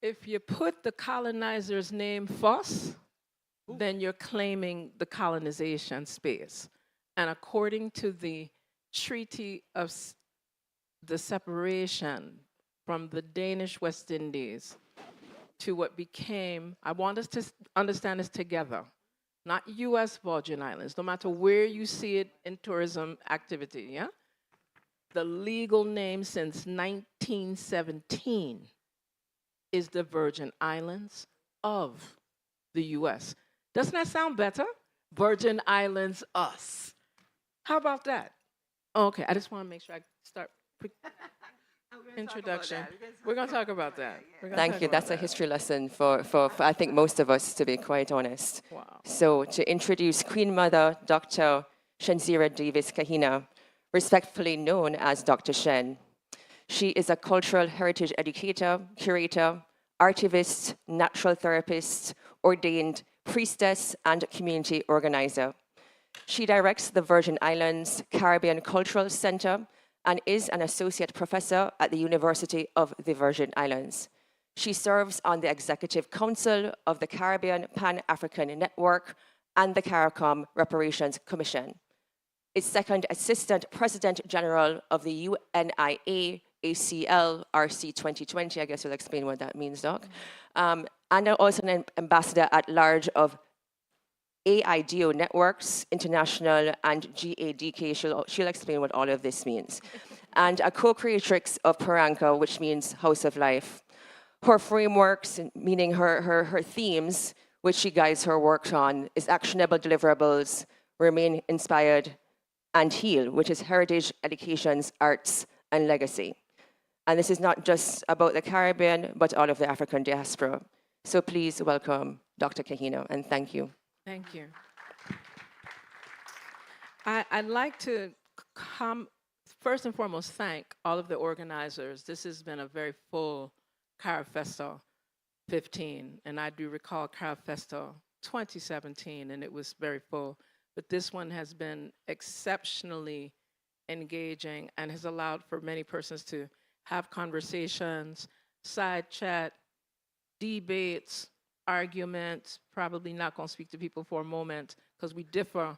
If you put the colonizer's name first, then you're claiming the colonization space. And according to the Treaty of the Separation from the Danish West Indies to what became, I want us to understand this together, not US Virgin Islands, no matter where you see it in tourism activity, yeah? The legal name since 1917 is the Virgin Islands of the US. Doesn't that sound better? Virgin Islands, us. How about that? Okay, I just want to make sure I start introduction. We're going to talk about that. Thank you. That's a history lesson for I think most of us, to be quite honest. Wow. So to introduce Queen Mother, Dr. Shanzira Davis Kahina, respectfully known as Dr. Shen. She is a cultural heritage educator, curator, archivist, natural therapist, ordained priestess, and community organizer. She directs the Virgin Islands Caribbean Cultural Center and is an associate professor at the University of the Virgin Islands. She serves on the Executive Council of the Caribbean Pan-African Network and the CARICOM Reparations Commission. Is second Assistant President General of the UNIA ACL RC 2020. I guess you'll explain what that means, Doc. And also an ambassador at large of AIDO Networks International and GADK. She'll explain what all of this means. And a co-creatrix of Paranka, which means House of Life. Her frameworks, meaning her themes, which she guides her work on, is actionable deliverables, remain inspired, and heal, which is heritage, educations, arts, and legacy. And this is not just about the Caribbean, but all of the African diaspora. So please welcome Dr. Kahino, and thank you. Thank you. I'd like to first and foremost thank all of the organizers. This has been a very full Carifesta 15, and I do recall Carifesta 2017, and it was very full. But this one has been exceptionally engaging and has allowed for many persons to have conversations, side chat, debates, arguments. Probably not going to speak to people for a moment because we differ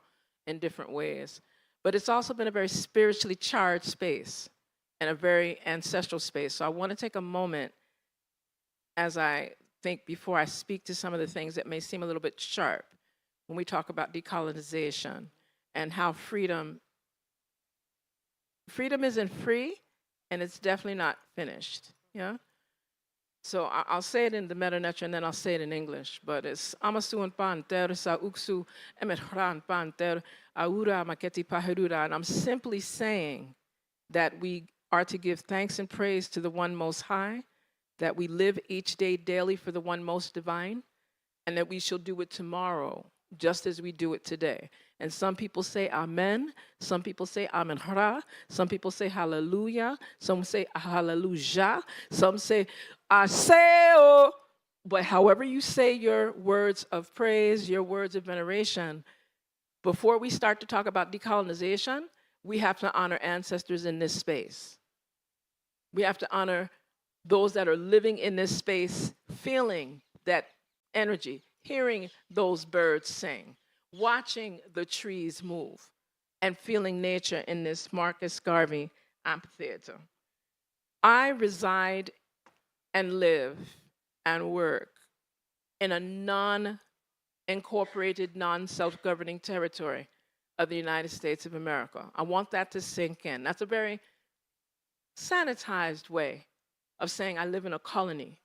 in different ways. But it's also been a very spiritually charged space and a very ancestral space. So I want to take a moment as I think before I speak to some of the things that may seem a little bit sharp when we talk about decolonization and how freedom isn't free and it's definitely not finished, yeah? So I'll say it in the Metanetra and then I'll say it in English, but it's Amasuan Panter sa uksu emetran panter aura maketi paherura, and I'm simply saying that we are to give thanks and praise to the one most high, that we live each day daily for the one most divine, and that we shall do it tomorrow just as we do it today. And some people say amen, some people say amen hara, some people say hallelujah, some say hallelujah, some say aseo. But however you say your words of praise, your words of veneration, before we start to talk about decolonization, we have to honor ancestors in this space. We have to honor those that are living in this space, feeling that energy, hearing those birds sing, watching the trees move, and feeling nature in this Marcus Garvey amphitheater. I reside and live and work in a non-incorporated, non-self-governing territory of the United States of America. I want that to sink in. That's a very sanitized way of saying I live in a colony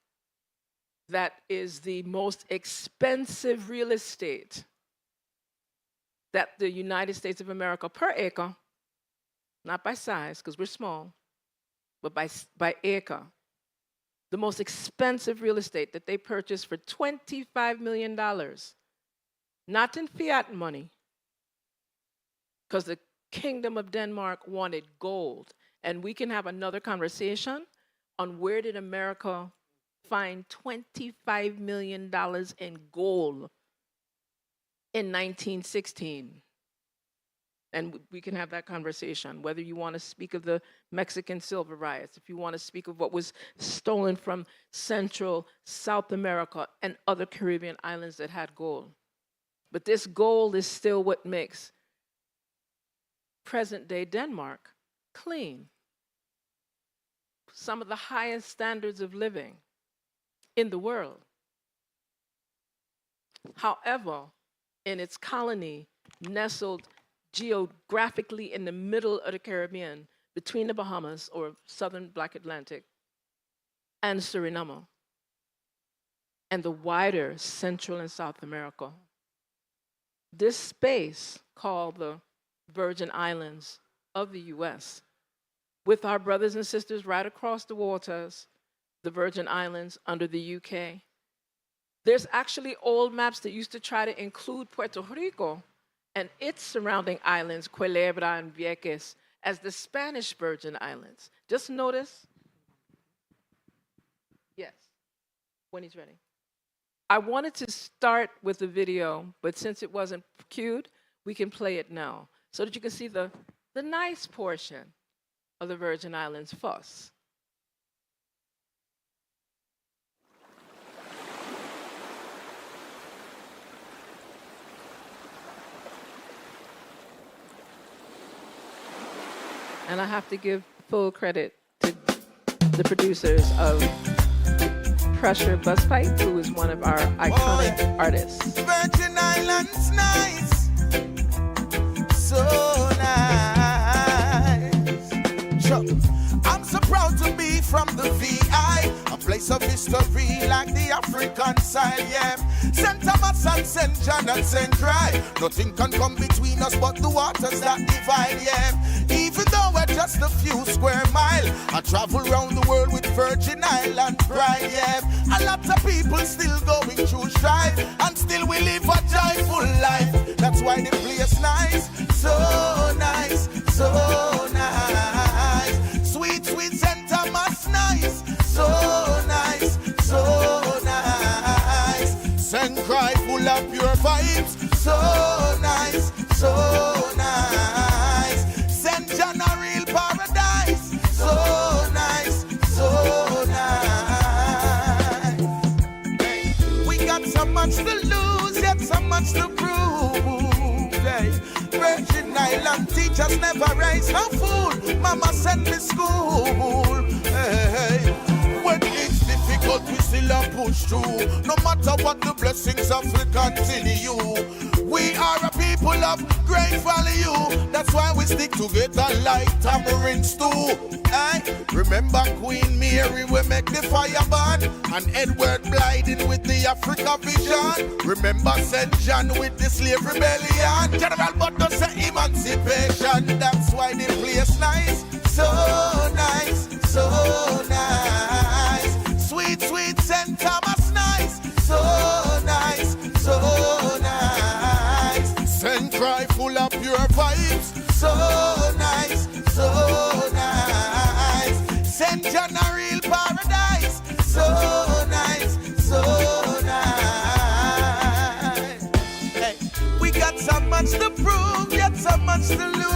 that is the most expensive real estate that the United States of America per acre, not by size, because we're small, but by acre, the most expensive real estate that they purchased for $25 million, not in fiat money, because the Kingdom of Denmark wanted gold. And we can have another conversation on where did America find $25 million in gold in 1916. And we can have that conversation, whether you want to speak of the Mexican silver riots, if you want to speak of what was stolen from Central, South America, and other Caribbean islands that had gold. But this gold is still what makes present-day Denmark clean. Some of the highest standards of living in the world. However, in its colony, nestled geographically in the middle of the Caribbean, between the Bahamas, or southern Black Atlantic, and Suriname, and the wider Central and South America. This space, called the Virgin Islands of the US, with our brothers and sisters right across the waters, the Virgin Islands under the UK. There's actually old maps that used to try to include Puerto Rico and its surrounding islands, Culebra and Vieques, as the Spanish Virgin Islands. Just notice. Yes, when he's ready. I wanted to start with the video, but since it wasn't cued, we can play it now so that you can see the nice portion of the Virgin Islands fuss. And I have to give full credit to the producers of Pressure Busspipe, who is one of our iconic artists. Virgin Islands nice, so nice. Sure. I'm so proud to be from the VI, a place of history like the African side, yeah. St. Thomas and St. John and St. Dry, nothing can come between us but the waters that divide, yeah. Even though we're just a few square miles, I travel around the world with Virgin Island pride, yeah. A lot of people still going through strife, and still we live a joyful life. That's why the place nice, so nice, so nice. Sweet, sweet St. Thomas nice, so nice, so nice. St. Cry full of pure vibes, so nice, so nice. St. John a real paradise, so nice, so nice. We got so much to lose, yet so much to prove. Hey. Virgin Island teachers never raise no fool. Mama send me school. Hey. When it's difficult, we still a push through. No matter what the blessings of will continue. We are a people of great value. That's why we stick together like tamarind stew. Hey, remember Queen Mary, we make the fire burn, and Edward Blyden with the Africa vision. Remember St. John with the slave rebellion. General Butler say emancipation. That's why the place nice, so nice, so nice. Sweet, sweet St. Thomas nice, so nice, so nice. St. Cry full of pure vibes, so nice, so nice. St. John a real paradise, so nice, so nice. Hey, we got so much to prove, yet so much to lose.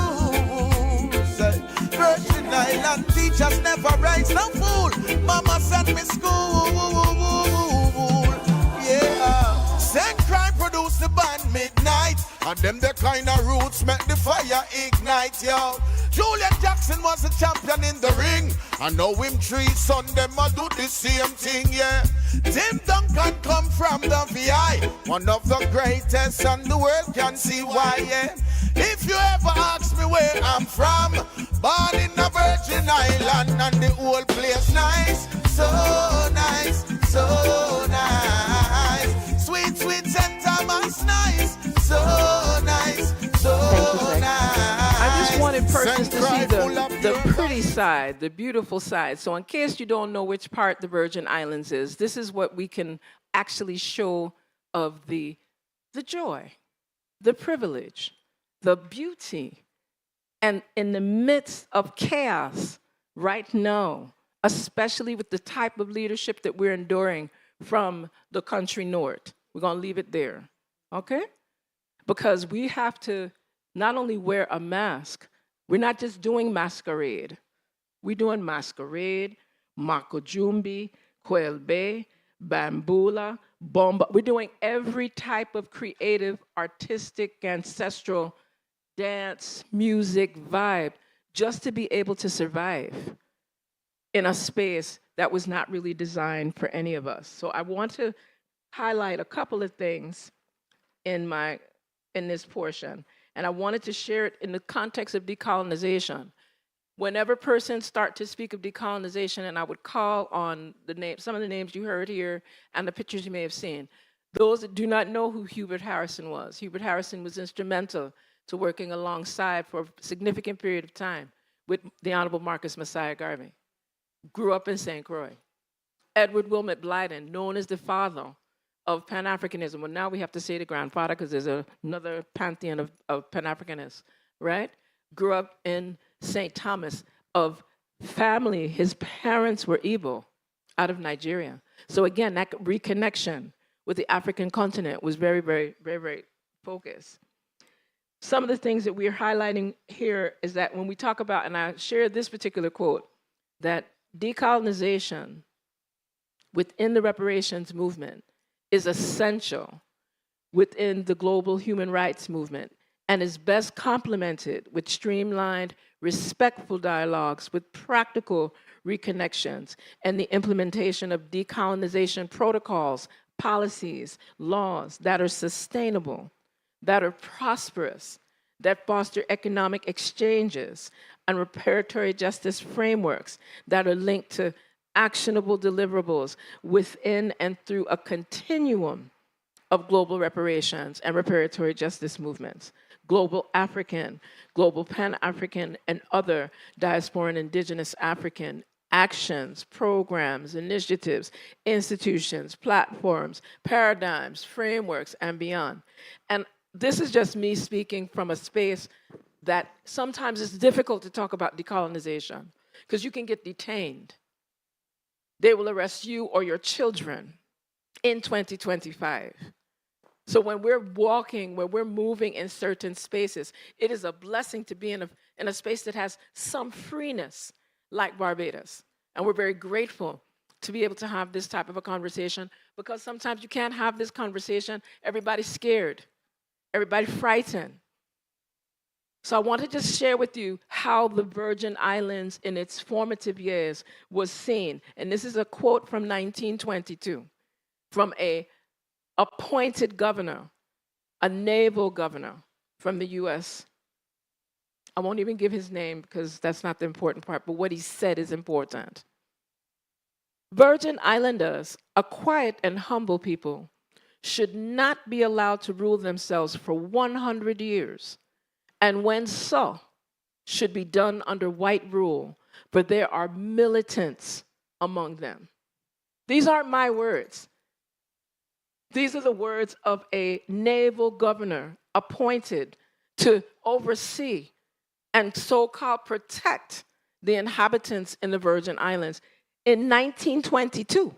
Virgin Island teachers never rise no fool. Mama sent me school. Yeah. St. Cry produced the band Midnight, and them the kind of roots make the fire ignite, yo. Julian Jackson was a champion in the ring, and now him 3 sons them a do the same thing, yeah. Tim Duncan come from the VI, one of the greatest, and the world can see why, yeah. If you ever ask me where I'm from, born in a Virgin Island, and the whole place nice, so nice, so nice. Sweet, sweet St. Thomas nice, so nice, so nice. I just wanted persons to see the pretty side, the beautiful side. So in case you don't know which part the Virgin Islands is, this is what we can actually show of the joy, the privilege, the beauty, and in the midst of chaos right now, especially with the type of leadership that we're enduring from the country north. We're going to leave it there, okay? Because we have to not only wear a mask, we're not just doing masquerade. We're doing masquerade, makojumbi, kwelbe, bambula, bomba. We're doing every type of creative, artistic, ancestral dance, music, vibe, just to be able to survive in a space that was not really designed for any of us. So I want to highlight a couple of things in this portion, and I wanted to share it in the context of decolonization. Whenever persons start to speak of decolonization, and I would call on some of the names you heard here and the pictures you may have seen, those that do not know who Hubert Harrison was. Hubert Harrison was instrumental to working alongside for a significant period of time with the Honorable Marcus Messiah Garvey. Grew up in St. Croix. Edward Wilmot Blyden, known as the father of Pan-Africanism. Well, now we have to say the grandfather because there's another pantheon of Pan-Africanists, right? Grew up in St. Thomas, of family. His parents were Igbo, out of Nigeria. So again, that reconnection with the African continent was very, very, very, very focused. some of the things that we're highlighting here is that when we talk about, and I shared this particular quote, that decolonization within the reparations movement is essential within the global human rights movement and is best complemented with streamlined, respectful dialogues with practical reconnections and the implementation of decolonization protocols, policies, laws that are sustainable, that are prosperous, that foster economic exchanges and reparatory justice frameworks that are linked to actionable deliverables within and through a continuum of global reparations and reparatory justice movements, global African, global Pan-African, and other diaspora and indigenous African actions, programs, initiatives, institutions, platforms, paradigms, frameworks, and beyond. And this is just me speaking from a space that sometimes it's difficult to talk about decolonization because you can get detained. They will arrest you or your children in 2025. So when we're walking, when we're moving in certain spaces, it is a blessing to be in a space that has some freeness like Barbados. And we're very grateful to be able to have this type of a conversation because sometimes you can't have this conversation. Everybody's scared. Everybody's frightened. So I want to just share with you how the Virgin Islands in its formative years was seen. And this is a quote from 1922 from a appointed governor, a naval governor from the US. I won't even give his name because that's not the important part, but what he said is important. Virgin Islanders, a quiet and humble people, should not be allowed to rule themselves for 100 years, and when so, should be done under white rule, for there are militants among them. These aren't my words. These are the words of a naval governor appointed to oversee and so-called protect the inhabitants in the Virgin Islands in 1922.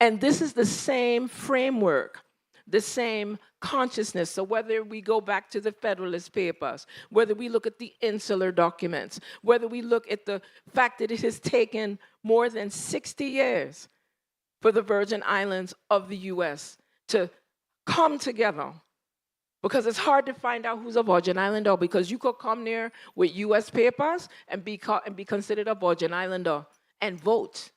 And this is the same framework, the same consciousness. So whether we go back to the Federalist Papers, whether we look at the Insular documents, whether we look at the fact that it has taken more than 60 years for the Virgin Islands of the US to come together. Because it's hard to find out who's a Virgin Islander, because you could come there with US papers and be considered a Virgin Islander and vote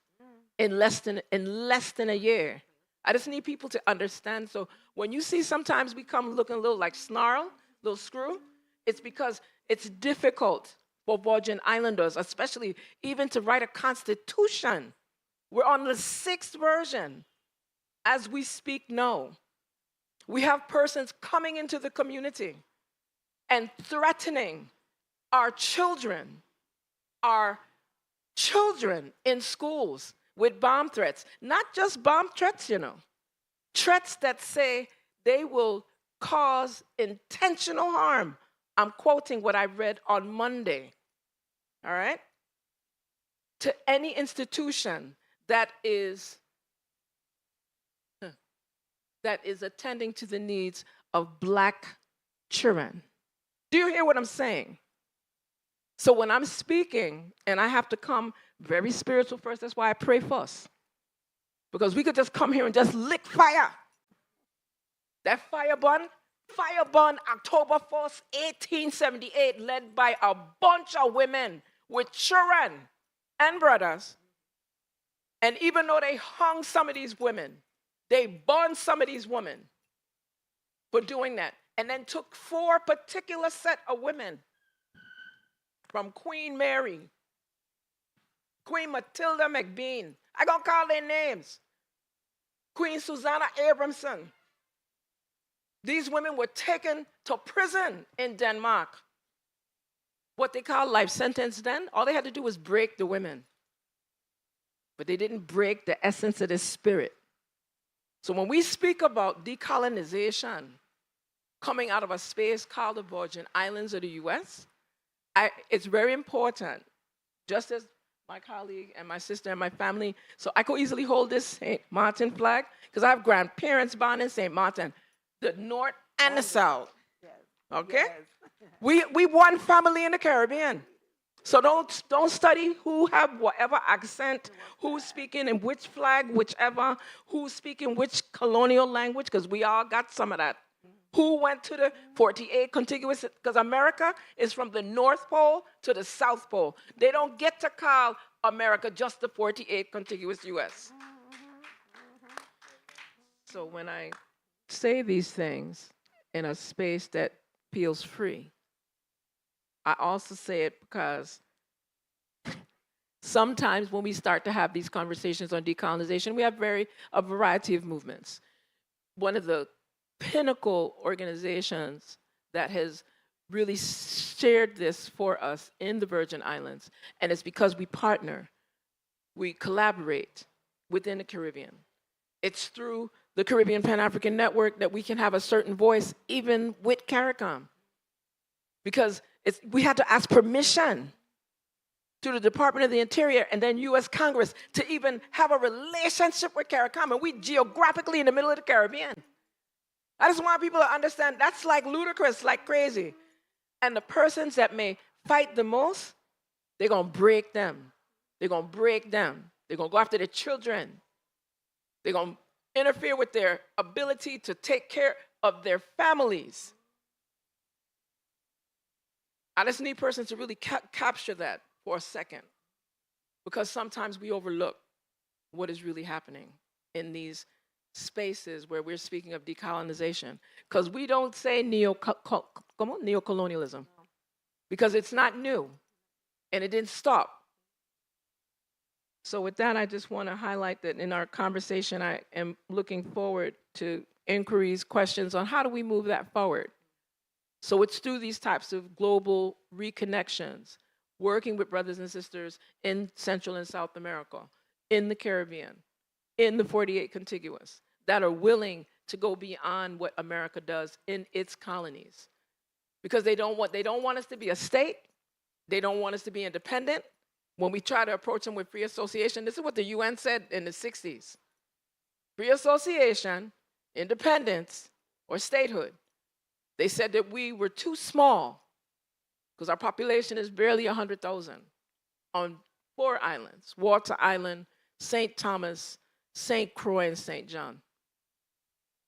in less than a year. I just need people to understand. So when you see sometimes we come looking a little like snarl, little screw, it's because it's difficult for Virgin Islanders, especially even to write a constitution. We're on the 6th version as we speak now. We have persons coming into the community and threatening our children in schools with bomb threats. Not just bomb threats, you know. Threats that say they will cause intentional harm. I'm quoting what I read on Monday, all right? To any institution that is attending to the needs of Black children. Do you hear what I'm saying? So when I'm speaking, and I have to come very spiritual first, that's why I pray first. Because we could just come here and just lick fire. That fire burn October 1st, 1878, led by a bunch of women with children and brothers. And even though they hung some of these women, they burned some of these women for doing that. And then took 4 particular set of women from Queen Mary, Queen Matilda McBean, I'm gonna call their names, Queen Susanna Abramson. These women were taken to prison in Denmark. What they call life sentence then, all they had to do was break the women. But they didn't break the essence of the spirit. So when we speak about decolonization coming out of a space called the Virgin Islands of the US, it's very important, just as my colleague and my sister and my family, so I could easily hold this St. Martin flag, because I have grandparents born in St. Martin, the North and the South. Okay? We one family in the Caribbean. So don't study who have whatever accent, who's speaking in which flag, whichever, who's speaking which colonial language, because we all got some of that. Who went to the 48 contiguous, because America is from the North Pole to the South Pole. They don't get to call America just the 48 contiguous US. So when I say these things in a space that feels free, I also say it because sometimes when we start to have these conversations on decolonization, we have a variety of movements. One of the pinnacle organizations that has really shared this for us in the Virgin Islands, and it's because we partner, we collaborate within the Caribbean. It's through the Caribbean Pan-African Network that we can have a certain voice even with CARICOM. Because we had to ask permission to the Department of the Interior and then US Congress to even have a relationship with CARICOM, and we geographically in the middle of the Caribbean. I just want people to understand that's like ludicrous, like crazy. And the persons that may fight the most, they're gonna break them. They're gonna break them. They're gonna go after their children. They're gonna interfere with their ability to take care of their families. I just need persons to really capture that for a second, because sometimes we overlook what is really happening in these spaces where we're speaking of decolonization, because we don't say neocolonialism, because it's not new and it didn't stop. So with that, I just want to highlight that in our conversation, I am looking forward to inquiries, questions on how do we move that forward. So it's through these types of global reconnections, working with brothers and sisters in Central and South America, in the Caribbean, in the 48 contiguous, that are willing to go beyond what America does in its colonies. Because they don't want us to be a state, they don't want us to be independent. When we try to approach them with free association, this is what the UN said in the 60s. Free association, independence, or statehood. They said that we were too small because our population is barely 100,000 on 4 islands, Walter Island, St. Thomas, St. Croix, and St. John.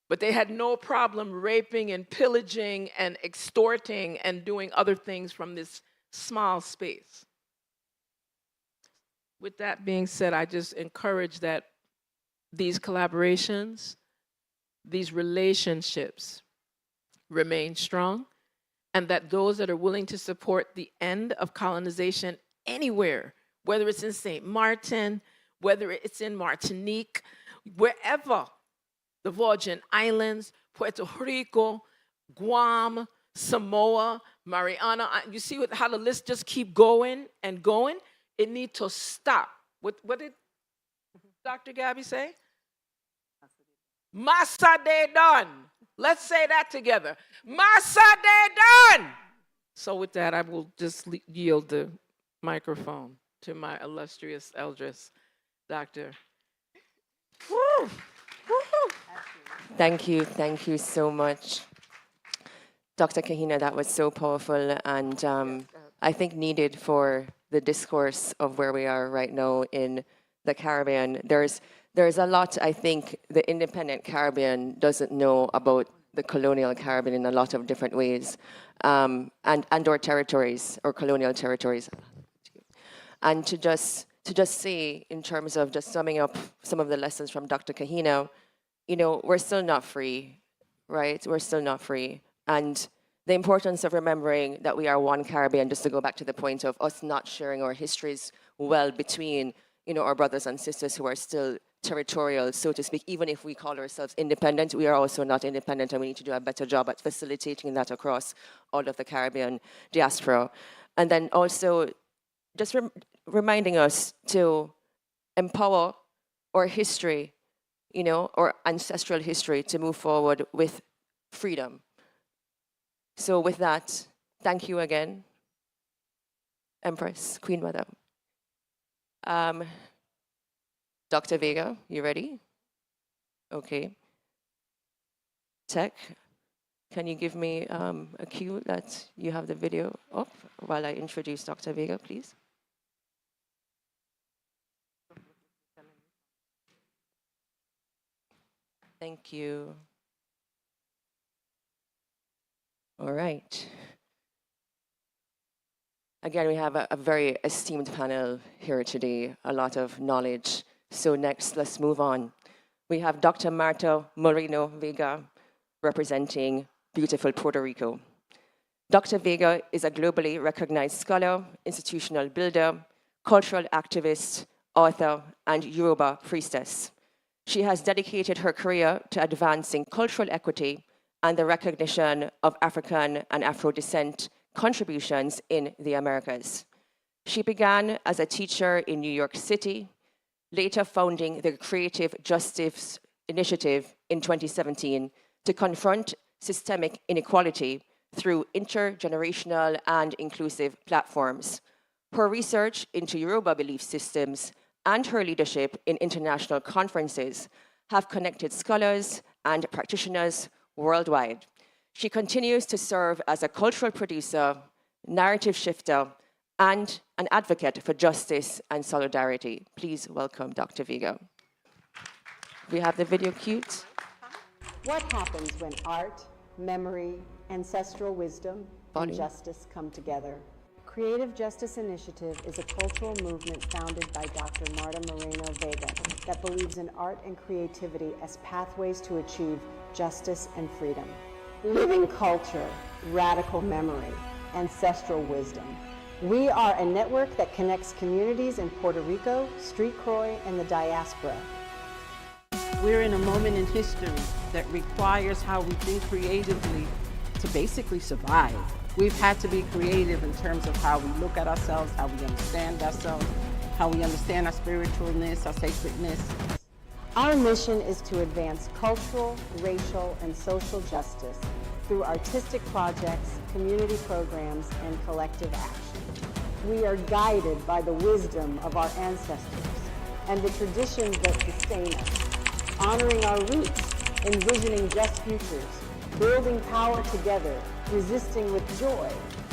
But they had no problem raping and pillaging and extorting and doing other things from this small space. With that being said, I just encourage that these collaborations, these relationships remain strong, and that those that are willing to support the end of colonization anywhere, whether it's in St. Martin, whether it's in Martinique, wherever, the Virgin Islands, Puerto Rico, Guam, Samoa, Mariana, you see how the list just keep going and going? It needs to stop. What did Dr. Gabby say? Massa de done. Let's say that together. Massa de done. So with that, I will just yield the microphone to my illustrious elders, Dr. Woo. Thank you so much. Dr. Kahina, that was so powerful and I think needed for the discourse of where we are right now in the Caribbean. There's a lot I think the independent Caribbean doesn't know about the colonial Caribbean in a lot of different ways, and our territories, or colonial territories. And to just say, in terms of just summing up some of the lessons from Dr. Kahina, we're still not free, right? We're still not free. And the importance of remembering that we are one Caribbean, just to go back to the point of us not sharing our histories well between, our brothers and sisters who are still territorial, so to speak. Even if we call ourselves independent, we are also not independent, and we need to do a better job at facilitating that across all of the Caribbean diaspora. And then also just reminding us to empower our history, our ancestral history, to move forward with freedom. So with that, thank you again, Empress, Queen Mother. Dr. Vega, you ready? Okay. Tech, can you give me a cue that you have the video up while I introduce Dr. Vega, please? Thank you. All right. Again, we have a very esteemed panel here today, a lot of knowledge. So next, let's move on. We have Dr. Marta Moreno Vega representing beautiful Puerto Rico. Dr. Vega is a globally recognized scholar, institutional builder, cultural activist, author, and Yoruba priestess. She has dedicated her career to advancing cultural equity and the recognition of African and Afro descent contributions in the Americas. She began as a teacher in New York City, later founding the Creative Justice Initiative in 2017 to confront systemic inequality through intergenerational and inclusive platforms. Her research into Yoruba belief systems and her leadership in international conferences have connected scholars and practitioners worldwide. She continues to serve as a cultural producer, narrative shifter, and an advocate for justice and solidarity. Please welcome Dr. Vega. We have the video cued. What happens when art, memory, ancestral wisdom, and justice come together? Creative Justice Initiative is a cultural movement founded by Dr. Marta Moreno Vega that believes in art and creativity as pathways to achieve justice and freedom. Living culture, radical memory, ancestral wisdom. We are a network that connects communities in Puerto Rico, Street Croix, and the diaspora. We're in a moment in history that requires how we think creatively to basically survive. We've had to be creative in terms of how we look at ourselves, how we understand ourselves, how we understand our spiritualness, our sacredness. Our mission is to advance cultural, racial, and social justice through artistic projects, community programs, and collective action. We are guided by the wisdom of our ancestors and the traditions that sustain us, honoring our roots, envisioning just futures, building power together, resisting with joy,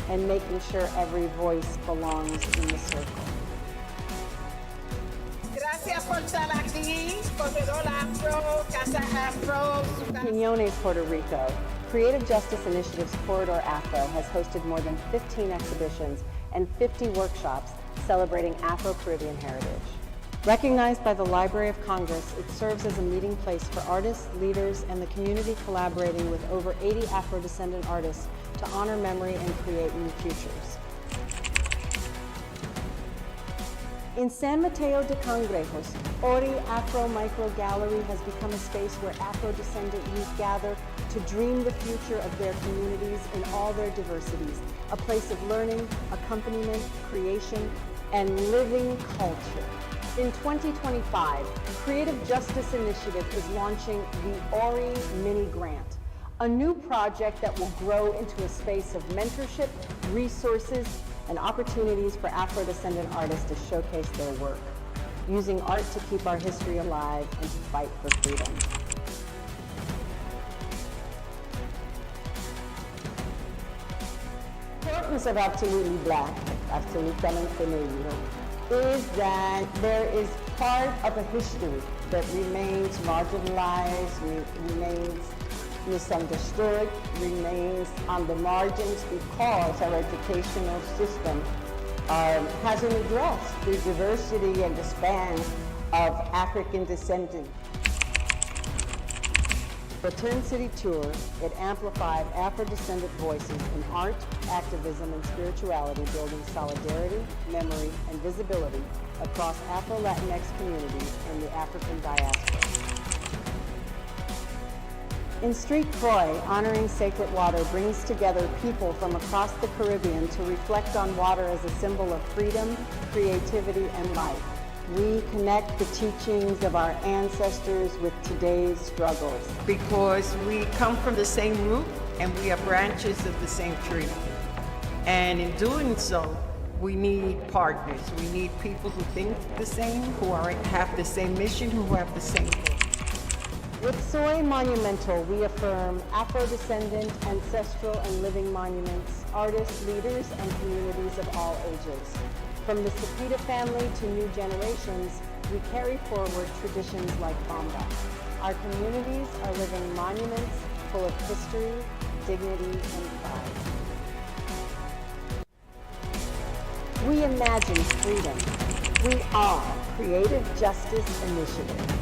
and making sure every voice belongs in the circle. Gracias por estar aquí, Corredor Afro, Casa Afro. Piñones, Puerto Rico. Creative Justice Initiative's Corridor Afro has hosted more than 15 exhibitions and 50 workshops celebrating Afro-Caribbean heritage. Recognized by the Library of Congress, it serves as a meeting place for artists, leaders, and the community collaborating with over 80 Afro-descendant artists to honor memory and create new futures. In San Mateo de Cangrejos, Ori Afro Micro Gallery has become a space where Afro-descendant youth gather to dream the future of their communities in all their diversities, a place of learning, accompaniment, creation, and living culture. In 2025, Creative Justice Initiative is launching the Ori Mini Grant, a new project that will grow into a space of mentorship, resources, and opportunities for Afro-descendant artists to showcase their work, using art to keep our history alive and to fight for freedom. The importance of Absolutely Black, Absolutamente Negro, is that there is part of a history that remains marginalized, remains misunderstood, remains on the margins because our educational system hasn't addressed the diversity and the span of African descendants. The Turn City Tour, it amplified Afro-descendant voices in art, activism, and spirituality, building solidarity, memory, and visibility across Afro-Latinx communities and the African diaspora. In Street Croix, Honoring Sacred Water brings together people from across the Caribbean to reflect on water as a symbol of freedom, creativity, and life. We connect the teachings of our ancestors with today's struggles. Because we come from the same root and we are branches of the same tree. And in doing so, we need partners. We need people who think the same, who have the same mission, who have the same goal. With Soy Monumental, we affirm Afro-descendant, ancestral, and living monuments, artists, leaders, and communities of all ages. From the Sapita family to new generations, we carry forward traditions like Bamba. Our communities are living monuments full of history, dignity, and pride. We imagine freedom. We are Creative Justice Initiative.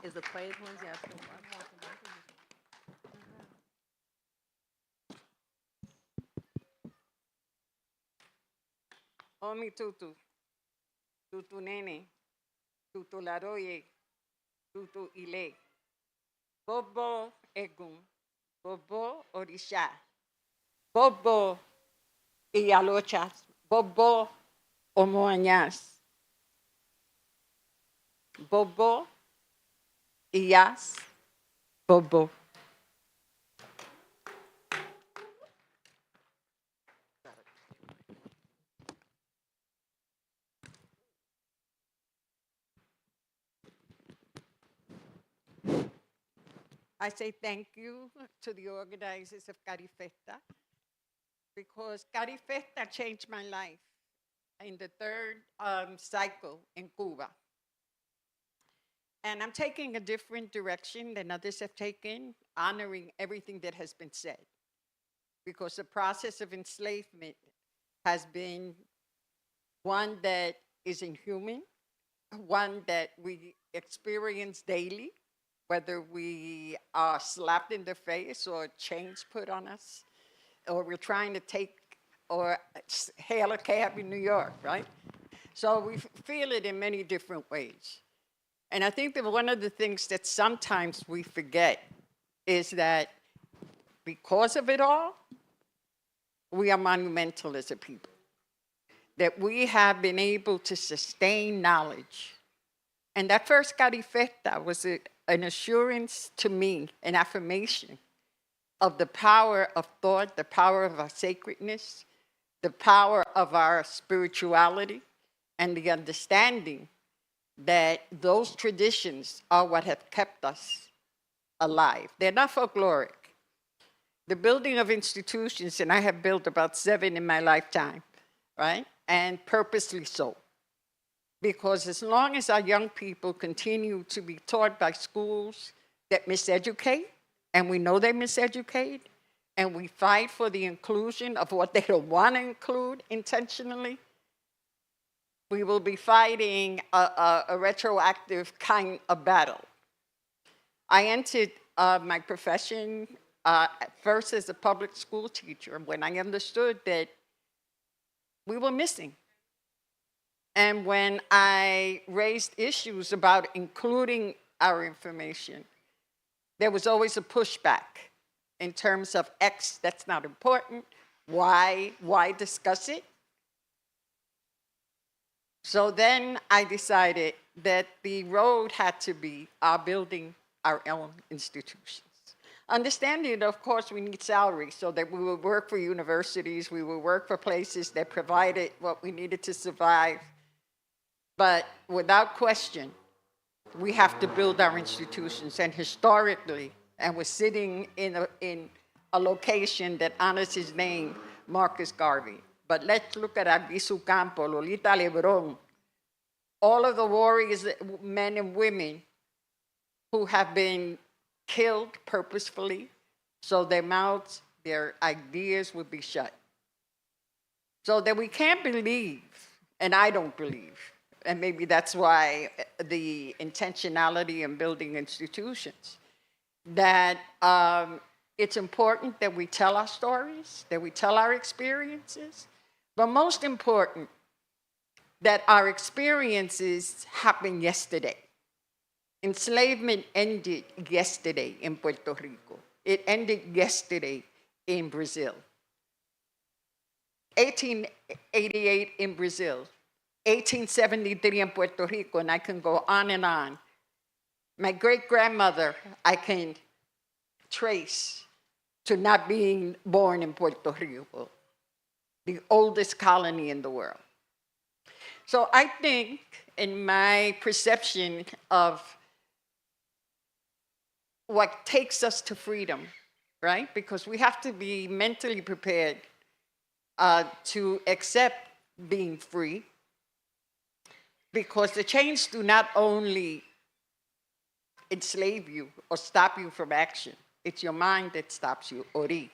Is the quiet ones, yes. Omi tutu, tutu nene, tutu laroye, tutu ile. Bobo egun, bobo orisha, bobo iyalochas, bobo omoañas, bobo iyas, bobo. I say thank you to the organizers of Carifesta, because Carifesta changed my life in the third cycle in Cuba. And I'm taking a different direction than others have taken, honoring everything that has been said. Because the process of enslavement has been one that is inhuman, one that we experience daily, whether we are slapped in the face or chains put on us, or we're trying to take or hail a cab in New York, right? So we feel it in many different ways. And I think that one of the things that sometimes we forget is that because of it all, we are monumental as a people. That we have been able to sustain knowledge. And that first Carifesta was an assurance to me, an affirmation of the power of thought, the power of our sacredness, the power of our spirituality, and the understanding that those traditions are what have kept us alive. They're not folkloric. The building of institutions, and I have built about 7 in my lifetime, right? And purposely so. Because as long as our young people continue to be taught by schools that miseducate, and we know they miseducate, and we fight for the inclusion of what they don't want to include intentionally, we will be fighting a retroactive kind of battle. I entered my profession first as a public school teacher when I understood that we were missing. And when I raised issues about including our information, there was always a pushback in terms of X, that's not important. Why discuss it? So then I decided that the road had to be our building our own institutions. Understanding that, of course, we need salaries so that we would work for universities, we would work for places that provided what we needed to survive. But without question, we have to build our institutions. And historically, and we're sitting in a location that honors his name, Marcus Garvey. But let's look at Albizu Campo, Lolita Lebron, all of the warriors, men and women who have been killed purposefully so their mouths, their ideas would be shut. So that we can't believe, and I don't believe, and maybe that's why the intentionality in building institutions, that it's important that we tell our stories, that we tell our experiences, but most important, that our experiences happened yesterday. Enslavement ended yesterday in Puerto Rico. It ended yesterday in Brazil. 1888 in Brazil, 1873 in Puerto Rico, and I can go on and on. My great-grandmother, I can trace to not being born in Puerto Rico. the oldest colony in the world. So I think, in my perception of what takes us to freedom, right? Because we have to be mentally prepared to accept being free, because the chains do not only enslave you or stop you from action. It's your mind that stops you, ori.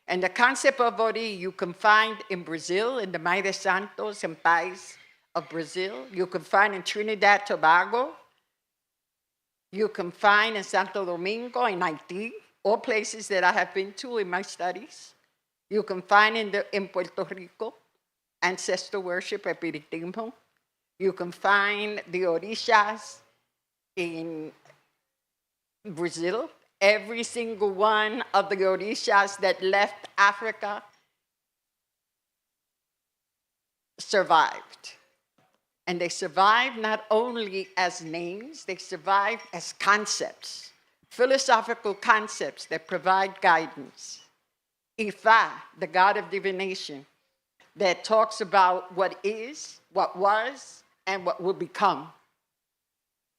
And the concept of ori you can find in Brazil, in the Madre Santos and Pais of Brazil. You can find in Trinidad, Tobago. You can find in Santo Domingo, in Haiti, all places that I have been to in my studies. You can find in Puerto Rico, ancestor worship, espiritismo. You can find the orishas in Brazil. Every single one of the orishas that left Africa survived. And they survived not only as names, they survived as concepts, philosophical concepts that provide guidance. Ifa, the god of divination, that talks about what is, what was, and what will become.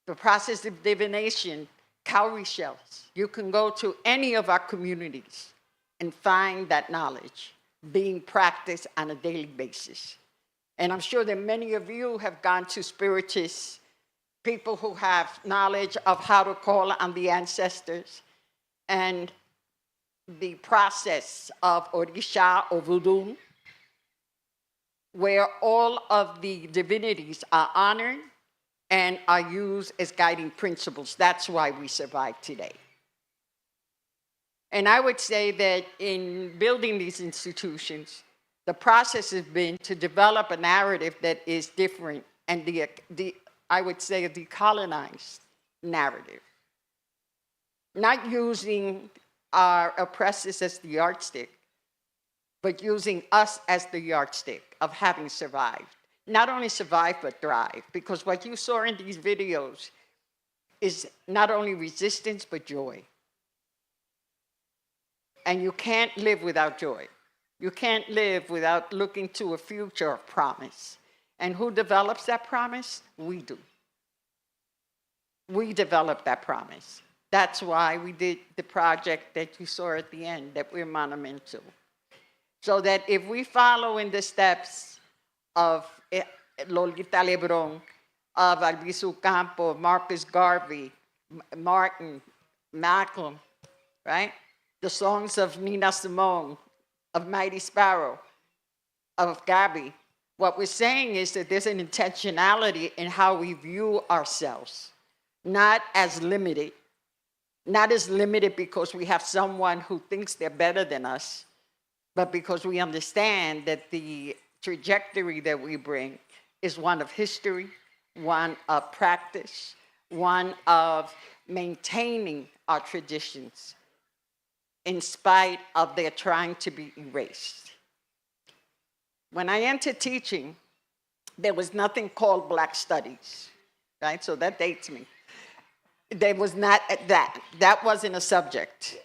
The process of divination, cowrie shells. You can go to any of our communities and find that knowledge being practiced on a daily basis. And I'm sure that many of you have gone to spiritists, people who have knowledge of how to call on the ancestors, and the process of Orisha or Voodoo, where all of the divinities are honored and are used as guiding principles. That's why we survive today. And I would say that in building these institutions, the process has been to develop a narrative that is different and I would say a decolonized narrative. Not using our oppressors as the yardstick, but using us as the yardstick of having survived. Not only survived, but thrive. Because what you saw in these videos is not only resistance, but joy. And you can't live without joy. You can't live without looking to a future of promise. And who develops that promise? We do. We develop that promise. That's why we did the project that you saw at the end, that we're monumental. So that if we follow in the steps of Lolita Lebron, of Albizu Campo, Marcus Garvey, Martin, Malcolm, right? The songs of Nina Simone, of Mighty Sparrow, of Gabi. What we're saying is that there's an intentionality in how we view ourselves, not as limited because we have someone who thinks they're better than us, but because we understand that the trajectory that we bring is one of history, one of practice, one of maintaining our traditions in spite of their trying to be erased. When I entered teaching, there was nothing called Black Studies, right? So that dates me. There was not that. That wasn't a subject.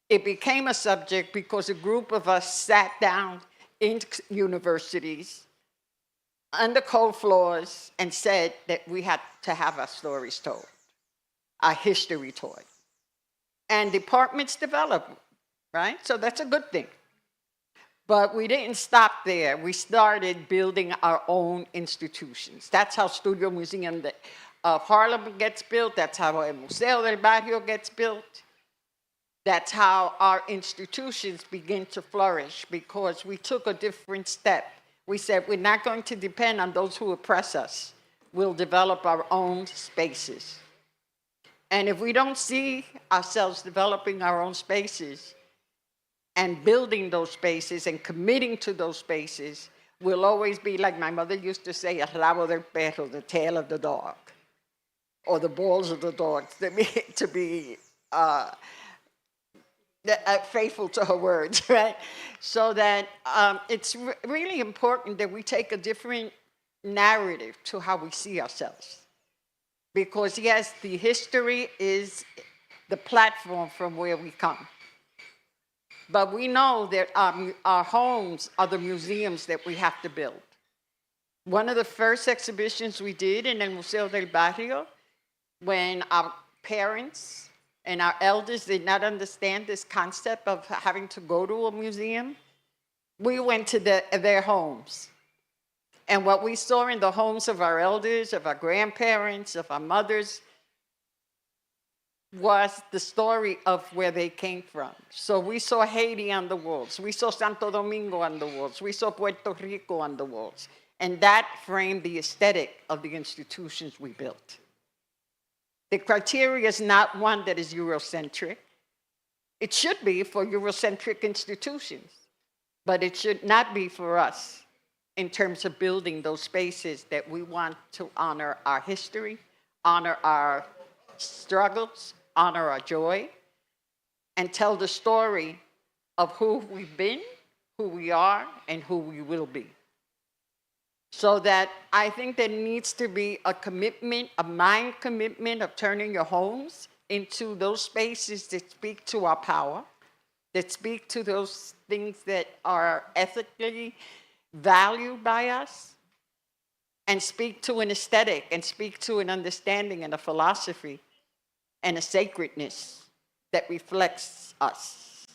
It became a subject because a group of us sat down in universities on the cold floors and said that we had to have our stories told, our history told. And departments developed, right? So that's a good thing. But we didn't stop there. We started building our own institutions. That's how Studio Museum of Harlem gets built. That's how El Museo del Barrio gets built. That's how our institutions begin to flourish, because we took a different step. We said, we're not going to depend on those who oppress us. We'll develop our own spaces. And if we don't see ourselves developing our own spaces and building those spaces and committing to those spaces, we'll always be, like my mother used to say, el rabo del perro, the tail of the dog, or the balls of the dog, to be faithful to her words, right? So that it's really important that we take a different narrative to how we see ourselves. Because yes, the history is the platform from where we come. But we know that our homes are the museums that we have to build. One of the first exhibitions we did in el Museo del Barrio, when our parents and our elders did not understand this concept of having to go to a museum, we went to their homes. And what we saw in the homes of our elders, of our grandparents, of our mothers, was the story of where they came from. So we saw Haiti on the walls. We saw Santo Domingo on the walls. We saw Puerto Rico on the walls. And that framed the aesthetic of the institutions we built. The criteria is not one that is Eurocentric. It should be for Eurocentric institutions, but it should not be for us in terms of building those spaces that we want to honor our history, honor our struggles, honor our joy, and tell the story of who we've been, who we are, and who we will be. So that I think there needs to be a commitment, a mind commitment of turning your homes into those spaces that speak to our power, that speak to those things that are ethically valued by us, and speak to an aesthetic, and speak to an understanding and a philosophy and a sacredness that reflects us.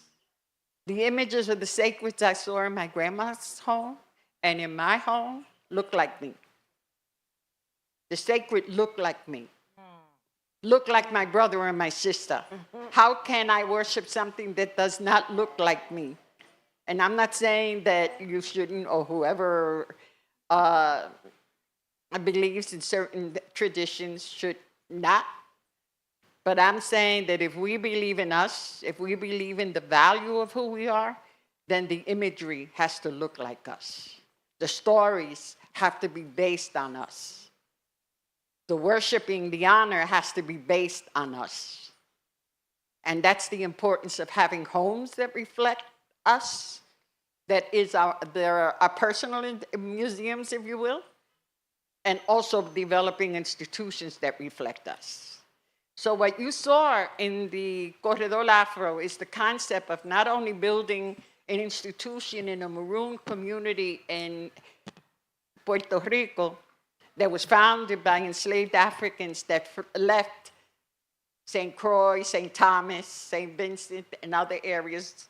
The images of the sacreds I saw in my grandma's home and in my home look like me. The sacred look like me. Look like my brother and my sister. How can I worship something that does not look like me? And I'm not saying that you shouldn't, or whoever believes in certain traditions should not. But I'm saying that if we believe in us, if we believe in the value of who we are, then the imagery has to look like us. The stories have to be based on us. The worshiping, the honor has to be based on us. And that's the importance of having homes that reflect us, that is our personal museums, if you will, and also developing institutions that reflect us. So what you saw in the Corredor Afro is the concept of not only building an institution in a maroon community in Puerto Rico that was founded by enslaved Africans that left St. Croix, St. Thomas, St. Vincent, and other areas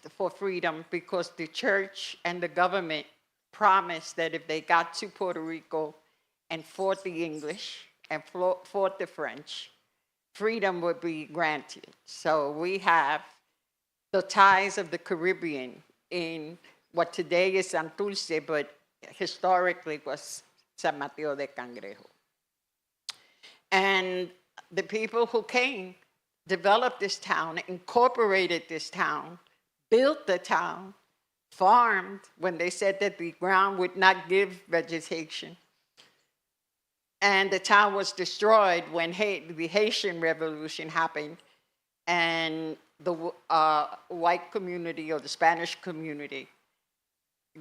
for freedom, because the church and the government promised that if they got to Puerto Rico and fought the English and fought the French, freedom would be granted. So we have the ties of the Caribbean in what today is Santurce, but historically was San Mateo de Cangrejo. And the people who came developed this town, incorporated this town, built the town, farmed when they said that the ground would not give vegetation. And the town was destroyed when the Haitian Revolution happened, and the white community or the Spanish community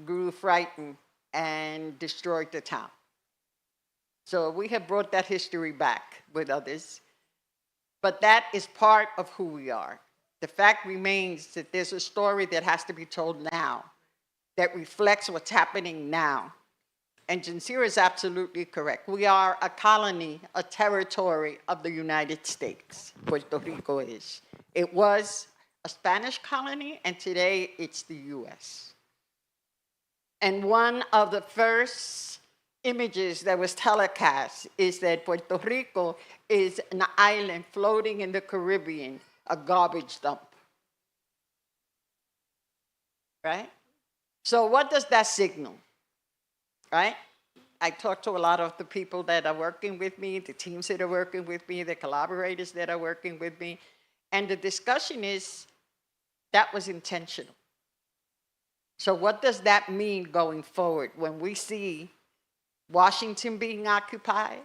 grew frightened and destroyed the town. So we have brought that history back with others, but that is part of who we are. The fact remains that there's a story that has to be told now that reflects what's happening now. And Jansira is absolutely correct. We are a colony, a territory of the United States. Puerto Rico is. It was a Spanish colony, and today it's the US. And one of the first images that was telecast is that Puerto Rico is an island floating in the Caribbean, a garbage dump. Right? So what does that signal? Right? I talk to a lot of the people that are working with me, the teams that are working with me, the collaborators that are working with me, and the discussion is that was intentional. So what does that mean going forward when we see Washington being occupied,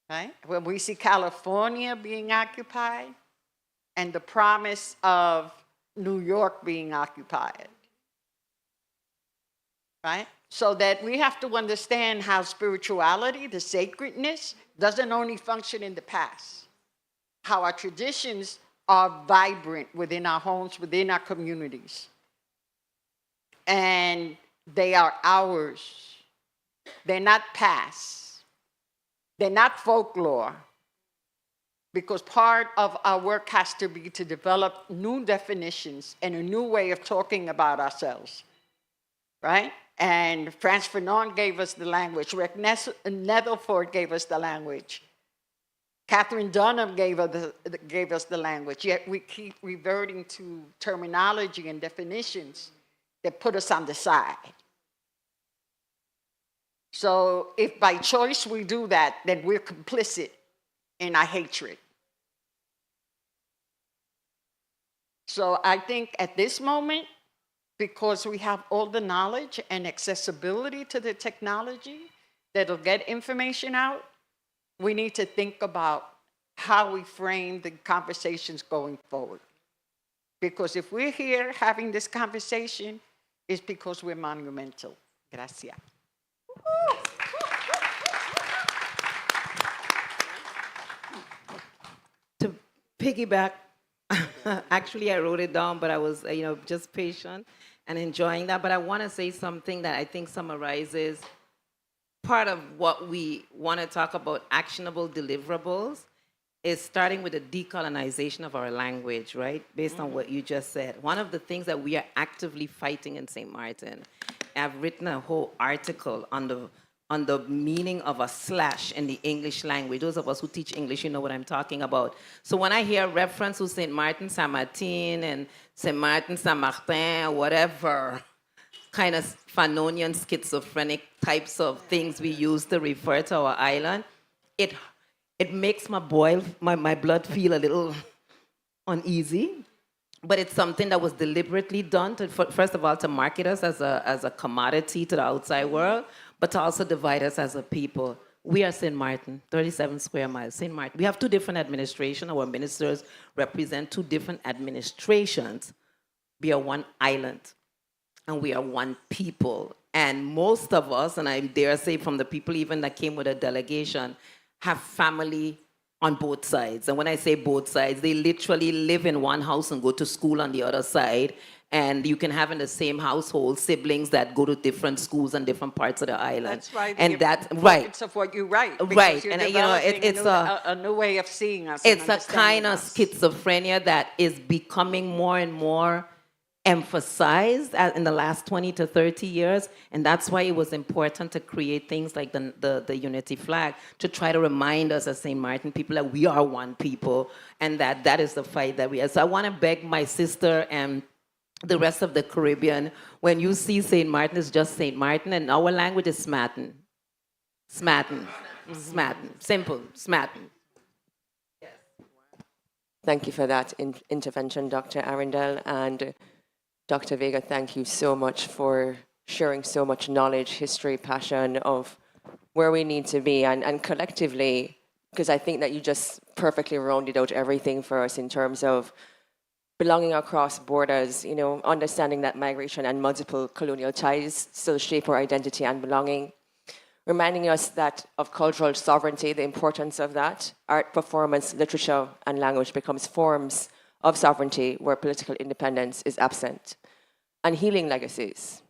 right? When we see California being occupied, and the promise of New York being occupied, right? So that we have to understand how spirituality, the sacredness, doesn't only function in the past, how our traditions are vibrant within our homes, within our communities. And they are ours. They're not past. They're not folklore. Because part of our work has to be to develop new definitions and a new way of talking about ourselves, right? And Frantz Fanon gave us the language. Rick Netherford gave us the language. Catherine Dunham gave us the language. Yet we keep reverting to terminology and definitions that put us on the side. So if by choice we do that, then we're complicit in our hatred. So I think at this moment, because we have all the knowledge and accessibility to the technology that'll get information out, we need to think about how we frame the conversations going forward. Because if we're here having this conversation, it's because we're monumental. Gracias. To piggyback, actually I wrote it down, but I was, just patient and enjoying that. But I want to say something that I think summarizes part of what we want to talk about, actionable deliverables, is starting with the decolonization of our language, right? Based on what you just said. One of the things that we are actively fighting in St. Martin, I've written a whole article on the meaning of a slash in the English language. Those of us who teach English, you know what I'm talking about. So when I hear reference to St. Martin, Saint Martin, and St. Martin, Saint Martin, or whatever kind of Fanonian schizophrenic types of things we use to refer to our island, it makes my blood feel a little uneasy. But it's something that was deliberately done to, first of all, to market us as a commodity to the outside world, but to also divide us as a people. We are St. Martin, 37 square miles, St. Martin. We have two different administrations. Our ministers represent two different administrations. We are one island, and we are one people. And most of us, and I dare say from the people even that came with a delegation, have family on both sides. And when I say both sides, they literally live in one house and go to school on the other side. And you can have in the same household siblings that go to different schools on different parts of the island. That's right. And that's right. It's of what you write. Right. You're And it's a new way of seeing us. It's a kind of schizophrenia that is becoming more and more emphasized in the last 20 to 30 years, and that's why it was important to create things like the unity flag, to try to remind us as St. Martin people that we are one people, and that is the fight that we have. So I want to beg my sister and the rest of the Caribbean, when you see St. Martin, it's just St. Martin, and our language is Smatin. Smatin. Smatin. Simple. Smatin. Thank you for that intervention, Dr. Arundel. And Dr. Vega, thank you so much for sharing so much knowledge, history, passion of where we need to be. And collectively, because I think that you just perfectly rounded out everything for us in terms of belonging across borders, understanding that migration and multiple colonial ties still shape our identity and belonging, reminding us that of cultural sovereignty, the importance of that. Art, performance, literature, and language becomes forms of sovereignty where political independence is absent. And healing legacies.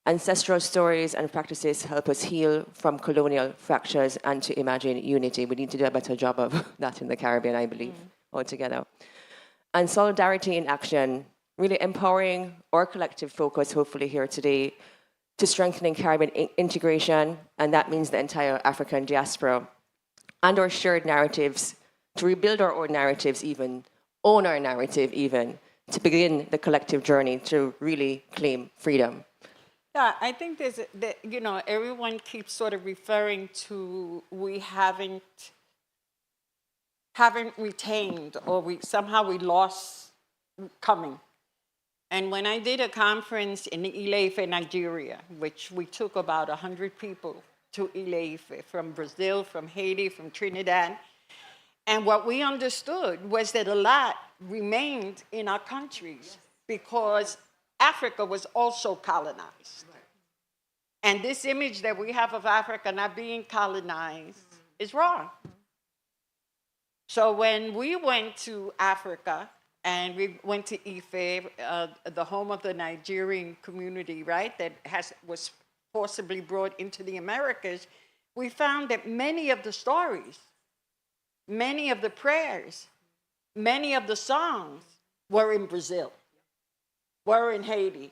Ancestral stories and practices help us heal from colonial fractures and to imagine unity. We need to do a better job of that in the Caribbean, I believe, altogether. And solidarity in action, really empowering our collective focus, hopefully here today, to strengthening Caribbean integration, and that means the entire African diaspora, and our shared narratives, to rebuild our own narratives even, own our narrative even, to begin the collective journey to really claim freedom. Yeah, I think everyone keeps sort of referring to we haven't retained, or somehow we lost coming. And when I did a conference in Ile-Ife, Nigeria, which we took about 100 people to Ile-Ife from Brazil, from Haiti, from Trinidad, and what we understood was that a lot remained in our countries because Africa was also colonized. And this image that we have of Africa not being colonized is wrong. So when we went to Africa and we went to Ife, the home of the Nigerian community, right, that was forcibly brought into the Americas, we found that many of the stories, many of the prayers, many of the songs were in Brazil, were in Haiti,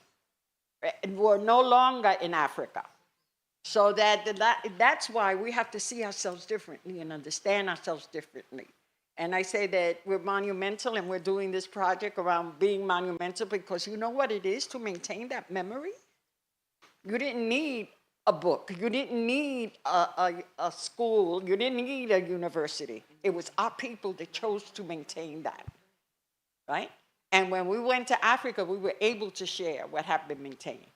and were no longer in Africa. So that's why we have to see ourselves differently and understand ourselves differently. And I say that we're monumental and we're doing this project around being monumental because you know what it is to maintain that memory? You didn't need a book. You didn't need a school. You didn't need a university. It was our people that chose to maintain that, right? And when we went to Africa, we were able to share what had been maintained,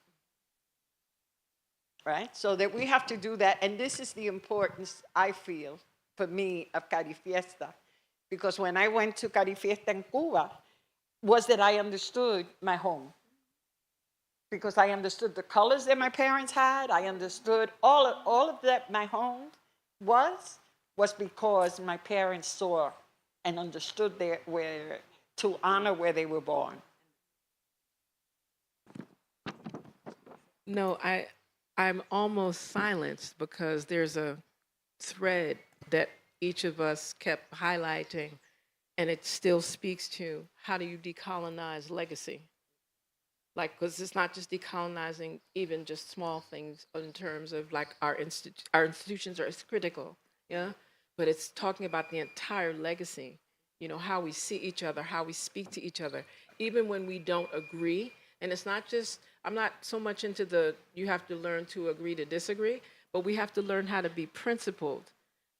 right? So that we have to do that. And this is the importance, I feel, for me, of Carifesta. Because when I went to Carifesta in Cuba, was that I understood my home. Because I understood the colors that my parents had. I understood all of that my home was because my parents saw and understood to honor where they were born. No, I'm almost silenced because there's a thread that each of us kept highlighting, and it still speaks to how do you decolonize legacy? Like, because it's not just decolonizing even just small things in terms of like our institutions are critical, yeah? But it's talking about the entire legacy, you know, how we see each other, how we speak to each other, even when we don't agree. And it's not just, I'm not so much into you have to learn to agree to disagree, but we have to learn how to be principled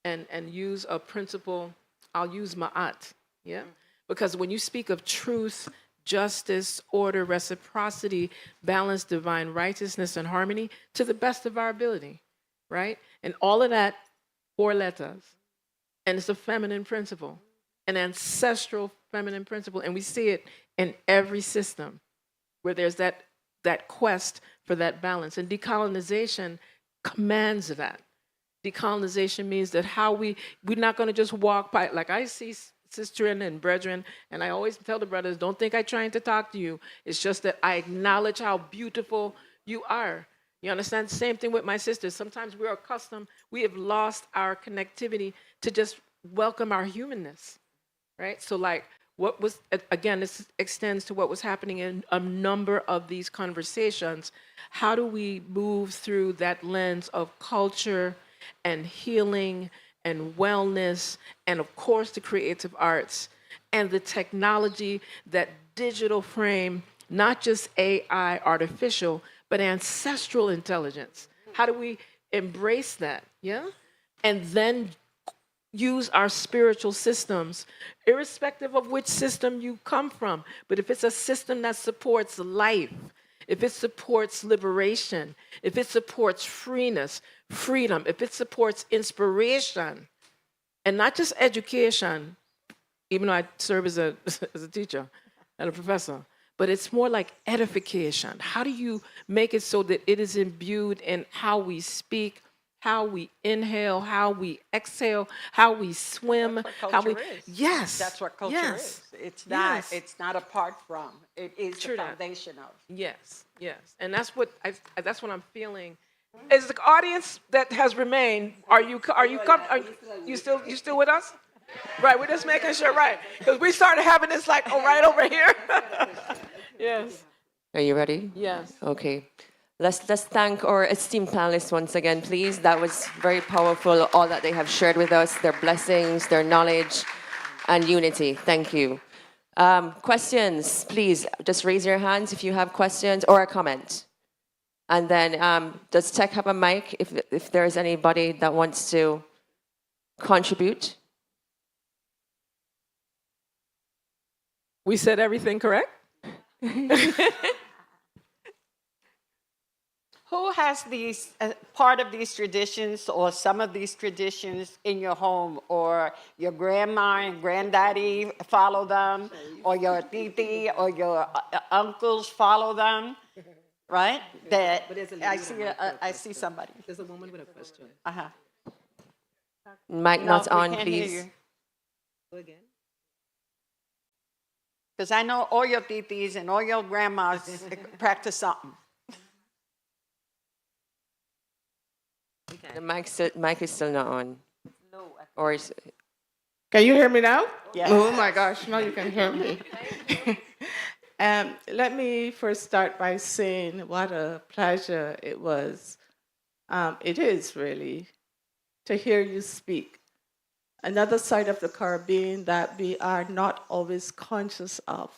and use a principle. I'll use ma'at, yeah? Because when you speak of truth, justice, order, reciprocity, balance, divine righteousness, and harmony to the best of our ability, right? And all of that, 4 letters. And it's a feminine principle, an ancestral feminine principle. And we see it in every system where there's that quest for that balance. And decolonization commands that. Decolonization means that we're not going to just walk by, like I see sistren and brethren, and I always tell the brothers, don't think I'm trying to talk to you. It's just that I acknowledge how beautiful you are. You understand? Same thing with my sisters. Sometimes we're accustomed, we have lost our connectivity to just welcome our humanness, right? So like, what was, again, this extends to what was happening in a number of these conversations. How do we move through that lens of culture and healing and wellness, and of course the creative arts and the technology, that digital frame, not just AI, artificial, but ancestral intelligence? How do we embrace that, yeah? And then use our spiritual systems, irrespective of which system you come from. But if it's a system that supports life, if it supports liberation, if it supports freeness, freedom, if it supports inspiration, and not just education, even though I serve as a teacher and a professor, but it's more like edification. How do you make it so that it is imbued in how we speak, how we inhale, how we exhale, how we swim, That's what how we culture is. yes, That's what culture yes, is. It's not. yes. It's not apart from. It is True the that. foundation of. Yes, yes, and that's what I'm feeling. Is the audience that has remained? Are you still with us? Right, we're just making sure, right? Because we started having this like, oh, right over here. Yes. Are you ready? Yes. Okay. Let's thank our esteemed panelists once again, please. That was very powerful, all that they have shared with us, their blessings, their knowledge, and unity. Thank you. Questions, please. Just raise your hands if you have questions or a comment. And then does Tech have a mic if there's anybody that wants to contribute? We said everything correct? Who has these part of these traditions or some of these traditions in your home, or your grandma and granddaddy follow them, or your titi or your uncles follow them, right? That I see somebody. There's a woman with a question. Mic not we on, can't hear please. you. Because I know all your titis and all your grandmas practice something. The mic is still not on. Or is, Can you hear me now? Yes. Oh my gosh, now you can hear me. Let me first start by saying what a pleasure it was. It is really to hear you speak. Another side of the Caribbean that we are not always conscious of.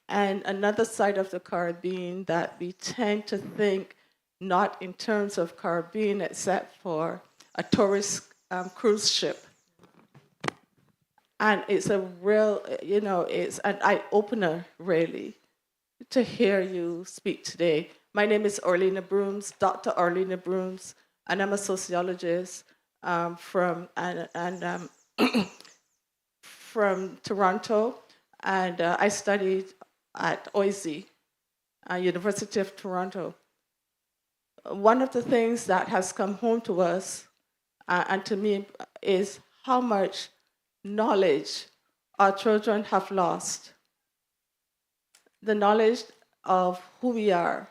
And another side of the Caribbean that we tend to think not in terms of Caribbean except for a tourist cruise ship. And it's a real, it's an eye-opener, really, to hear you speak today. My name is Orlena Brooms, Dr. Orlena Brooms, and I'm a sociologist from Toronto, and I studied at OISE, University of Toronto. One of the things that has come home to us and to me is how much knowledge our children have lost. The knowledge of who we are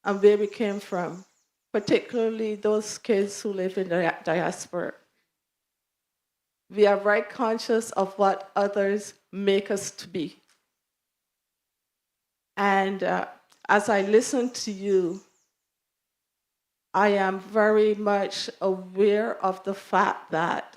and where we came from, particularly those kids who live in the diaspora. We are very conscious of what others make us to be. And as I listen to you, I am very much aware of the fact that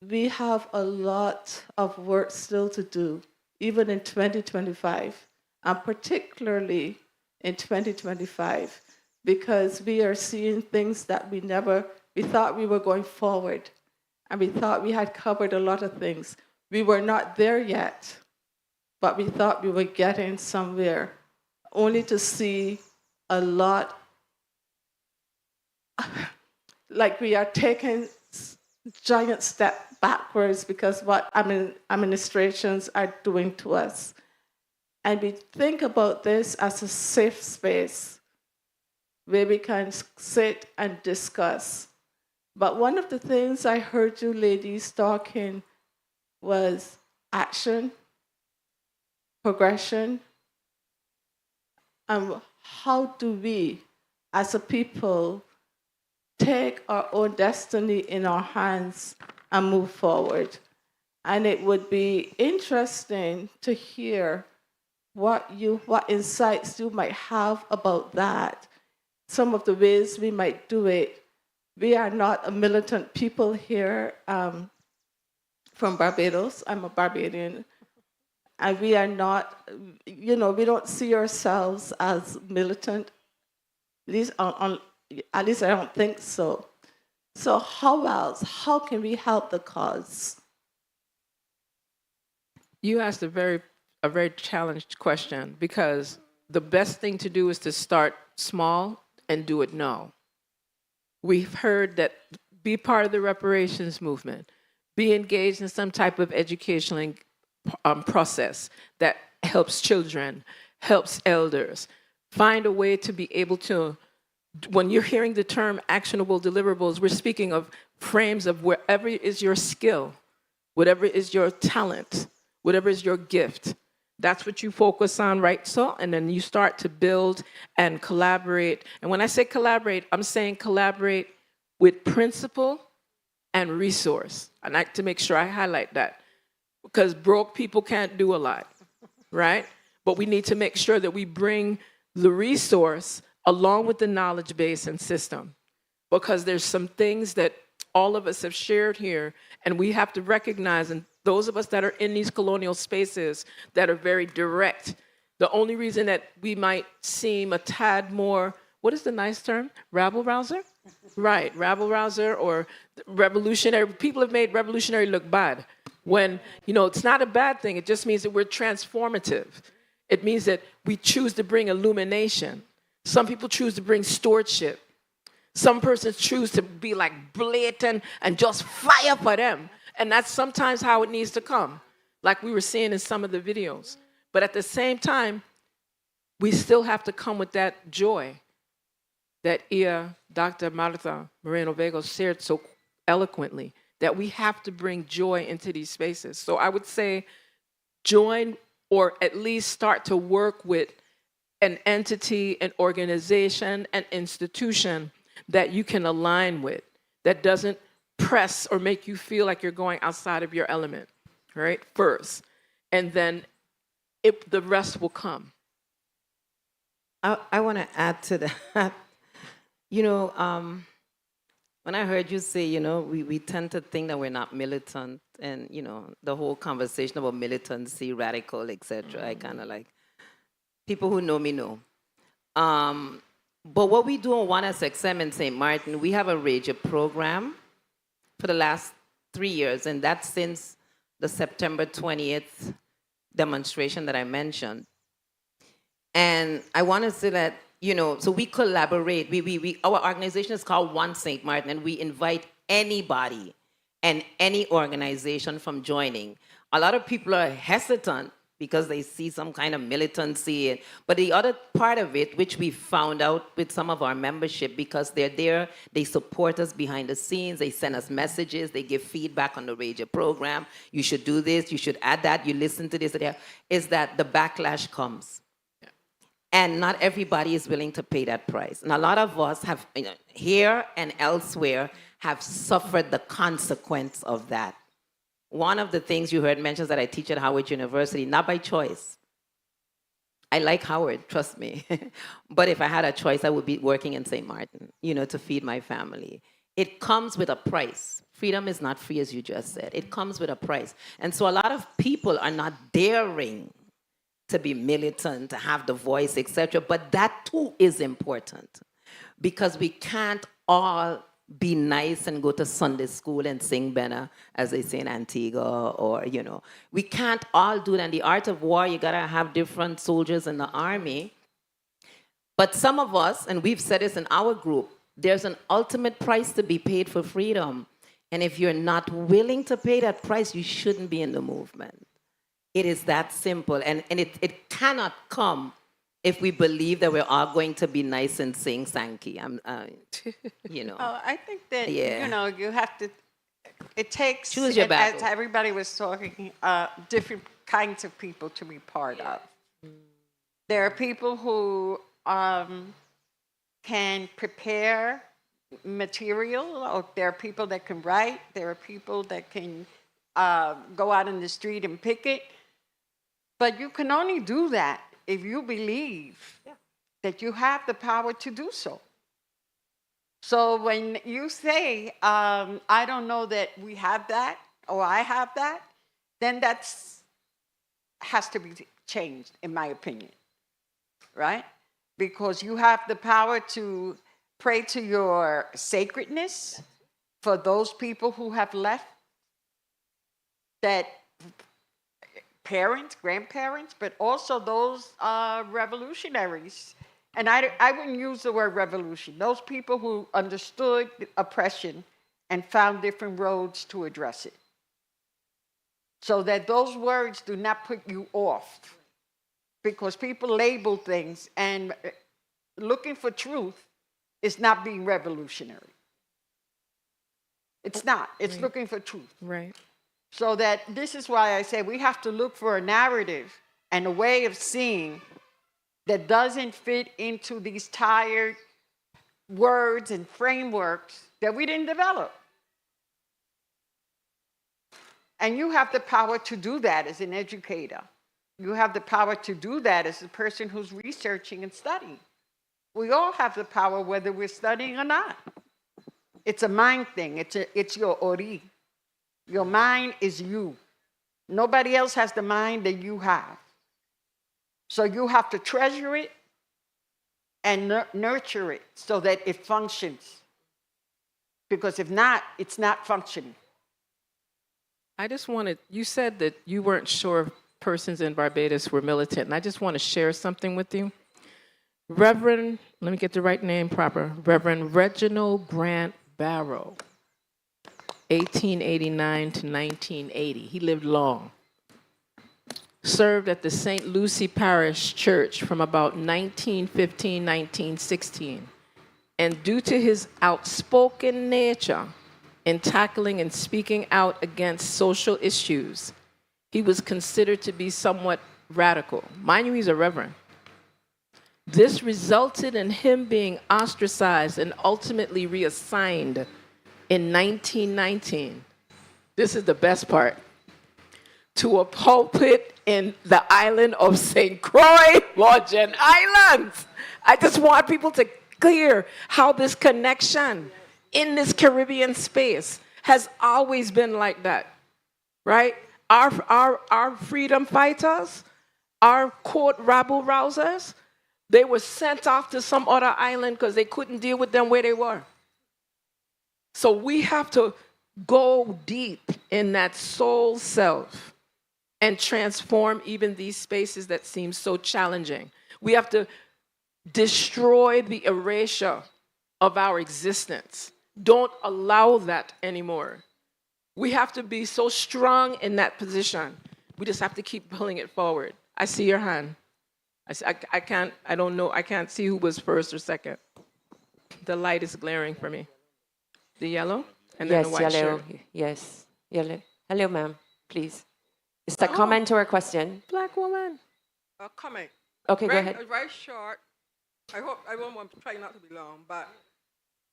we have a lot of work still to do, even in 2025, and particularly in 2025, because we are seeing things that we thought we were going forward, and we thought we had covered a lot of things. We were not there yet, but we thought we were getting somewhere, only to see a lot, like we are taking giant step backwards because what administrations are doing to us. And we think about this as a safe space where we can sit and discuss. But one of the things I heard you ladies talking was action, progression, and how do we, as a people, take our own destiny in our hands and move forward. And it would be interesting to hear what insights you might have about that, some of the ways we might do it. We are not a militant people here from Barbados. I'm a Barbadian. And we are not, we don't see ourselves as militant, at least I don't think so. So how can we help the cause? You asked a very challenged question, because the best thing to do is to start small and do it now. We've heard that be part of the reparations movement, be engaged in some type of educational process that helps children, helps elders. Find a way to be able to, when you're hearing the term actionable deliverables, we're speaking of frames of wherever is your skill, whatever is your talent, whatever is your gift. That's what you focus on, right? So, and then you start to build and collaborate. And when I say collaborate, I'm saying collaborate with principle and resource. I like to make sure I highlight that, because broke people can't do a lot, right? But we need to make sure that we bring the resource along with the knowledge base and system, because there's some things that all of us have shared here, and we have to recognize, and those of us that are in these colonial spaces that are very direct, the only reason that we might seem a tad more, what is the nice term? Rabble-rouser? Right, rabble-rouser or revolutionary. People have made revolutionary look bad, when, it's not a bad thing. It just means that we're transformative. It means that we choose to bring illumination. Some people choose to bring stewardship. Some persons choose to be like blatant and just fire for them. And that's sometimes how it needs to come, like we were seeing in some of the videos. But at the same time, we still have to come with that joy that Dr. Martha Moreno-Vega shared so eloquently. that we have to bring joy into these spaces. So I would say join, or at least start to work with an entity, an organization, an institution that you can align with, that doesn't press or make you feel like you're going outside of your element, right? First. And then the rest will come. I want to add to that. When I heard you say, we tend to think that we're not militant, and, the whole conversation about militancy, radical, etc. I kind of like, people who know me know. But what we do on 1SXM in St. Martin, we have a radio program for the last 3 years, and that's since the September 20th demonstration that I mentioned. And I want to say that, so we collaborate. Our organization is called One St. Martin, and we invite anybody and any organization from joining. A lot of people are hesitant because they see some kind of militancy. But the other part of it, which we found out with some of our membership, because they're there, they support us behind the scenes, they send us messages, they give feedback on the radio program. You should do this, you should add that, you listen to this, is that the backlash comes. And not everybody is willing to pay that price. And a lot of us have, here and elsewhere, have suffered the consequence of that. One of the things you heard mentioned that I teach at Howard University, not by choice. I like Howard, trust me. But if I had a choice, I would be working in St. Martin, to feed my family. It comes with a price. Freedom is not free, as you just said. It comes with a price. And so a lot of people are not daring to be militant, to have the voice, etc. But that too is important, because we can't all be nice and go to Sunday school and sing Benna, as they say in Antigua, or, we can't all do that. In the art of war, you gotta have different soldiers in the army. But some of us, and we've said this in our group, there's an ultimate price to be paid for freedom. And if you're not willing to pay that price, you shouldn't be in the movement. It is that simple. And it cannot come if we believe that we're all going to be nice and sing Sankey. I think that, Yeah. you have to, it takes, Choose your battle. as everybody was talking, different kinds of people to be part of. There are people who can prepare material, or there are people that can write, there are people that can go out in the street and picket. But you can only do that if you believe that you have the power to do so. So when you say, I don't know that we have that, or I have that, then that's has to be changed, in my opinion, right? Because you have the power to pray to your sacredness for those people who have left, that parents, grandparents, but also those revolutionaries. And I wouldn't use the word revolution. Those people who understood oppression and found different roads to address it. So that those words do not put you off. Because people label things, and looking for truth is not being revolutionary. It's not. It's Right. looking for truth. Right. So that this is why I say we have to look for a narrative and a way of seeing that doesn't fit into these tired words and frameworks that we didn't develop. And you have the power to do that as an educator. You have the power to do that as a person who's researching and studying. We all have the power whether we're studying or not. It's a mind thing. It's your ori. Your mind is you. Nobody else has the mind that you have. So you have to treasure it and nurture it so that it functions. Because if not, it's not functioning. I just wanted, you said that you weren't sure if persons in Barbados were militant, and I just want to share something with you. Reverend, let me get the right name proper, Reverend Reginald Grant Barrow, 1889 to 1980. He lived long. Served at the St. Lucie Parish Church from about 1915, 1916. And due to his outspoken nature in tackling and speaking out against social issues, he was considered to be somewhat radical. Mind you, he's a reverend. This resulted in him being ostracized and ultimately reassigned in 1919. This is the best part. To a pulpit in the island of St. Croix, Virgin Islands. I just want people to clear how this connection in this Caribbean space has always been like that, right? Our freedom fighters, our court rabble rousers, they were sent off to some other island because they couldn't deal with them where they were. So we have to go deep in that soul self and transform even these spaces that seem so challenging. We have to destroy the erasure of our existence. Don't allow that anymore. We have to be so strong in that position. We just have to keep pulling it forward. I see your hand. I can't see who was first or second. The light is glaring for me. The yellow? And then the white yellow. shirt. Yes, yellow. Hello, ma'am, please. Is that a comment or a question? Black woman. A comment. Okay, go ahead. Very short. I won't want to try not to be long, but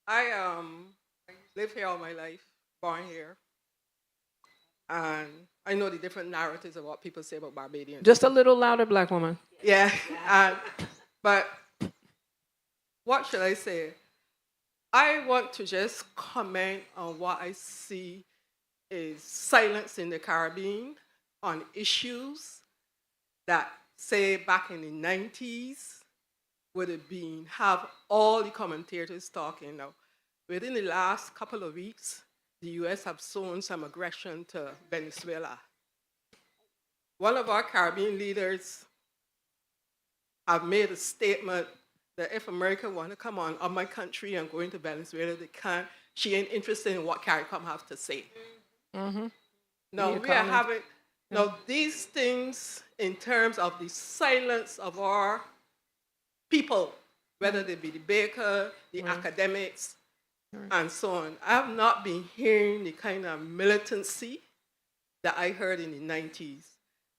I live here all my life, born here, and I know the different narratives of what people say about Barbadians. Just a little louder, black woman. Yeah, but what should I say? I want to just comment on what I see is silence in the Caribbean on issues that, say, back in the 90s would have all the commentators talking. Now, within the last couple of weeks, the US have shown some aggression to Venezuela. One of our Caribbean leaders have made a statement that if America want to come on my country and go into Venezuela, they can't. She ain't interested in what CARICOM have to say. Mm-hmm. No, we are having, now these things in terms of the silence of our people, whether they be the baker, the academics, and so on. I have not been hearing the kind of militancy that I heard in the 90s.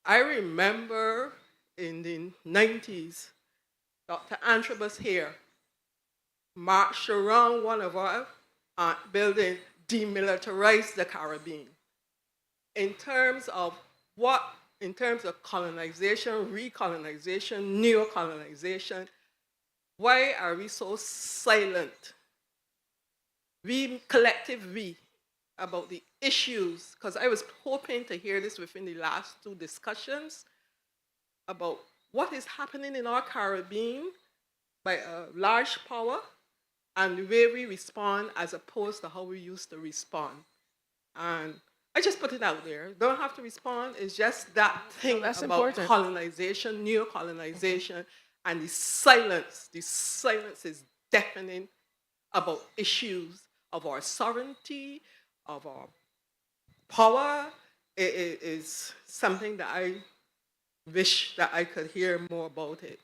I remember in the 90s, Dr. Antrobus here marched around one of our buildings, demilitarized the Caribbean. In terms of colonization, recolonization, neocolonization, why are we so silent? We, about the issues, because I was hoping to hear this within the last two discussions about what is happening in our Caribbean by a large power and the way we respond as opposed to how we used to respond. And I just put it out there. Don't have to respond. It's just that thing that's about important. colonization, neocolonization, and the silence. The silence is deafening about issues of our sovereignty, of our power. It is something that I wish that I could hear more about it.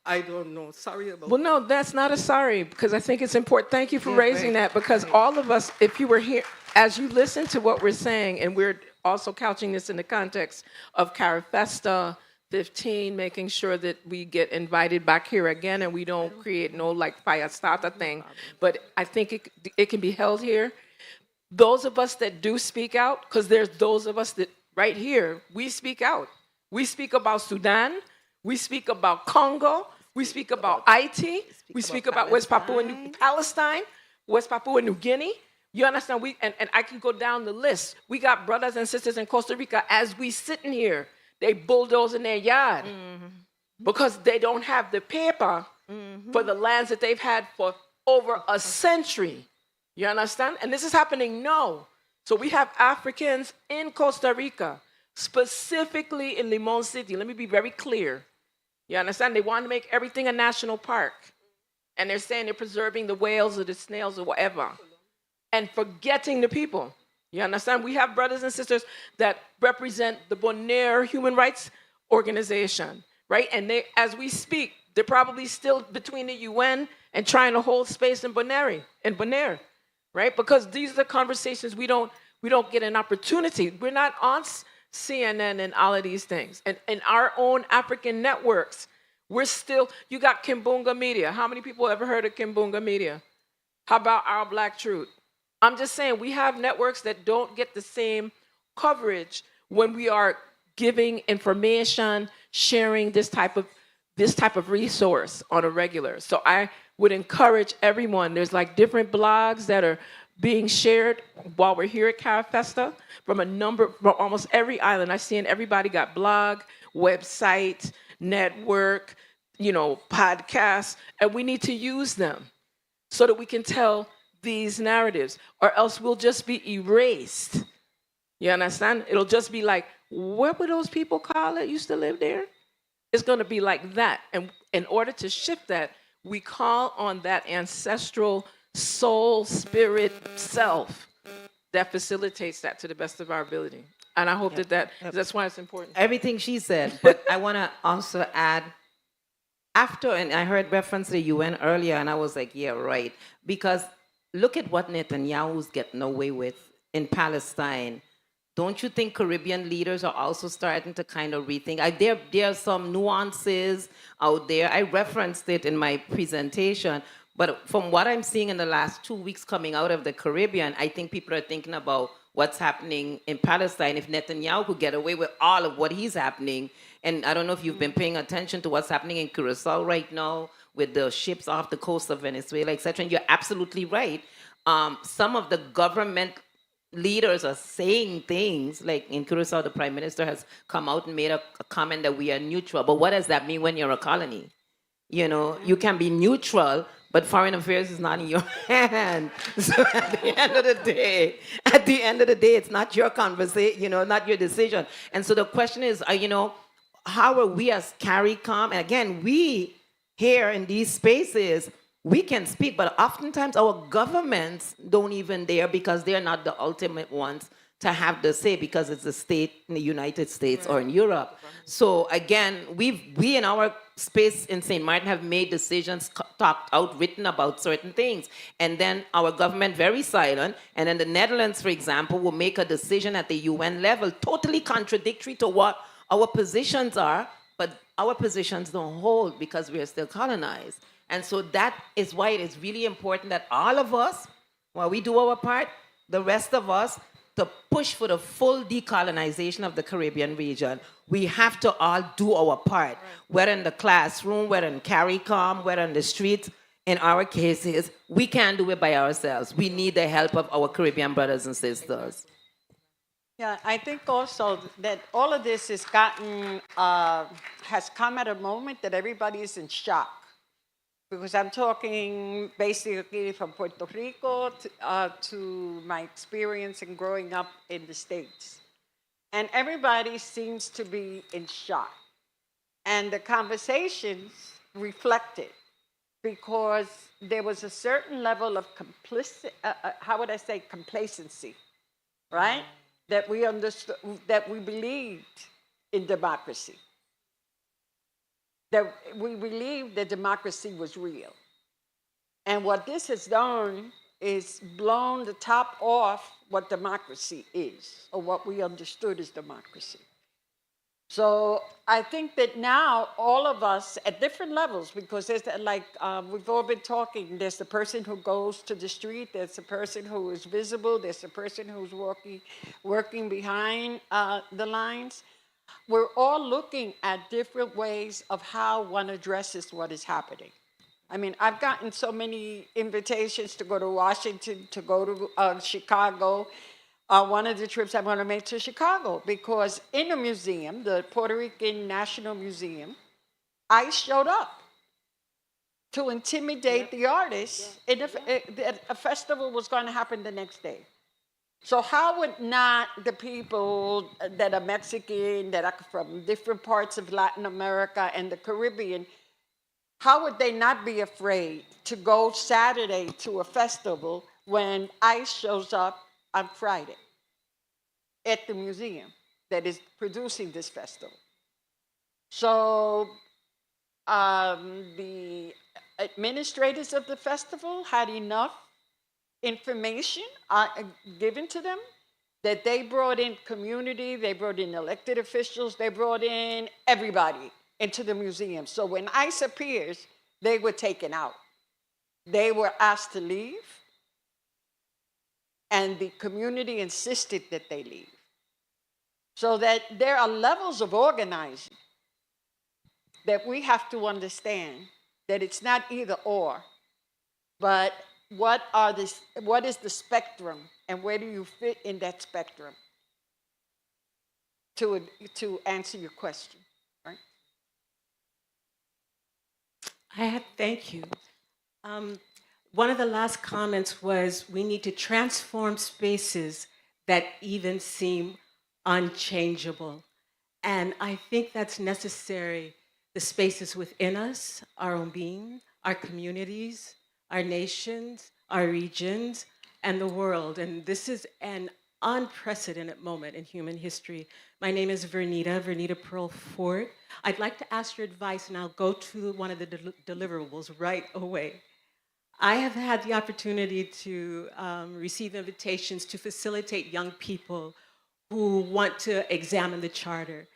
I don't know. Sorry about Well, no, that's not a sorry, because I think it's important. Thank you for raising that, because all of us, if you were here, as you listen to what we're saying, and we're also couching this in the context of Carifesta 15, making sure that we get invited back here again and we don't create no like fire starter thing, but I think it can be held here. Those of us that do speak out, because there's those of us that right here, we speak out. We speak about Sudan, we speak about Congo, we speak about Haiti, we speak about West Papua New Palestine, West Papua New Guinea. You understand? And I can go down the list. We got brothers and sisters in Costa Rica as we sitting here. They bulldoze in their yard because they don't have the paper for the lands that they've had for over a century. You understand? And this is happening now. So we have Africans in Costa Rica, specifically in Limon City. Let me be very clear. You understand? They want to make everything a national park. And they're saying they're preserving the whales or the snails or whatever. And forgetting the people. You understand? We have brothers and sisters that represent the Bonaire Human Rights Organization, right? And they, as we speak, they're probably still between the UN and trying to hold space in Bonaire. right? Because these are the conversations we don't get an opportunity. We're not on CNN and all of these things. And in our own African networks, we're still, you got Kimbunga Media. How many people ever heard of Kimbunga Media? How about Our Black Truth? I'm just saying we have networks that don't get the same coverage when we are giving information, sharing this type of resource on a regular. So I would encourage everyone. There's like different blogs that are being shared while we're here at Carifesta from almost every island. I've seen everybody got blog, website, network, podcasts, and we need to use them so that we can tell these narratives, or else we'll just be erased. You understand? It'll just be like, what were those people called that used to live there? It's going to be like that. And in order to shift that, we call on that ancestral soul, spirit, self that facilitates that to the best of our ability. And I hope that's why it's important. Everything she said, but I want to also add, and I heard reference to the UN earlier, and I was like, yeah, right. Because look at what Netanyahu's getting away with in Palestine. Don't you think Caribbean leaders are also starting to kind of rethink? There are some nuances out there. I referenced it in my presentation, but from what I'm seeing in the last 2 weeks coming out of the Caribbean, I think people are thinking about what's happening in Palestine. If Netanyahu could get away with all of what he's happening, and I don't know if you've been paying attention to what's happening in Curacao right now with the ships off the coast of Venezuela, etc. And you're absolutely right. Some of the government leaders are saying things like in Curacao, the prime minister has come out and made a comment that we are neutral. But what does that mean when you're a colony? You can be neutral, but foreign affairs is not in your hand. So at the end of the day, it's not your conversation, not your decision. And so the question is, how are we as CARICOM? And again, we here in these spaces, we can speak, but oftentimes our governments don't even dare because they're not the ultimate ones to have the say because it's a state in the United States or in Europe. So again, we in our space in St. Martin have made decisions, talked out, written about certain things. And then our government very silent. And then the Netherlands, for example, will make a decision at the UN level, totally contradictory to what our positions are, but our positions don't hold because we are still colonized. And so that is why it is really important that all of us, while we do our part, the rest of us, to push for the full decolonization of the Caribbean region, we have to all do our part, whether in the classroom, whether in CARICOM, whether in the streets. In our cases, we can't do it by ourselves. We need the help of our Caribbean brothers and sisters. Yeah, I think also that all of this has come at a moment that everybody is in shock. Because I'm talking basically from Puerto Rico to my experience in growing up in the States. And everybody seems to be in shock. And the conversations reflect it because there was a certain level of complacency, right? That we understood, that we believed in democracy. That we believed that democracy was real. And what this has done is blown the top off what democracy is, or what we understood as democracy. So I think that now all of us at different levels, because there's we've all been talking, there's the person who goes to the street, there's the person who is visible, there's the person who's working behind the lines. We're all looking at different ways of how one addresses what is happening. I mean, I've gotten so many invitations to go to Washington, to go to Chicago. One of the trips I'm going to make to Chicago, because in a museum, the Puerto Rican National Museum, ICE showed up to intimidate the artists. A festival was going to happen the next day. So how would not the people that are Mexican, that are from different parts of Latin America and the Caribbean, how would they not be afraid to go Saturday to a festival when ICE shows up on Friday at the museum that is producing this festival? So the administrators of the festival had enough information given to them, that they brought in community, they brought in elected officials, they brought in everybody into the museum. So when ICE appears, they were taken out. They were asked to leave, and the community insisted that they leave. So that there are levels of organizing that we have to understand, that it's not either or, but what is the spectrum, and where do you fit in that spectrum to answer your question, right? Thank you. One of the last comments was we need to transform spaces that even seem unchangeable. And I think that's necessary. The spaces within us, our own being, our communities, our nations, our regions, and the world. And this is an unprecedented moment in human history. My name is Vernita Pearl Fort. I'd like to ask your advice, and I'll go to one of the deliverables right away. I have had the opportunity to receive invitations to facilitate young people who want to examine the Charter.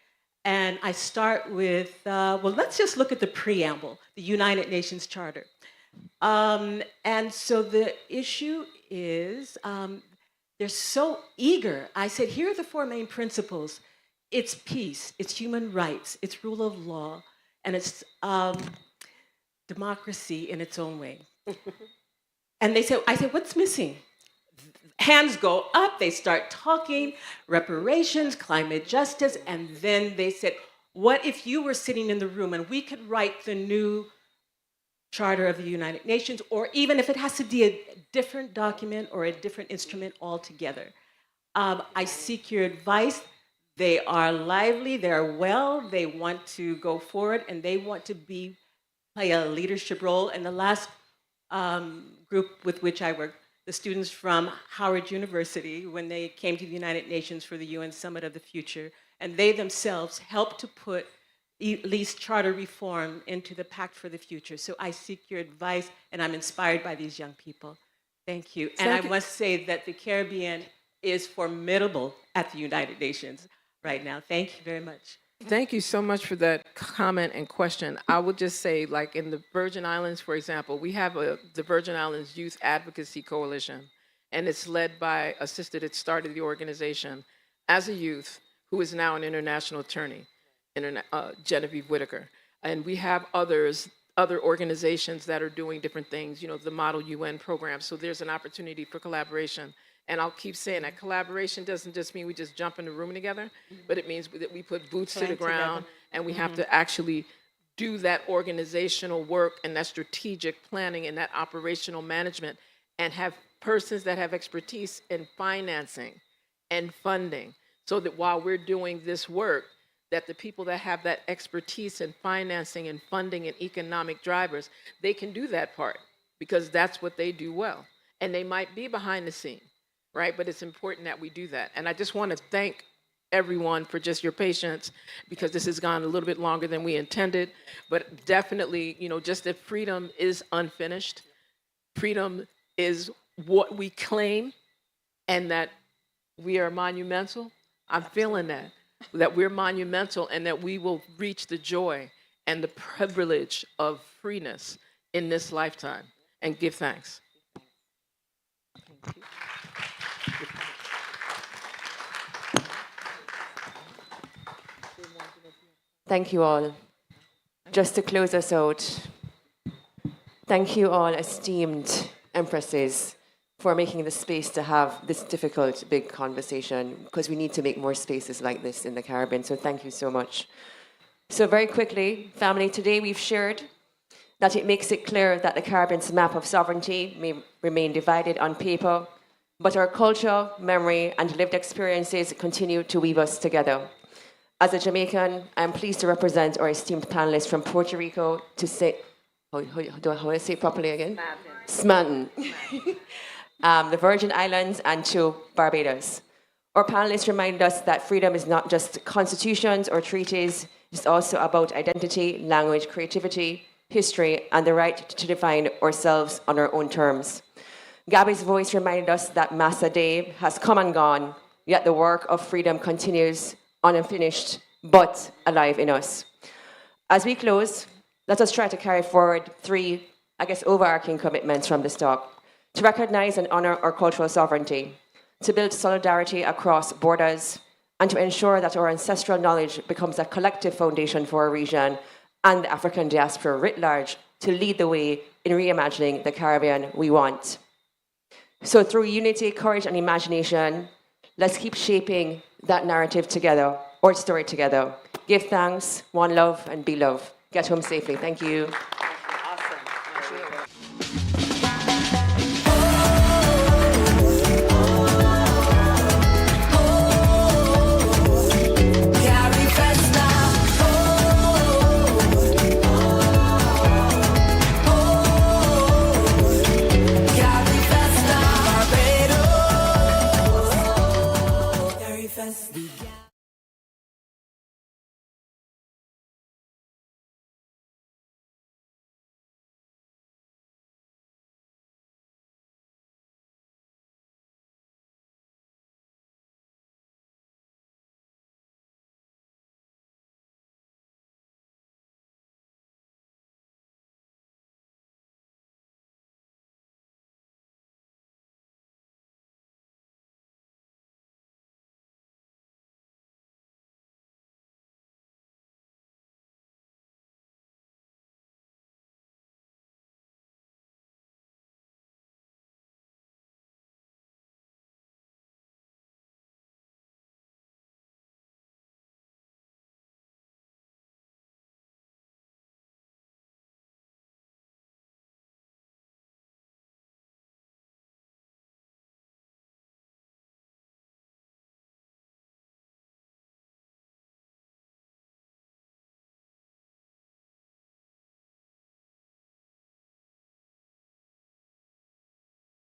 And I start with, well, let's just look at the preamble, the United Nations Charter. And so the issue is, they're so eager. I said, here are the 4 main principles. It's peace, it's human rights, it's rule of law, and it's democracy in its own way. And I said, what's missing? Hands go up, they start talking, reparations, climate justice, and then they said, what if you were sitting in the room and we could write the new Charter of the United Nations, or even if it has to be a different document or a different instrument altogether? I seek your advice. They are lively, they're well, they want to go forward, and they want to play a leadership role. And the last group with which I work, the students from Howard University, when they came to the United Nations for the UN Summit of the Future, and they themselves helped to put at least charter reform into the Pact for the Future. So I seek your advice, and I'm inspired by these young people. Thank you. And I must say that the Caribbean is formidable at the United Nations right now. Thank you very much. Thank you so much for that comment and question. I would just say, like in the Virgin Islands, for example, we have the Virgin Islands Youth Advocacy Coalition, and it's led by a sister that started the organization as a youth, who is now an international attorney, Genevieve Whitaker. And we have other organizations that are doing different things, the Model UN program. So there's an opportunity for collaboration. And I'll keep saying that collaboration doesn't just mean we just jump in the room together, but it means that we put boots to the ground, and we have to actually do that organizational work and that strategic planning and that operational management, and have persons that have expertise in financing and funding, so that while we're doing this work, that the people that have that expertise in financing and funding and economic drivers, they can do that part, because that's what they do well. And they might be behind the scene, right? But it's important that we do that. And I just want to thank everyone for just your patience, because this has gone a little bit longer than we intended. But definitely, just that freedom is unfinished. Freedom is what we claim, and that we are monumental. I'm feeling that we're monumental, and that we will reach the joy and the privilege of freeness in this lifetime, and give thanks. Thank you. Thank you all. Just to close us out, thank you all, esteemed empresses, for making the space to have this difficult, big conversation, because we need to make more spaces like this in the Caribbean. So thank you so much. So very quickly, family, today we've shared that it makes it clear that the Caribbean's map of sovereignty may remain divided on paper, but our culture, memory, and lived experiences continue to weave us together. As a Jamaican, I'm pleased to represent our esteemed panelists from Puerto Rico to say, how do I say it properly again? Smanton. The Virgin Islands, and to Barbados. Our panelists remind us that freedom is not just constitutions or treaties, it's also about identity, language, creativity, history, and the right to define ourselves on our own terms. Gabby's voice reminded us that Massa Day has come and gone, yet the work of freedom continues unfinished, but alive in us. As we close, let us try to carry forward three, overarching commitments from this talk: to recognize and honor our cultural sovereignty, to build solidarity across borders, and to ensure that our ancestral knowledge becomes a collective foundation for our region and the African diaspora writ large to lead the way in reimagining the Caribbean we want. So through unity, courage, and imagination, let's keep shaping that narrative together, or story together. Give thanks, one love, and be love. Get home safely. Thank you. Carifesta.